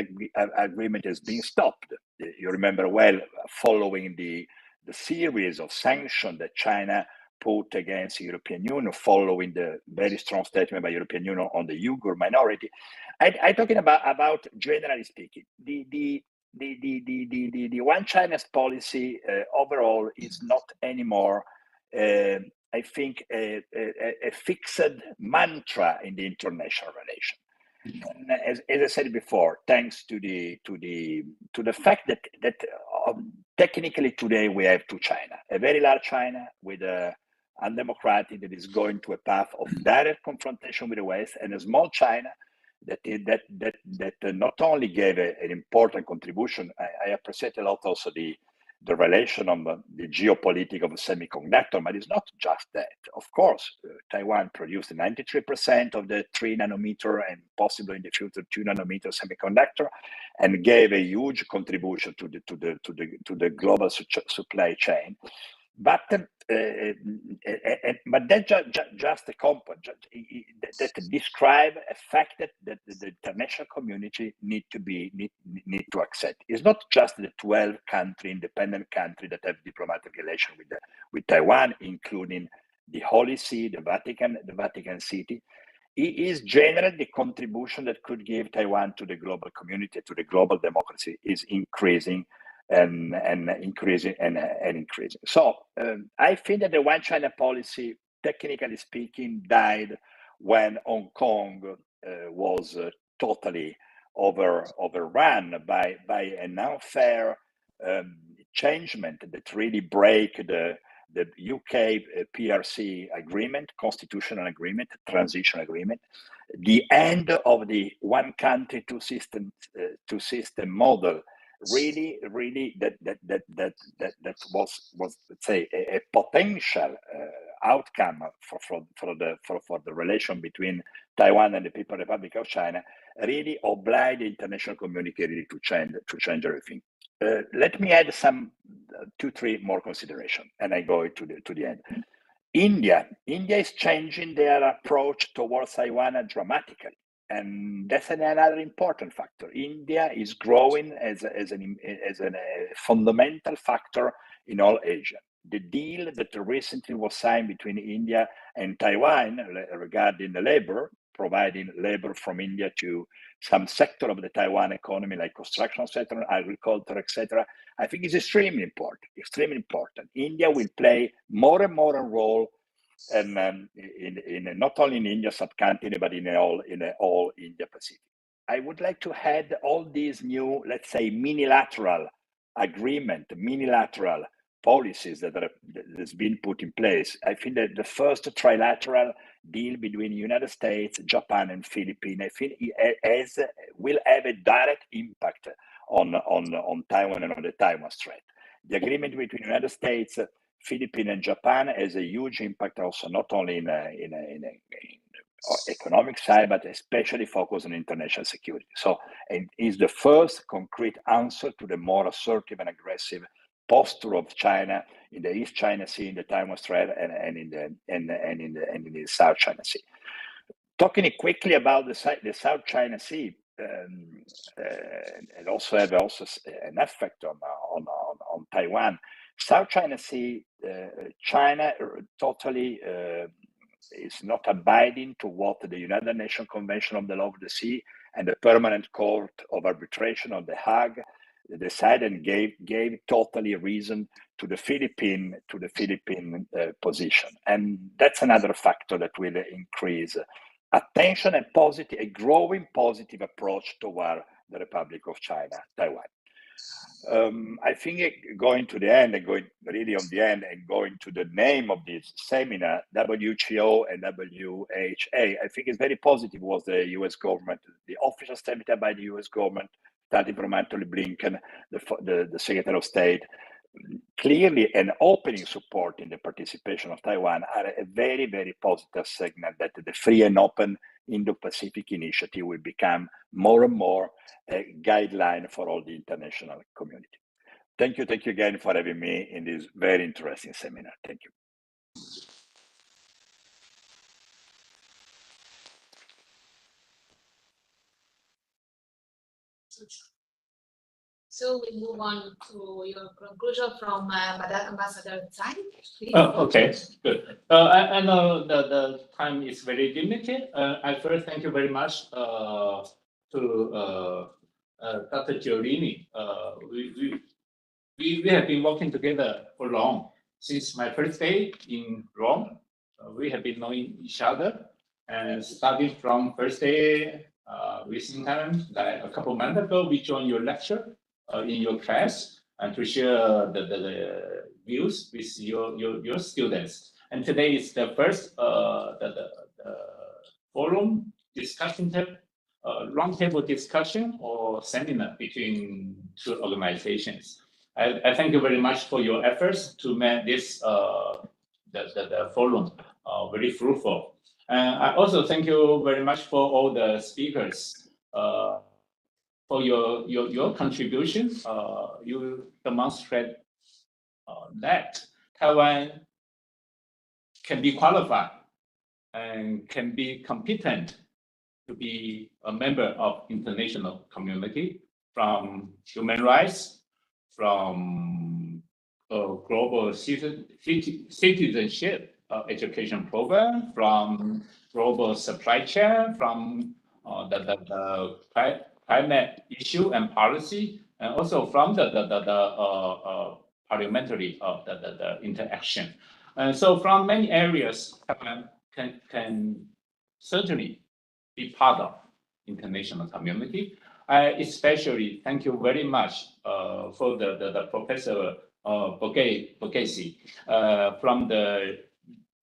agreement has been stopped. You remember well, following the series of sanctions that China put against the European Union, following the very strong statement by European Union on the Uyghur minority. I'm talking about generally speaking, the one China's policy overall is not anymore, I think, a fixed mantra in the international relation. As I said before, thanks to the fact that technically today we have two China, a very large China with a undemocratic that is going to a path of direct confrontation with the West, and a small China that not only gave an important contribution. I appreciate a lot also the relation on the geopolitics of semiconductor, but it's not just that. Of course, Taiwan produced 93% of the 3 nanometer and possibly in the future 2 nanometer semiconductor, and gave a huge contribution to the global supply chain. But that's just a component that describe a fact that the international community need to accept. It's not just the 12 independent country that have diplomatic relation with Taiwan, including the Holy See, the Vatican City. It is generally the contribution that could give Taiwan to the global community, to the global democracy, is increasing. And increasing. So I think that the one China policy technically speaking, died when Hong Kong was totally overrun by an unfair changement that really break the UK PRC agreement, constitutional agreement, transition agreement, the end of the one country, two system model. Really, that was let's say a potential outcome for the relation between Taiwan and the People's Republic of China. Really obliged the international community really to change everything. Let me add some 2-3 more consideration, and I go to the end. India is changing their approach towards Taiwan dramatically, and that's another important factor. India is growing as a fundamental factor in all Asia. The deal that recently was signed between India and Taiwan regarding the labor, providing labor from India to some sector of the Taiwan economy, like construction sector, agriculture, etc., I think is extremely important. Extremely important. India will play more and more a role, and in not only in India subcontinent, but in all India Pacific. I would like to add all these new, let's say, minilateral agreement, minilateral policies that that's been put in place. I think that the first trilateral deal between United States, Japan, and Philippines, I think will have a direct impact on Taiwan and on the Taiwan Strait. The agreement between United States, Philippines, and Japan has a huge impact also not only in economic side, but especially focused on international security. So it is the first concrete answer to the more assertive and aggressive posture of China in the East China Sea, in the Taiwan Strait, and in the South China Sea. Talking quickly about the South China Sea, and also have an effect on Taiwan. South China Sea, China totally is not abiding to what the United Nations Convention on the Law of the Sea and the Permanent Court of Arbitration of The Hague decided and gave totally reason to the Philippine position, and that's another factor that will increase attention and a growing positive approach toward the Republic of China, Taiwan. I think going to the end and going really on the end and going to the name of this seminar, WTO and WHA, I think it's very positive was the US government, the official statement by the US government, starting from Anthony Blinken, the Secretary of State, clearly an opening support in the participation of Taiwan are a very, very positive signal that the free and open Indo-Pacific initiative will become more and more a guideline for all the international community. Thank you again for having me in this very interesting seminar. Thank you. So we move on to your conclusion from Madam Ambassador Tsai. Okay, good. I know the time is very limited. I first thank you very much to Dr. Gerlini. We have been working together for long. Since my first day in Rome, we have been knowing each other, and starting from first day recent time, like a couple months ago, we joined your lecture in your class and to share the views with your students. And today is the first the forum discussion, roundtable discussion or seminar between two organizations. I thank you very much for your efforts to make this the forum very fruitful. And I also thank you very much for all the speakers for your contribution. You demonstrate that Taiwan can be qualified and can be competent to be a member of international community, from human rights, from global citizenship education program, from global supply chain, from the climate issue and policy, and also from the parliamentary the interaction. And so from many areas, Taiwan can certainly be part of international community. I especially thank you very much for the Professor Borghese from the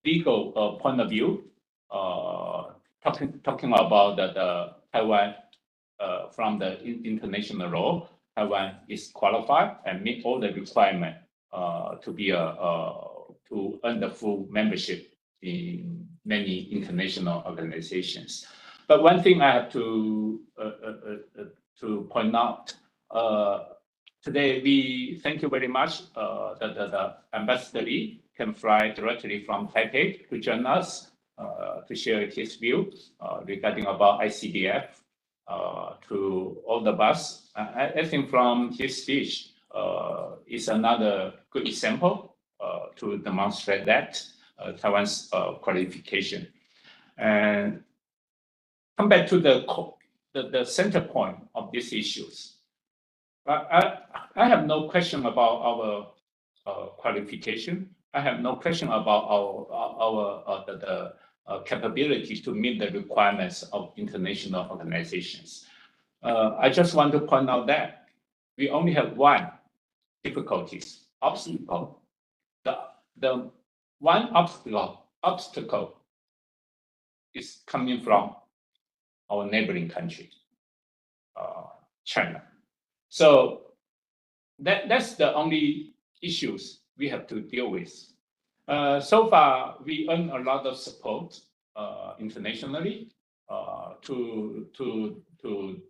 legal point of view, talking about the Taiwan from the international law. Taiwan is qualified and meet all the requirements to be to earn the full membership in many international organizations. But one thing I have to point out today, we thank you very much that the Ambassador Lee can fly directly from Taipei to join us to share his view regarding about ICDF to all of us. I think from his speech is another good example to demonstrate that Taiwan's qualification. And come back to the center point of these issues. I have no question about our qualification. I have no question about our capability to meet the requirements of international organizations. I just want to point out that we only have one obstacle. The one obstacle is coming from our neighboring country, China. So that's the only issues we have to deal with. So far, we earn a lot of support internationally to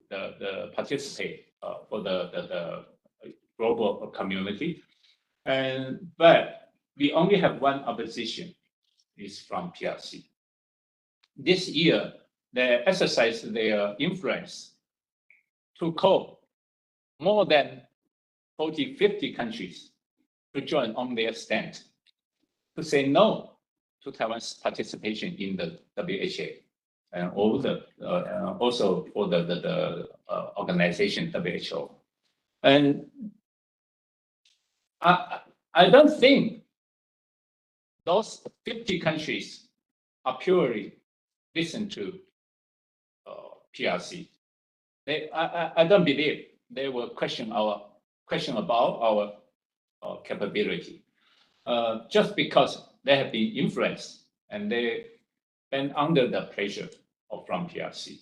the participate for the global community, but we only have one opposition, is from PRC. This year, they exercise their influence to call more than 40, 50 countries to join on their stand to say no to Taiwan's participation in the WHA and all the also for the organization WHO. And I don't think those 50 countries are purely listen to PRC. I don't believe they will question about our capability just because they have been influenced and they've been under the pressure from PRC.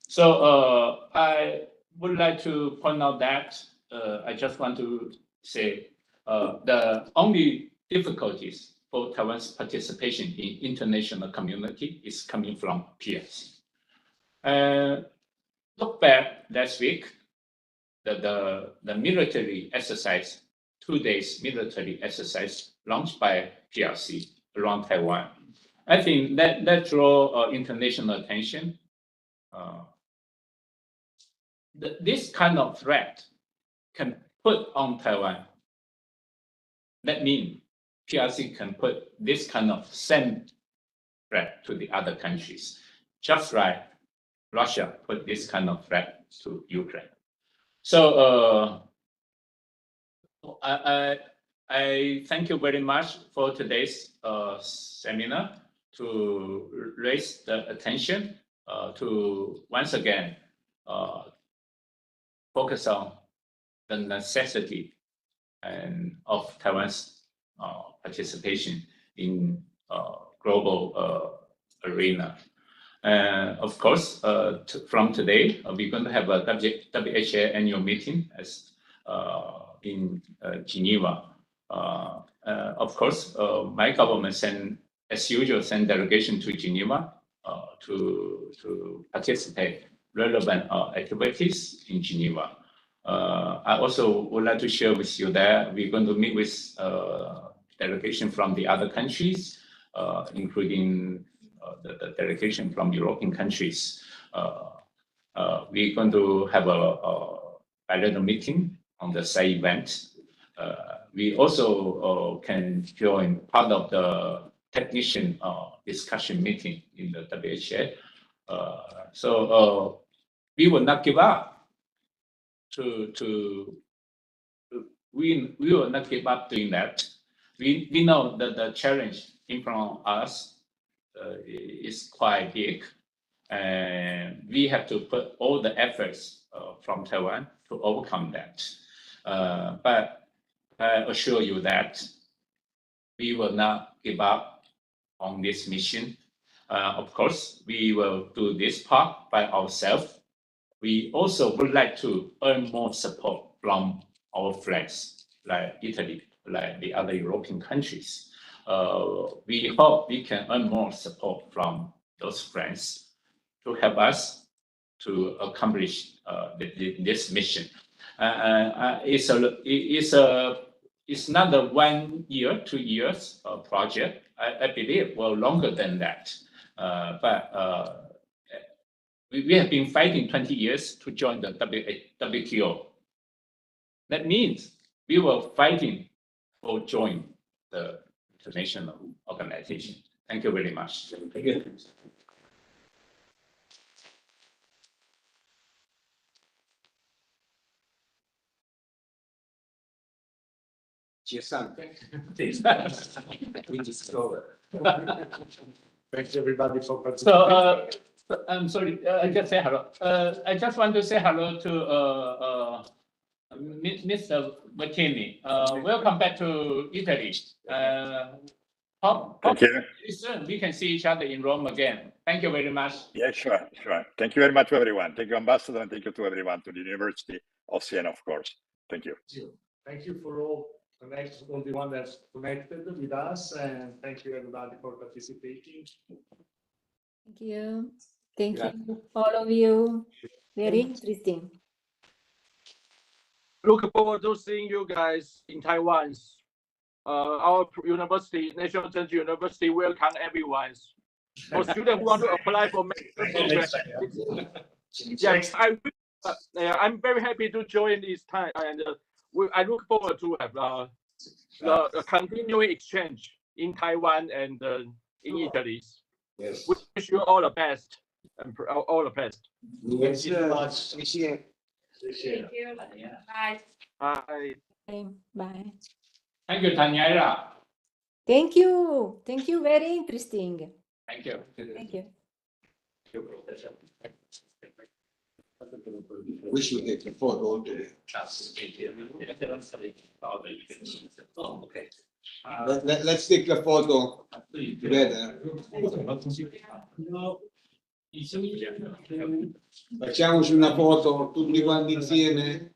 So I would like to point out that I just want to say the only difficulties for Taiwan's participation in international community is coming from PRC. Look back last week, the military exercise, 2 days military exercise launched by PRC around Taiwan. I think that draw international attention. This kind of threat can put on Taiwan. That means PRC can put this kind of same threat to the other countries, just like Russia put this kind of threat to Ukraine. So I thank you very much for today's seminar to raise the attention to once again focus on the necessity and of Taiwan's participation in global arena. Of course, from today, we're going to have a WHA annual meeting in Geneva. Of course, my government as usual, send delegation to Geneva to participate relevant activities in Geneva. I also would like to share with you that we're going to meet with delegation from the other countries, including the delegation from European countries. We're going to have a bilateral meeting on the side event. We also can join part of the technician discussion meeting in the WHA. So we will not give up we will not give up doing that. We know that the challenge in front of us is quite big. And we have to put all the efforts from Taiwan to overcome that. But I assure you that we will not give up on this mission. Of course, we will do this part by ourselves. We also would like to earn more support from our friends like Italy, like the other European countries. We hope we can earn more support from those friends to help us to accomplish this mission. It's not a 1 year, 2 years project. I believe well longer than that. But we have been fighting 20 years to join the WTO. That means we were fighting for join the international organization. Thank you very much. Thank you. We discover. Thanks everybody for participating. So I'm sorry, I just say hello. I just want to say hello to Mr. Martini. Welcome back to Italy. Thank you. Soon we can see each other in Rome again. Thank you very much. Yeah, sure. Thank you very much to everyone. Thank you, Ambassador, and thank you to everyone, to the University of Siena, of course. Thank you. Thank you for all the one that's connected with us, and thank you everybody for participating. Thank you. Thank you, all of you. Very interesting. Look forward to seeing you guys in Taiwan. Our university, National Zhenji University, welcome everyone. For students who want to apply for yes, I'm very happy to join this time, and I look forward to have the continuing exchange in Taiwan and in Italy. Yes. We wish you all the best and all the best. Thank you. Bye. Bye. Bye. Thank you, Tanyara. Thank you. Thank you. Very interesting. Thank you. Thank you. We should take a photo. Let's take a photo together. Facciamoci una foto tutti quanti insieme.